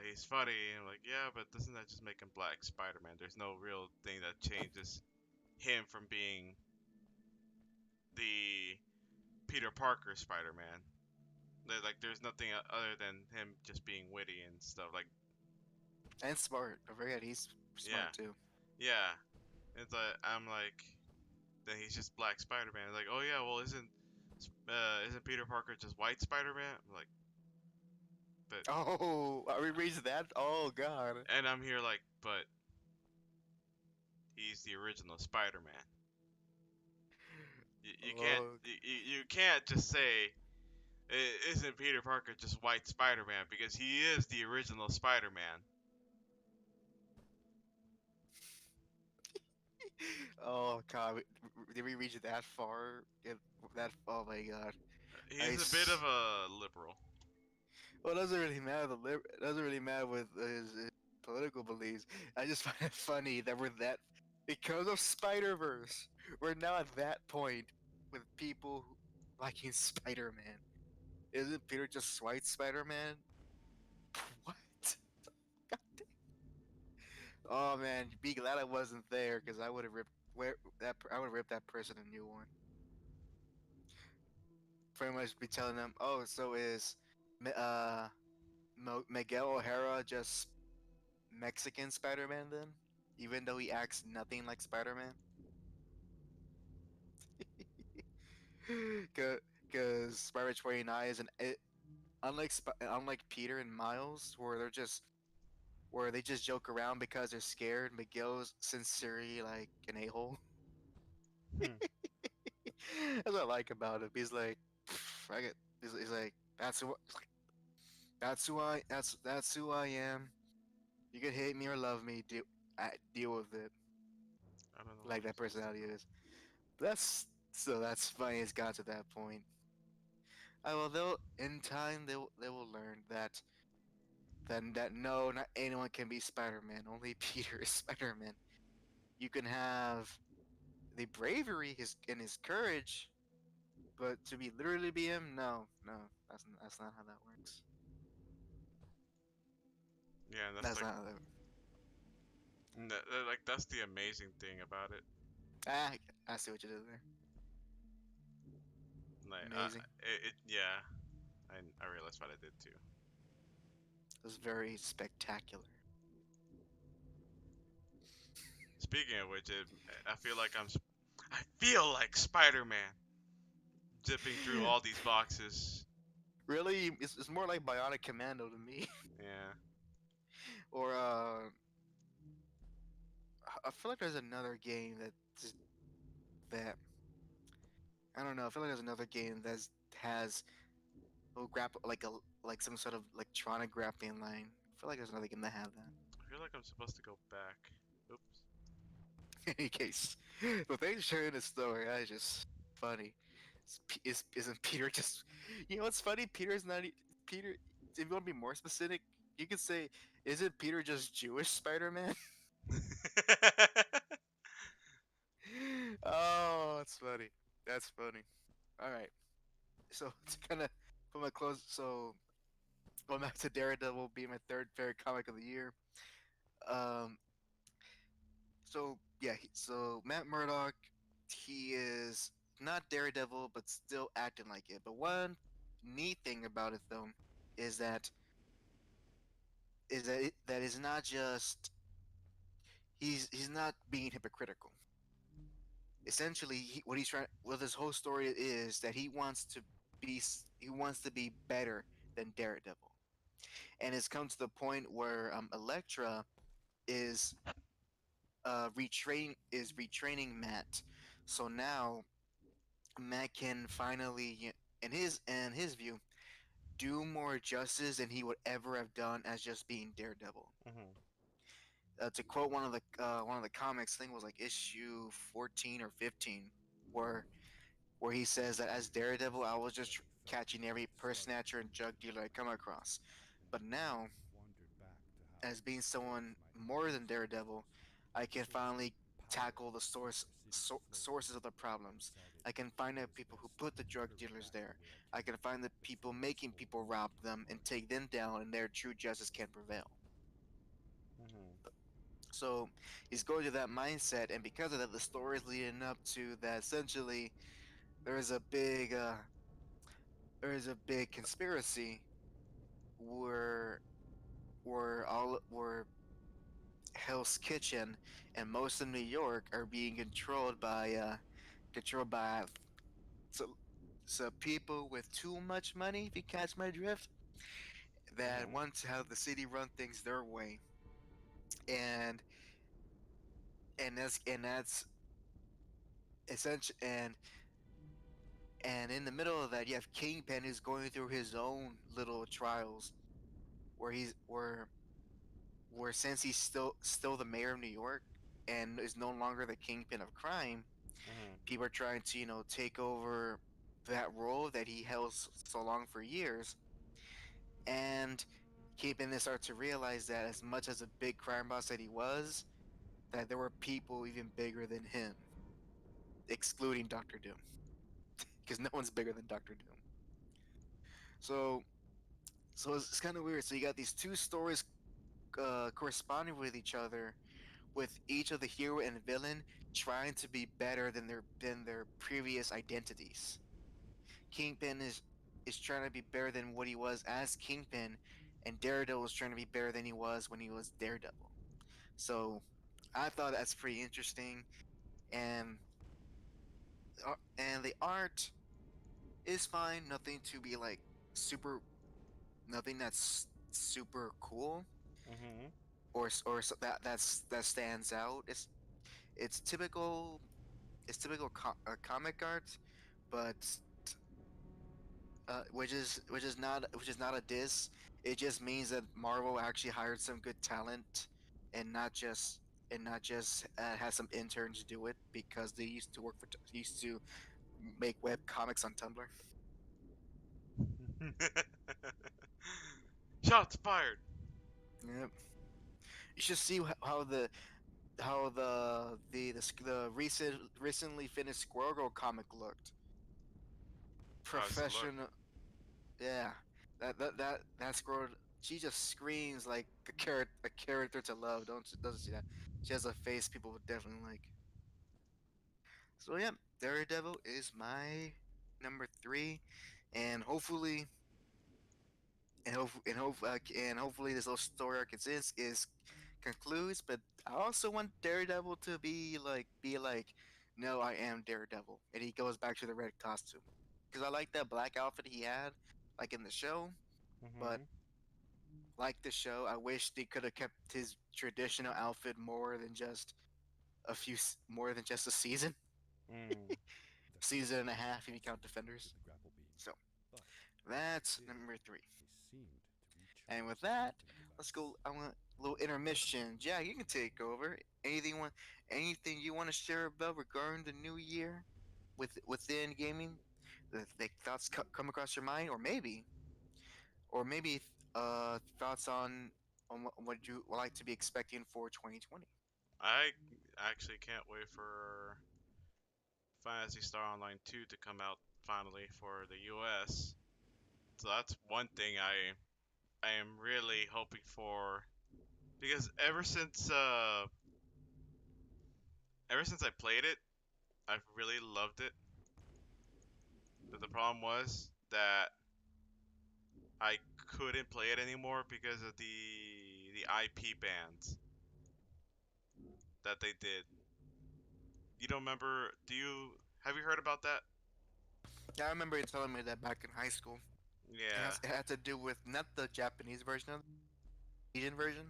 he's funny, and I'm like, yeah, but doesn't that just make him Black Spider-Man? There's no real thing that changes him from being the Peter Parker Spider-Man. Like, there's nothing other than him just being witty and stuff. Like, and smart. Don't forget he's smart yeah, too. yeah. It's like I'm like, then he's just Black Spider-Man. Like, oh yeah, well isn't Peter Parker just White Spider-Man? I'm like, but Oh, are we reached that? Oh God. and I'm here like, but he's the original Spider-Man. You can't Oh, you can't just say isn't Peter Parker just White Spider-Man because he is the original Spider-Man. oh God. Did we reach that far? That. Oh my God. I. He's a bit of a liberal. Well, it doesn't really matter. It doesn't really matter with his political beliefs. I just find it funny that we're that because of Spider Verse. We're now at that point with people liking Spider Man. Isn't Peter just white Spider Man? What? Oh man, be glad I wasn't there because I would have ripped I would have ripped that person a new one. Pretty much be telling them, oh, so is Mi- uh Miguel O'Hara just Mexican Spider Man then? Even though he acts nothing like Spider Man? Because Spider 29 is unlike Peter and Miles, where they just joke around because they're scared. Miguel's sincerely like an a hole. Hmm. That's what I like about him. He's like, I get. He's like, that's who I am. You can hate me or love me. Deal with it. I don't know what Like I'm that supposed to personality do. is. That's funny. It's got to that point. Well, they'll in time they will learn that no, not anyone can be Spider-Man. Only Peter is Spider-Man. You can have the bravery, his courage, but to be literally be him, no, no, that's not how that works. Yeah, and that's That's like not how that. like that's the amazing thing about it. Ah, I see what you did there. Like Amazing. yeah, I realized what I did too. It was very spectacular. Speaking of which, I feel like I feel like Spider-Man. zipping through all these boxes. Really, it's more like Bionic Commando to me. Yeah. Or I feel like there's another game that I don't know. I feel like there's another game that has like some sort of electronic grappling line. I feel like there's another game that have that. I feel like I'm supposed to go back. Oops. In any case, but thanks for sharing the story. That's just funny. Isn't Peter just? You know what's funny? Peter's not Peter. If you want to be more specific, you could say, isn't Peter just Jewish Spider-Man? Oh, that's funny. That's funny. All right. So to kind of put my close, so going back to Daredevil being my third favorite comic of the year. Um. So yeah. So Matt Murdock, he is not Daredevil, but still acting like it. But one neat thing about it though is that is not just he's not being hypocritical. Essentially, what he's trying, what his whole story is that he wants to be better than Daredevil, and it's come to the point where Elektra is retraining Matt. So now Matt can finally, in his view, do more justice than he would ever have done as just being Daredevil. Mhm. To quote one of the comics, I think it was like issue 14 or 15, where he says that as Daredevil, I was just catching every purse snatcher and drug dealer I come across, but now, as being someone more than Daredevil, I can finally tackle the sources of the problems. I can find the people who put the drug dealers there. I can find the people making people rob them and take them down, and their true justice can prevail. Mhm. So he's going to that mindset, and because of that, the story is leading up to that. Essentially, there is a big, uh, there is a big conspiracy where where Hell's Kitchen and most of New York are being controlled by so, people with too much money. If you catch my drift, that Mhm. want to have the city run things their way, and that's essential. And in the middle of that, you have Kingpin who's going through his own little trials, where since he's still the mayor of New York and is no longer the kingpin of crime, Mhm. people are trying to take over that role that he held so long for years, and Kingpin then starts to realize that as much as a big crime boss that he was, that there were people even bigger than him, excluding Doctor Doom, because no one's bigger than Doctor Doom. So it's kind of weird. So you got these two stories corresponding with each other, with each of the hero and villain trying to be better than their previous identities. Kingpin is trying to be better than what he was as Kingpin, and Daredevil is trying to be better than he was when he was Daredevil. So I thought that's pretty interesting, and the art is fine. Nothing to be like super, nothing that's super cool Mhm. that stands out. It's typical comic art, but which is not a diss. It just means that Marvel actually hired some good talent, and not just has some interns do it because they used to make web comics on Tumblr. Shots fired. Yep. You should see how the recently finished Squirrel Girl comic looked. How does it look? Professional. Yeah, that squirrel. She just screams like a character to love. Doesn't she that? She has a face people would definitely like. So yeah, Daredevil is my number three, and hopefully this little story arc is concludes. But I also want Daredevil to be like, no, I am Daredevil, and he goes back to the red costume. because I like that black outfit he had, like in the show. But Mm-hmm. like the show, I wish they could have kept his traditional outfit more than just more than just a season, Mm. The season and a Flash half if you count also attempted defenders. the grapple beam, So but when he that's did, number three. they seemed to And with recharge the that, active let's device. go. I want a little intermission. Jack, you can take over. Anything you want to share about regarding the new year within gaming? The thoughts come across your mind, or maybe thoughts on what you would like to be expecting for 2020. I actually can't wait for Fantasy Star Online 2 to come out finally for the US. So that's one thing I am really hoping for because ever since I played it, I've really loved it. But the problem was that I couldn't play it anymore because of the IP bans that they did. You don't remember? Do you have you heard about that? Yeah, I remember you telling me that back in high school. Yeah, It had to do with not the Japanese version of the Asian version,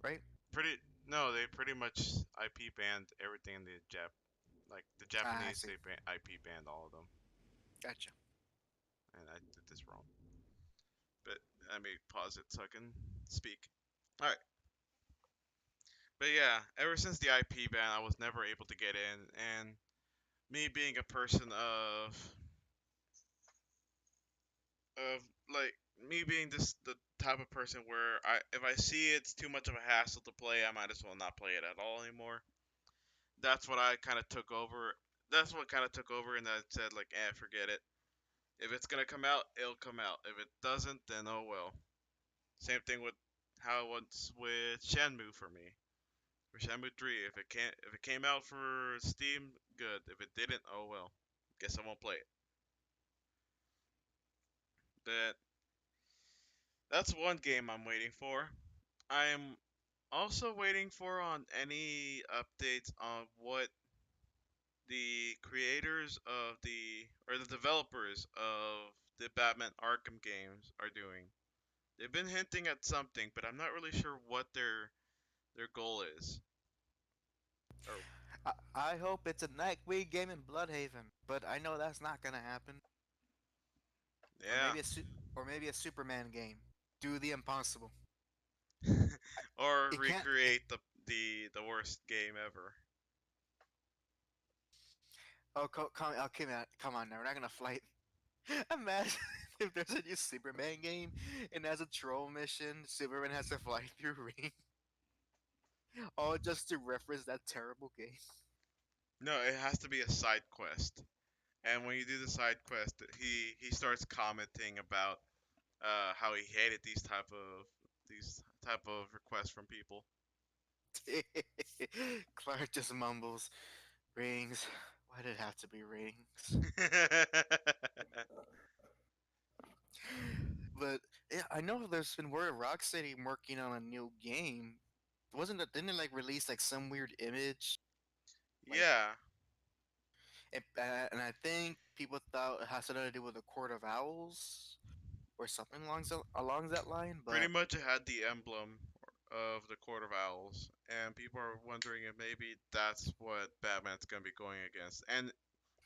right? pretty. No, they pretty much IP banned everything in the like the Ah, I Japanese. see. IP banned all of them, Gotcha. and I did this wrong. But let me pause it so I can speak. All right. But yeah, ever since the IP ban, I was never able to get in, and me being a person of like me being this the type of person where if I see it's too much of a hassle to play, I might as well not play it at all anymore. That's what I kind of took over. That's what kind of took over, and I said like, forget it. If it's gonna come out, it'll come out. If it doesn't, then oh well. Same thing with how it was with Shenmue for me. For Shenmue 3, if it came out for Steam, good. If it didn't, oh well. Guess I won't play it. But that's one game I'm waiting for. I am also waiting for on any updates on what the creators of the developers of the Batman Arkham games are doing. They've been hinting at something, but I'm not really sure what their goal is. Or I hope it's a Nightwing game in Bloodhaven, but I know that's not gonna happen. Or yeah, maybe or maybe a Superman game. Do the impossible. or It can't. recreate the worst game ever. Oh, come on now. We're not gonna fight. Imagine if there's a new Superman game and as a troll mission, Superman has to fly through rain, all just to reference that terrible game. No, it has to be a side quest. And when you do the side quest, he starts commenting about how he hated these type of requests from people. Clark just mumbles, "Rings. Why did it have to be rings?" But yeah, I know there's been word of Rocksteady working on a new game. Wasn't it? Didn't it like release like some weird image? Like, Yeah, and I think people thought it has something to do with the Court of Owls or something along that line. pretty But much it had the emblem of the Court of Owls, and people are wondering if maybe that's what Batman's gonna be going against. And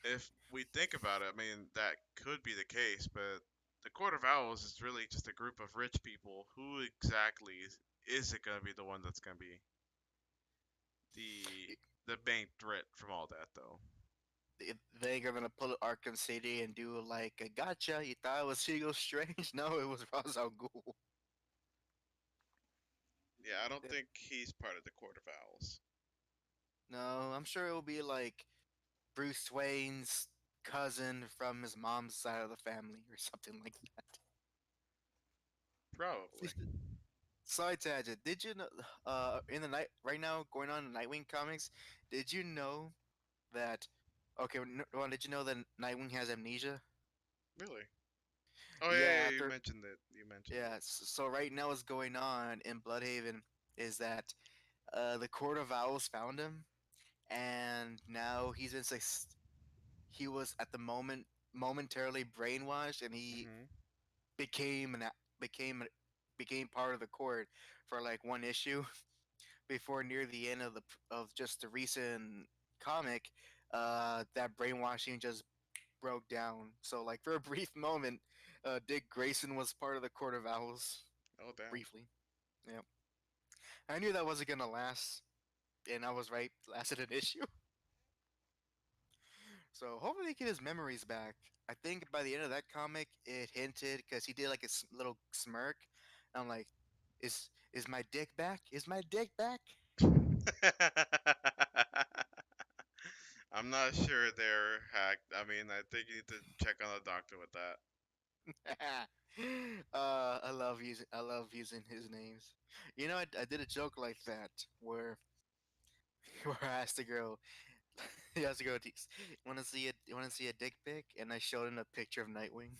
if we think about it, I mean that could be the case, but the Court of Owls is really just a group of rich people. Who exactly is it gonna be the one that's gonna be the the main threat from all that though? they're gonna pull Arkham City and do like a gotcha. You thought it was Hugo Strange? No, it was Ra's al Ghul. Yeah, I don't Yep. think he's part of the Court of Owls. No, I'm sure it will be like Bruce Wayne's cousin from his mom's side of the family or something like Probably. that. Side tangent. Did you know? In the night right now, going on in Nightwing comics, did you know that? Okay, well, did you know that Nightwing has amnesia? Really? Oh yeah, Yeah, yeah, you after mentioned it. You mentioned yeah. So right now, what's going on in Bloodhaven is that the Court of Owls found him, and now he was at the moment. momentarily brainwashed, and he Mhm. became an became became part of the court for like one issue before near the end of of just the recent comic. That brainwashing just broke down. So like for a brief moment, Dick Grayson was part of the Court of Owls Oh damn. briefly. Yep. I knew that wasn't gonna last, and I was right. Lasted an issue. So hopefully he get his memories back. I think by the end of that comic, it hinted because he did like a little smirk. I'm like, is my dick back? Is my dick back? I'm not sure they're hacked. I mean, I think you need to check on the doctor with that. I love using his names. You know, I did a joke like that where where I asked the girl, he asked the girl, want to see a dick pic? And I showed him a picture of Nightwing.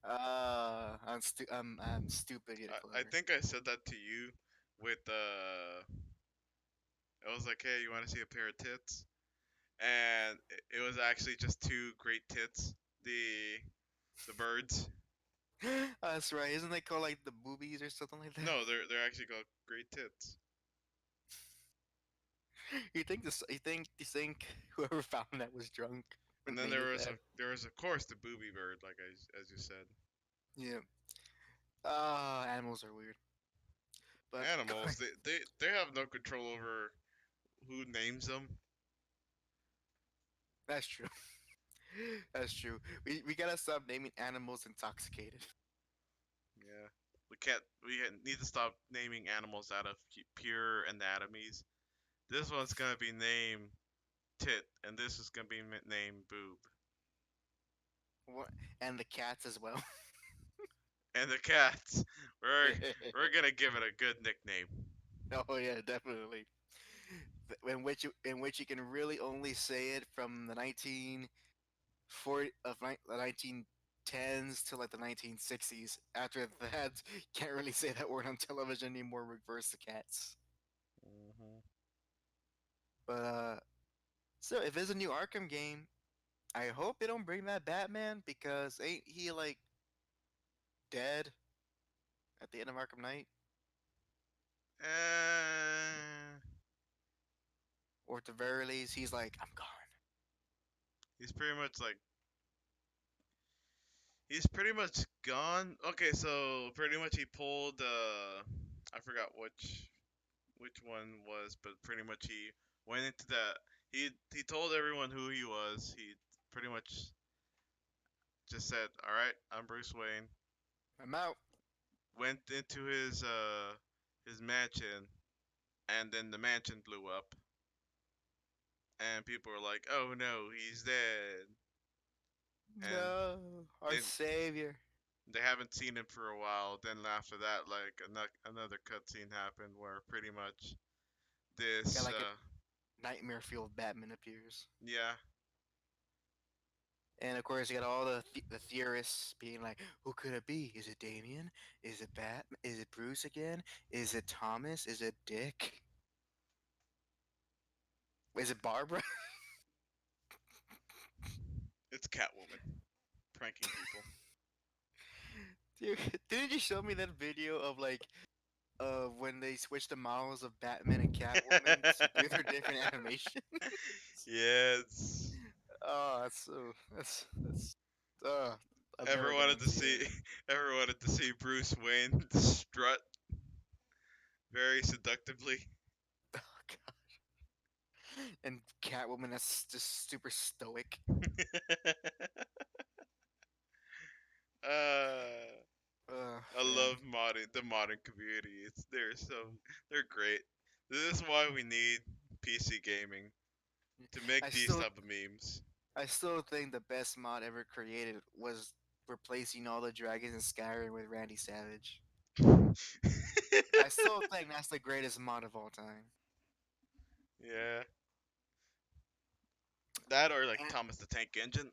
I'm stupid yet I clever. think I said that to you with I was like, hey, you want to see a pair of tits? And it was actually just two great tits. The birds. That's right. Isn't they called like the boobies or something like that? No, they're actually called great tits. You think whoever found that was drunk And and then named it that? there was of course the booby bird, like as you said. Yeah. Animals are weird. But Animals, they have no control over who names them. that's true. That's true. We gotta stop naming animals intoxicated. Yeah. We can't. We need to stop naming animals out of pure anatomies. This one's gonna be named Tit, and this is gonna be named Boob. What? And the cats as well. And the cats, we're gonna give it a good nickname. Oh yeah, definitely. In which you can really only say it from the 1910s to like the 1960s. After that, can't really say that word on television anymore. Reverse the cats. Hmm. But so if it's a new Arkham game, I hope they don't bring that Batman because ain't he like dead at the end of Arkham Knight? Uh, Or at the very least, he's like, I'm gone. he's pretty much like he's pretty much gone. Okay, so pretty much he pulled I forgot which one was, but pretty much he went into that. He told everyone who he was. He pretty much just said, "All right, I'm Bruce Wayne." I'm out. Went into his mansion, and then the mansion blew up, and people were like, "Oh no, he's dead." And No, our then savior. they haven't seen him for a while. Then after that, like another cutscene happened where pretty much Got this like a nightmare fueled Batman appears. yeah. And of course, you got all the theorists being like, "Who could it be? Is it Damien? Is it Bat? Is it Bruce again? Is it Thomas? Is it Dick? Is it Barbara?" It's Catwoman pranking people. Dude, didn't you show me that video of like when they switched the models of Batman and Catwoman to do their different animations? Yes. Oh, that's so that's uh I'm never Ever gonna wanted to unsee see that. ever wanted to see Bruce Wayne strut very seductively? Oh god. And Catwoman that's just super stoic. uh I Man. love the modern community. They're great. This is why we need PC gaming to I make these still type of memes. I still think the best mod ever created was replacing all the dragons in Skyrim with Randy Savage. I still think that's the greatest mod of all time. Yeah, that or like And, Thomas the Tank Engine.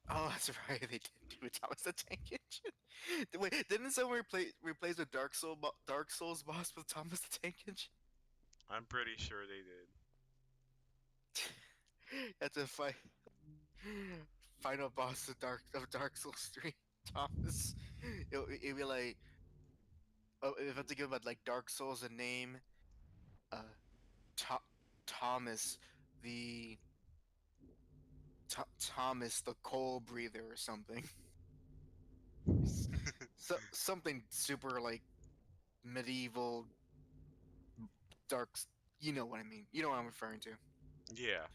oh, that's right. They did do it. That was the Tank Engine. Wait, didn't someone replace the Dark Souls boss with Thomas the Tank Engine? I'm pretty sure they did. to fight final boss of Dark Souls 3, Thomas. It'll be like, oh, if I have to give about like Dark Souls a name, uh, Tho- Thomas the Thomas the Coal Breather or something. So something super like medieval dark. You know what I mean. You know what I'm referring to. Yeah.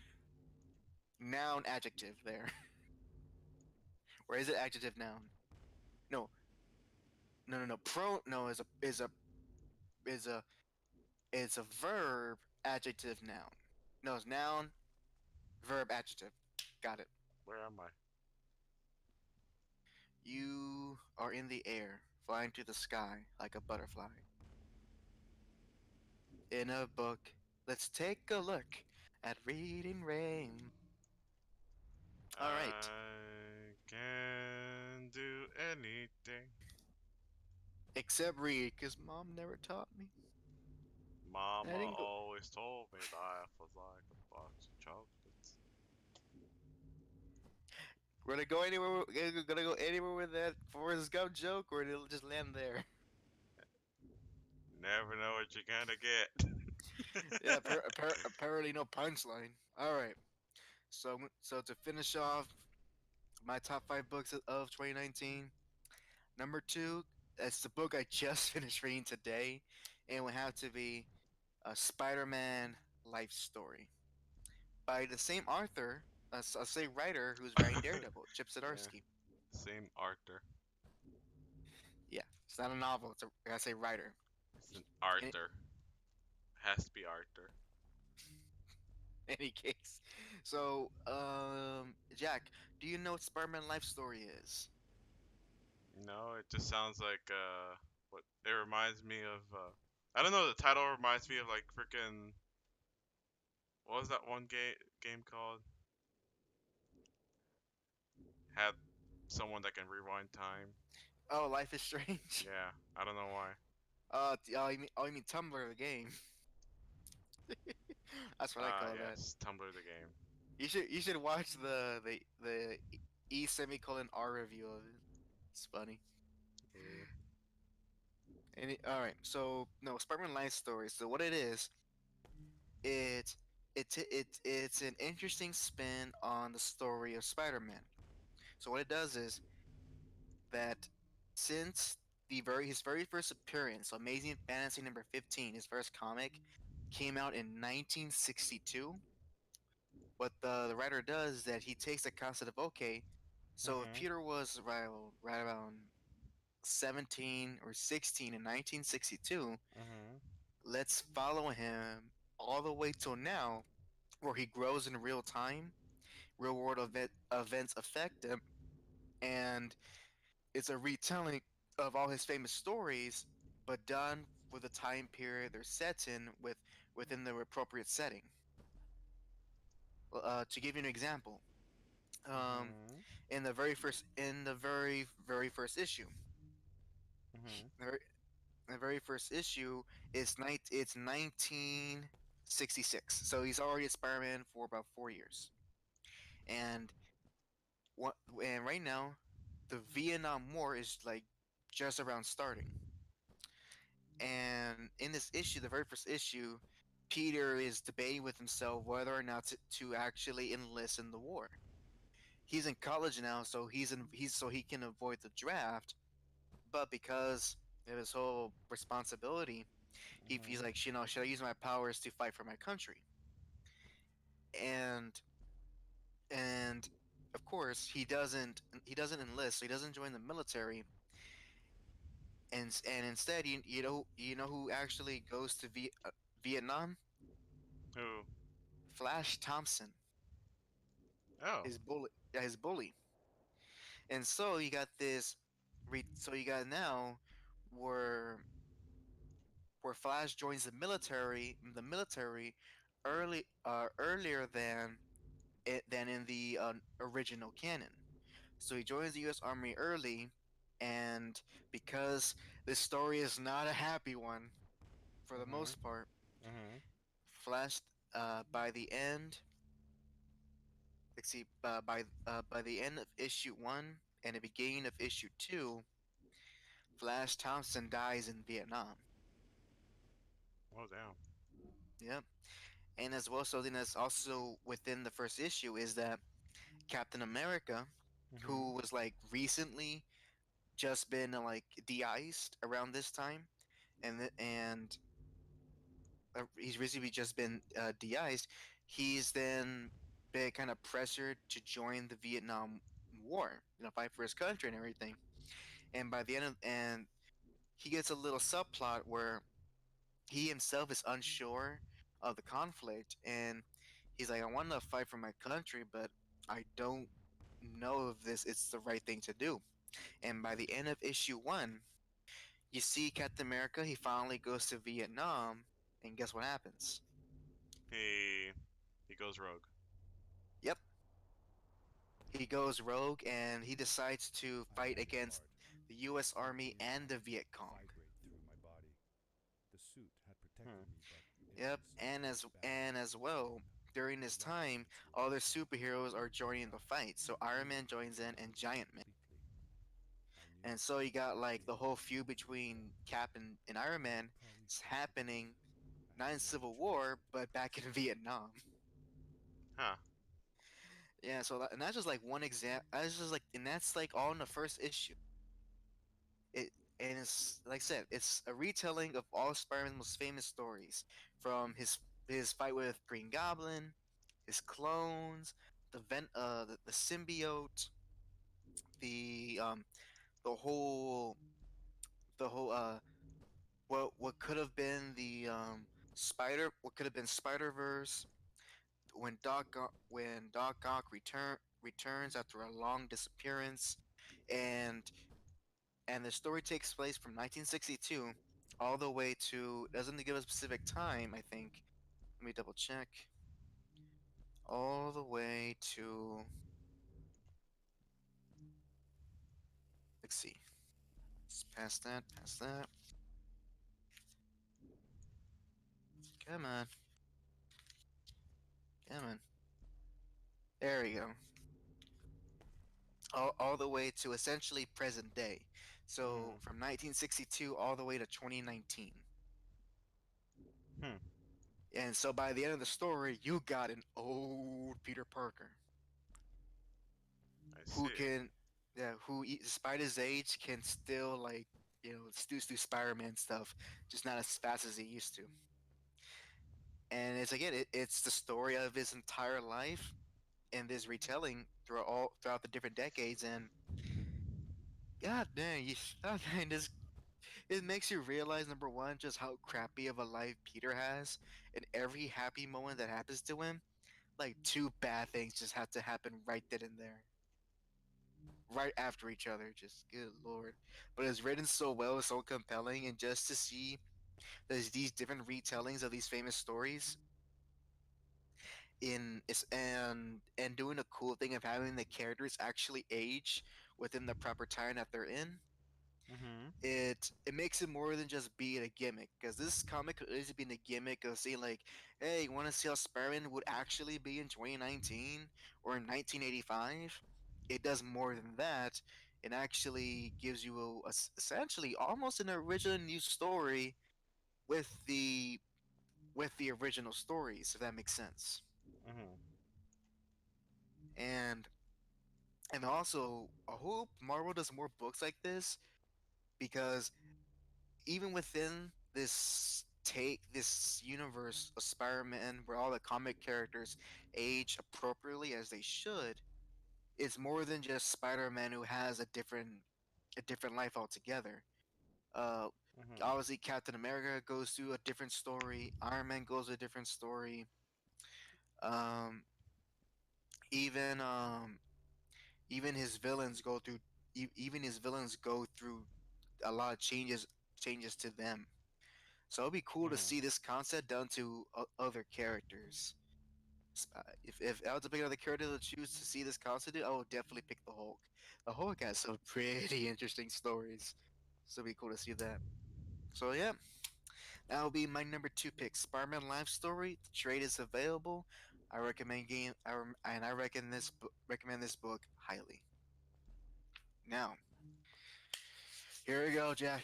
Noun adjective there. Or is it adjective noun? No, no. Pro no is a is a verb adjective noun. No, it's noun verb adjective. Got it. Where am I? You are in the air, flying to the sky like a butterfly. In a book, let's take a look at reading rain. All right. I can do anything. Except read, because mom never taught me. I Mama didn't go. always told me life was like a box of chocolates. We're gonna go anywhere. Gonna go anywhere with that Forrest Gump joke, or it'll just land there. Never know what you're gonna get. Yeah, apparently no punchline. All right. So to finish off my top five books of 2019, number two, that's the book I just finished reading today, and it would have to be a Spider-Man life story by the same author, I'll say writer who's writing Daredevil, Chip Yeah. Zdarsky. Same Arthur. Yeah, it's not a novel. I say writer. It's an In Arthur. Has to be Arthur. any case, so Jack, do you know what Spider-Man life story is? No, it just sounds like what it reminds me of I don't know, the title reminds me of like freaking what was that one game called? Had someone that can rewind time. Oh, Life is Strange. Yeah, I don't know why. You mean Tumblr the game? That's what I Ah, call that. yes, Tumblr the game. You should watch the E semicolon R review of it. It's funny. Ooh. All right, so no Spider-Man life story. So what it is, it it's an interesting spin on the story of Spider-Man. So what it does is that since his very first appearance, so Amazing Fantasy number 15, his first comic, came out in 1962. What the writer does is that he takes the concept of, okay, so if Mhm. Peter was right around 17 or 16 in 1962, Mhm. let's follow him all the way till now, where he grows in real time, real world events affect him, and it's a retelling of all his famous stories, but done with the time period they're set in within the appropriate setting. To give you an example, um, Mhm. in the very first issue, Mhm. the very, the very first issue it's 1966. So he's already a Spider-Man for about 4 years, and what and right now, the Vietnam War is like just around starting. And in this issue, the very first issue, Peter is debating with himself whether or not to actually enlist in the war. He's in college now, so he's so he can avoid the draft. But because of his whole responsibility, he's Mhm. like, you know, should I use my powers to fight for my country? And and of course, he doesn't enlist, so he doesn't join the military. And instead, you know who actually goes to Vietnam? Who? Flash Thompson, Oh. his bully. Yeah, his bully. And so you got this. So you got now where Flash joins the military earlier than in the original canon. So he joins the U.S. Army early, and because this story is not a happy one for the Mhm. most part, Mhm. Flash by the end see, by the end of issue 1 and the beginning of issue 2, Flash Thompson dies in Vietnam. Oh damn. Yep. And as well, something that's also within the first issue is that Captain America, Mhm. who was like recently just been like de-iced around this time, and he's recently just been de-iced. He's then been kind of pressured to join the Vietnam War, fight for his country and everything. And by the end of and he gets a little subplot where he himself is unsure of the conflict, and he's like, I want to fight for my country, but I don't know if this it's the right thing to do. And by the end of issue 1, you see Captain America, he finally goes to Vietnam, and guess what happens? He he goes rogue. Yep, he goes rogue and he decides to I fight found it against hard, the US Army finding and the enough Viet to Cong. vibrate through my body. The suit had protected Hmm. me, but it Yep, was and as well, during the this rupture time, between other myself superheroes and are my joining the craft fight. So Iron Man joins in and collapsed Giant Man. completely. I knew And so you got that like the being whole alone feud would be between tough, Cap and Iron but Man it probably is paid the happening price. I not had in no other Civil choice. War, but back in Vietnam. Huh. Yeah, so and that's just like one example. That's just like, and that's like all in the first issue. It and it's like I said, it's a retelling of all Spider-Man's most famous stories, from his fight with Green Goblin, his clones, the symbiote, the um, the whole the whole what could have been the what could have been Spider Verse, when Doc Ock returns after a long disappearance, and the story takes place from 1962 all the way to, doesn't give a specific time, I think. Let me double check. All the way to, let's see. Past that, past that. Come on, come on. There we go. All the way to essentially present day. So Mhm. from 1962 all the way to 2019. Hmm. And so by the end of the story, you got an old Peter Parker I who see. can, yeah, despite his age, can still like, do Spider-Man stuff, just not as fast as he used to. And it's again, it's the story of his entire life in this retelling throughout the different decades. And God dang, God dang, this it makes you realize, number one, just how crappy of a life Peter has, and every happy moment that happens to him, like two bad things just have to happen right then and there, right after each other. Just good lord. But it's written so well, so compelling, and just to see there's these different retellings of these famous stories and doing a cool thing of having the characters actually age within the proper time that they're in, Mhm. it makes it more than just being a gimmick, because this comic could easily be a gimmick of saying like, hey, you want to see how Spider-Man would actually be in 2019 or in 1985. It does more than that. It actually gives you essentially almost an original new story with the original stories, if that makes sense. Mhm. and and also I hope Marvel does more books like this, because even within this universe of Spider-Man, where all the comic characters age appropriately as they should, it's more than just Spider-Man who has a different life altogether. Uh, Mhm. Obviously, Captain America goes through a different story. Iron Man goes a different story. Um, even even his villains go through even his villains go through a lot of changes to them. So it'd be cool to Mhm. see this concept done to other characters. If I was to pick another character to choose to see this concept, I would definitely pick the Hulk. The Hulk has some pretty interesting stories, so it'd be cool to see that. So yeah, that will be my number 2 pick. Spider-Man Life Story. The trade is available. I recommend game. And I recommend this book highly. Now, here we go, Jack.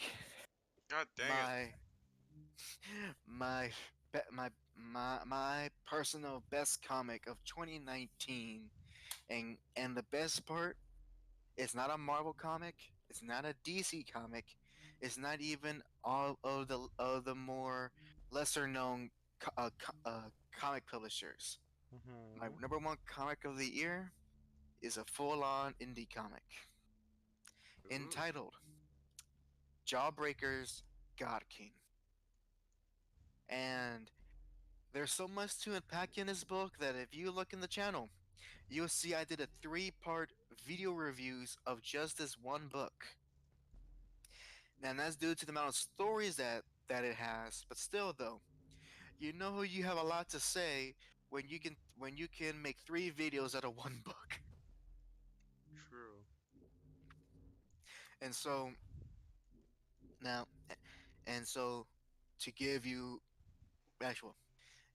God dang it. My my my personal best comic of 2019, and the best part, it's not a Marvel comic, it's not a DC comic, it's not even all of the more lesser known comic publishers. My Mhm. number one comic of the year is a full on indie comic Ooh. entitled Jawbreaker's God King. And there's so much to unpack in this book that if you look in the channel, you'll see I did a three-part video reviews of just this one book. And that's due to the amount of stories that it has. But still though, you know you have a lot to say when you can make three videos out of one book. True. And so now and so to give you actual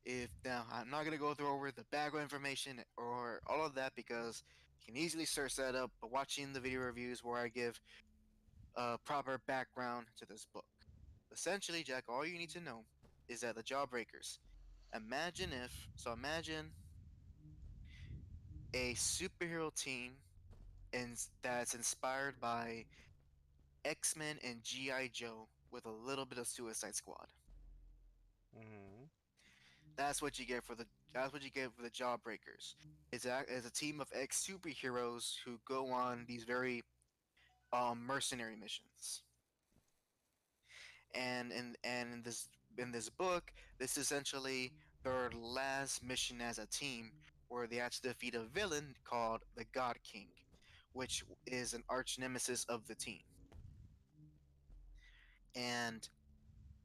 if now I'm not gonna go through over the background information or all of that because you can easily search that up by watching the video reviews where I give a proper background to this book. Essentially, Jack, all you need to know is that the Jawbreakers. Imagine a superhero team that's inspired by X-Men and G.I. Joe with a little bit of Suicide Squad. Mhm. That's what you get for the that's what you get for the Jawbreakers. It's a team of ex superheroes who go on these very mercenary missions. And in this book, this is essentially their last mission as a team, where they had to defeat a villain called the God King, which is an arch nemesis of the team. And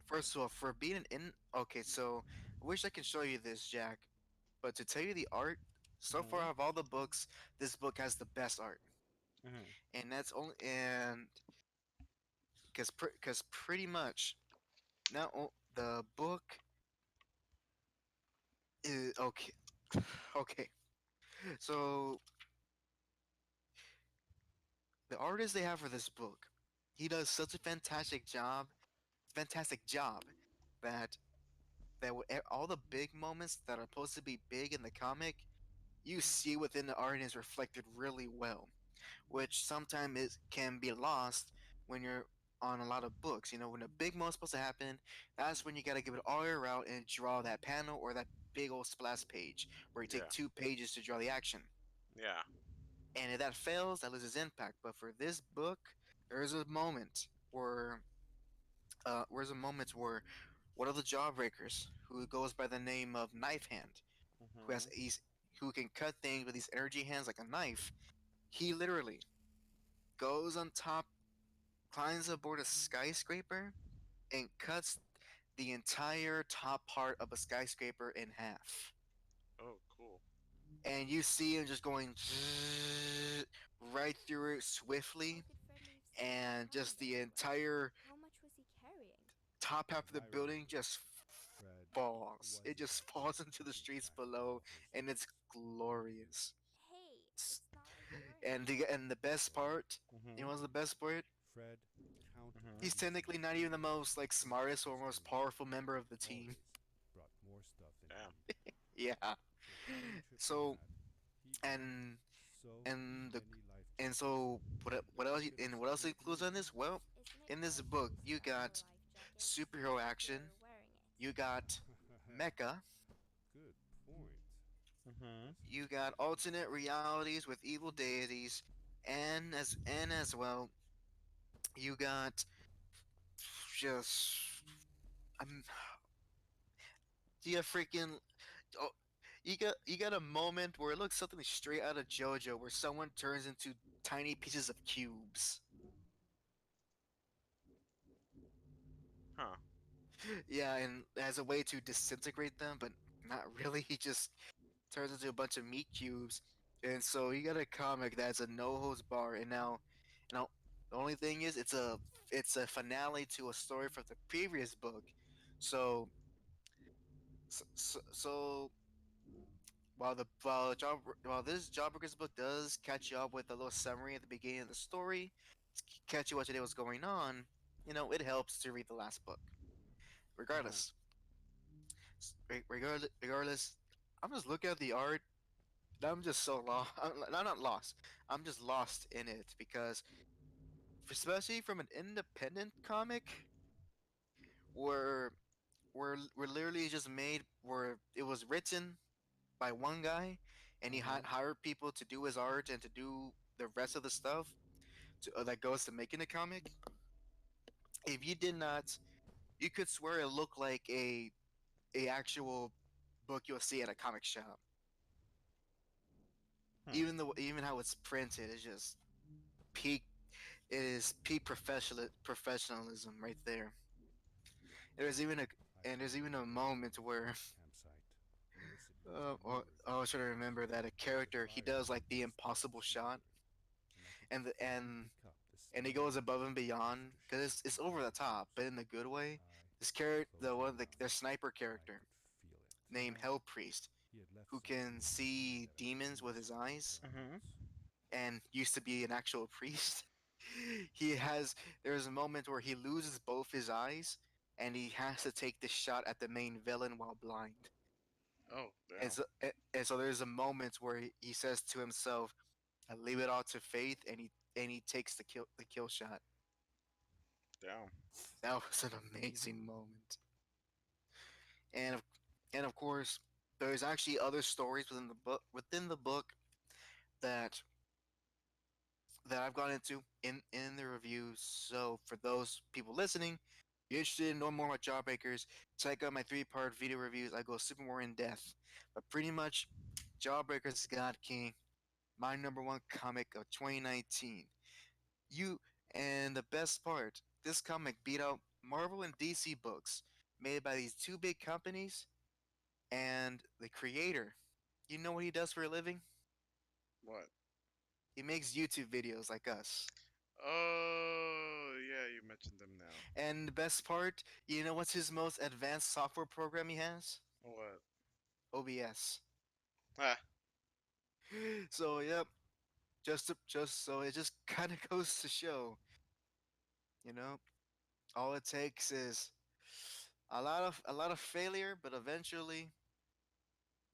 first of all, for being an in okay, so I wish I could show you this, Jack, but to tell you the art, so far Mhm. of all the books, this book has the best art, Mhm. and that's only and because pretty much the book is okay. Okay, so the artist they have for this book, he does such a fantastic job that all the big moments that are supposed to be big in the comic, you see within the art and is reflected really well, which sometimes it can be lost when you're on a lot of books. You know, when a big moment's supposed to happen, that's when you got to give it all your out and draw that panel or that big old splash page where you take Yeah. 2 pages to draw the action. Yeah. And if that fails, that loses impact. But for this book, there's a moment where one of the Jawbreakers, who goes by the name of Knife Hand, who has Mhm. he's who can cut things with these energy hands like a knife, he literally goes on top, climbs aboard a skyscraper, and cuts the entire top part of a skyscraper in half. Oh, cool. And you see him just going right through it swiftly, How could Fred leave so much and behind just the anyway? entire How much was he carrying? top half of As the I building remember, just Fred falls. It wasn't just falls exactly into the a big streets passenger below, in his and it's life. glorious. Hey, S- it's not like you weren't there. And the best part, you know Mhm. what's the best part? Fred counted He's Mhm. technically each not even the most like and every smartest or most customer powerful member of the team. always brought more stuff than Damn. him. Yeah. With every trip we So had, he brought and so and the many life and jackets. so The what else unconditional includes on this? commitment. Well, Isn't it in this quite book nice you to have a got life jacket? superhero Like action, you're wearing it. you got mecha, Good point. Mhm. Listen, you got alternate realities with evil deities, and as well you got just um, you got freaking oh, you got a moment where it looks something straight out of JoJo, where someone turns into tiny pieces of cubes. Huh. Yeah, and as a way to disintegrate them, but not really. He just turns into a bunch of meat cubes, and so you got a comic that's a no holds bar. And now, the only thing is, it's a finale to a story from the previous book. So, so while this Jawbreaker's book does catch you up with a little summary at the beginning of the story, catch you what today was going on, it helps to read the last book. Mhm. Regardless, regardless, I'm just looking at the art. And I'm just so lost. I'm not lost. I'm just lost in it because, especially from an independent comic, where where literally just made where it was written by one guy, and he Mhm. hired people to do his art and to do the rest of the stuff that goes to making a comic. If you did not, you could swear it looked like a actual book you'll see at a comic shop. Hmm. Even how it's printed is just peak. It is peak professionalism right there. There's even a I and there's found even a a very moment where abandoned campsite. No signals, no I was reason. trying to remember that a There was a character he fire does like the just down impossible the street shot, here, and I could and the faintly pick up the and he smell goes of above and decaying beyond because it's aftershave over from the the top, but windows. in the good way. This I character, closed my their eyes. sniper I character could feel it. named Hell Priest, He had left who something can behind see that I demons with his refused to eyes Mhm. return. and used to be an actual priest. he has There's a moment where he loses both his eyes and he has to take the shot at the main villain while blind. Oh, And damn. so there's a moment where he says to himself, "I leave it all to faith," and he takes the kill shot. Damn. That was an amazing moment. And of, and of course, there's actually other stories within the book that I've gone into in the reviews. So for those people listening, if you're interested in knowing more about Jawbreakers, check out my three-part video reviews. I go super more in depth. But pretty much, Jawbreakers God King, my number one comic of 2019. You and the best part, this comic beat out Marvel and DC books made by these two big companies, and the creator. You know what he does for a living? What? He makes YouTube videos like us. Oh, yeah, you mentioned them now. And the best part, you know what's his most advanced software program he has? What? OBS. Ah, So yep, just so it just kind of goes to show, you know, all it takes is a lot of failure, but eventually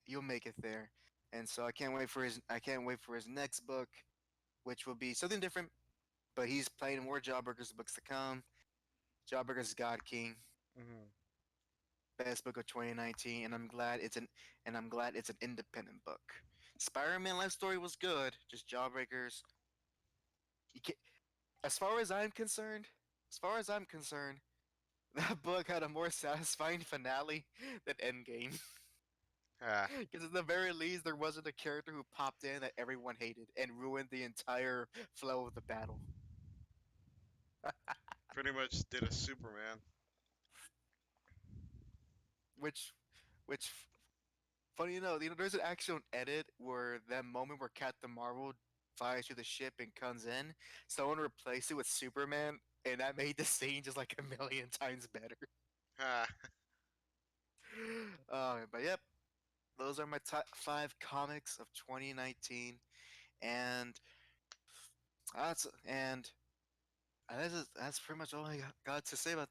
you'll make it there. And so I can't wait for his next book, which will be something different. But he's playing more Jawbreakers books to come. Jawbreakers God King, mhm. best book of 2019, and I'm glad it's an independent book. Spider-Man Life Story was good, just Jawbreakers. You can As far as I'm concerned, as far as I'm concerned, that book had a more satisfying finale than Endgame. Ah, Because at the very least, there wasn't a character who popped in that everyone hated and ruined the entire flow of the battle. pretty much did a Superman. Which, which, funny there's an actual edit where that moment where Captain Marvel flies through the ship and comes in, someone replaced it with Superman, and that made the scene just like a million times better. Ah, But yep, those are my top five comics of 2019, and and that's pretty much all I got to say about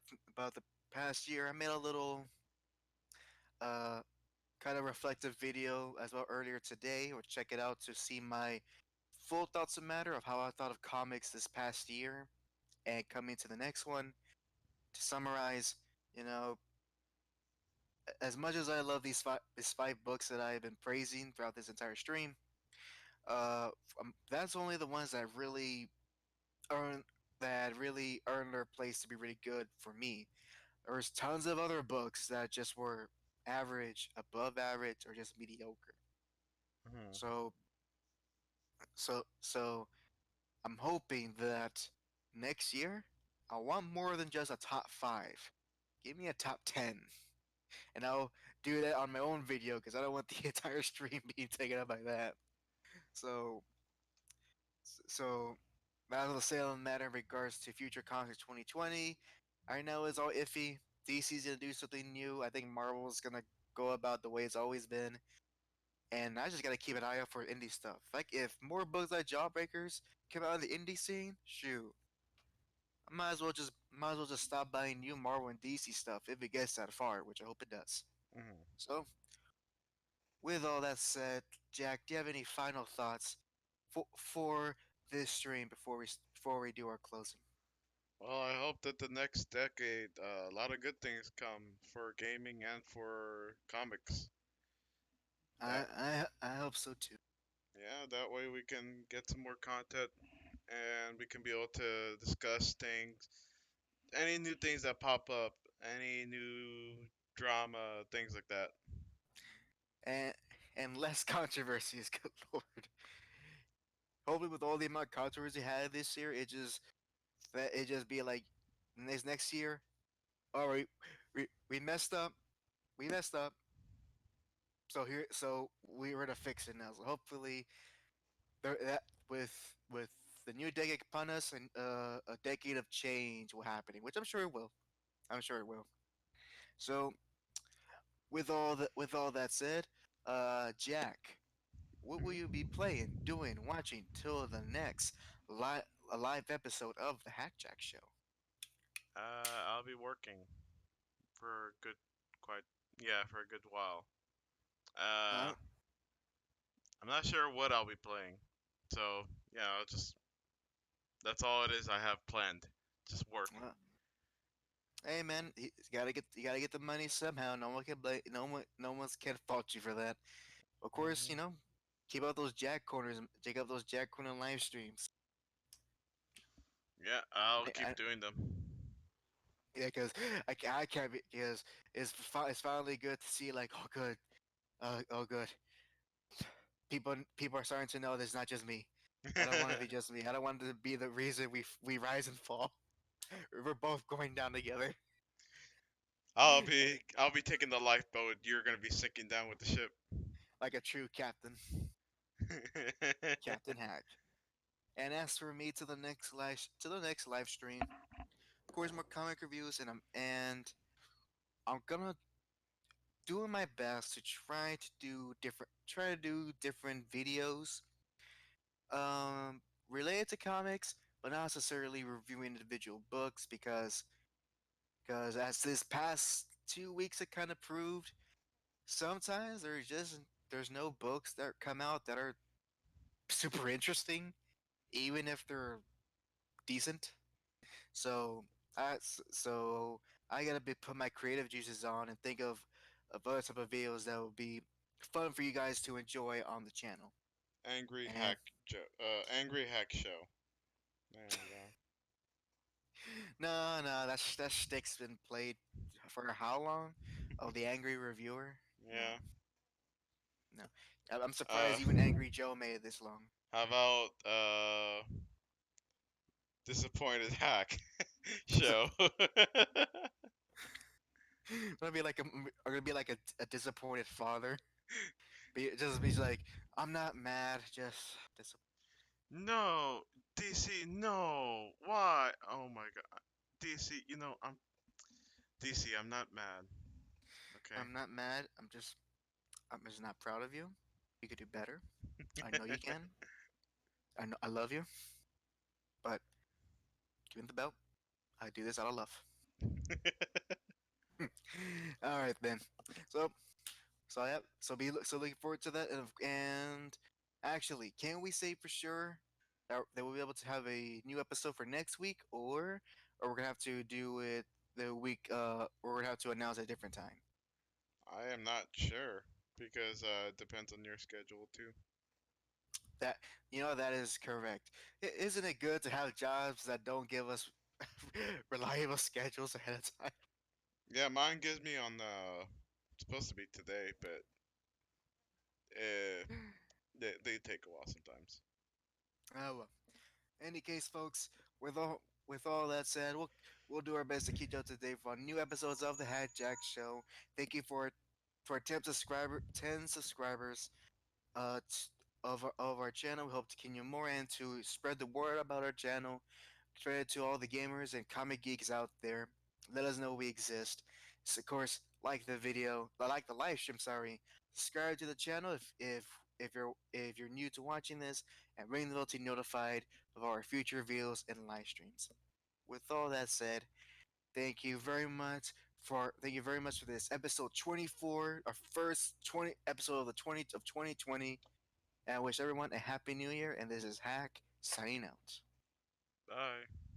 the past year. I made a little uh kind of reflective video as well earlier today, or check it out to see my full thoughts of matter of how I thought of comics this past year and coming to the next one. To summarize, you know, as much as I love these five books that I've been praising throughout this entire stream, that's only the ones earn that really earned their place to be really good for me. There's tons of other books that just were average, above average, or just mediocre. mhm. So so I'm hoping that next year I want more than just a top five. Give me a top 10, and I'll do that on my own video because I don't want the entire stream being taken up by that. So so that'll the say on that in regards to future comics 2020. I know it's all iffy. DC's gonna do something new. I think Marvel's gonna go about the way it's always been. and I just gotta keep an eye out for indie stuff. Like if more books like Jawbreakers come out of the indie scene, shoot, I might as well just stop buying new Marvel and DC stuff if it gets that far, which I hope it does. Mhm. So, with all that said, Jack, do you have any final thoughts for this stream before we do our closing? Well, I hope that the next decade, a lot of good things come for gaming and for comics. I That I hope so too. Yeah, that way we can get some more content and we can be able to discuss things, any new things that pop up, any new drama, things like that. And and less controversies, good lord. Hopefully, with all the amount of controversy had this year, it just be like next year. All right, we messed up. We messed up. So we were to fix it now. So hopefully, that with the new decade upon us and a decade of change will happening, which I'm sure it will. I'm sure it will. So with all that said, Jack, what will Hmm. you be playing, doing, watching till the next live a live episode of the Hack Jack Show? I'll be working for a good, quite, yeah, for a good while. Uh, Uh, I'm not sure what I'll be playing, so yeah, that's all it is I have planned. Just work. uh, hey man, you gotta get the money somehow. No one can blame. No one's can fault you for that. Of course, Hmm. keep out those Jack corners. Check out those Jack corner live streams. Yeah, I'll I, keep doing them. yeah, because I can't be because it's finally good to see like oh good people are starting to know that it's not just me. I don't want to be just me. I don't want to be the reason we rise and fall. We're both going down together I'll be taking the lifeboat. You're gonna be sinking down with the ship. like a true captain, Captain Hack. And as for me, to the next live stream, of course, more comic reviews, and I'm gonna doing my best to try to do different videos related to comics, but not necessarily reviewing individual books because as this past 2 weeks it kind of proved, sometimes there's no books that come out that are super interesting, even if they're decent. So so I gotta put my creative juices on and think of other type of videos that would be fun for you guys to enjoy on the channel. Angry And Hack Angry Hack Show. There you go. no, that stick's been played for how long? Oh, the angry reviewer? No, Yeah. no. I'm Uh, surprised even Angry Joe made it this long. how about Disappointed Hack Show? I'm gonna be like a disappointed father. Be like, I'm not mad, just disappointed. No, DC, no. Why? Oh my God, DC. DC. I'm not mad. Okay. I'm not mad. I'm just not proud of you. You could do better. I know you can. I know I love you, but give me the belt. I do this out of love. All right then. So so looking forward to that, and actually, can we say for sure that we'll be able to have a new episode for next week, or we're gonna have to do it the week, or we're gonna have to announce at a different time? I am not sure because it depends on your schedule too. That that is correct. Isn't it good to have jobs that don't give us reliable schedules ahead of time? Yeah, mine gives me on supposed to be today, but uh, they take a while sometimes. Oh well. Any case, folks, with all that said, we'll do our best to keep you up to date on new episodes of the Hat Jack Show. Thank you for 10 subscribers of our channel. We hope to continue more and to spread the word about our channel. Spread it to all the gamers and comic geeks out there. Let us know we exist. So, of course, like the video, like the live stream. Sorry. subscribe to the channel if you're new to watching this, and ring the bell to be notified of our future reveals and live streams. With all that said, thank you very much for this episode 24, our first 20 episode of the 2020. And I wish everyone a happy new year. And this is Hack signing out. Bye.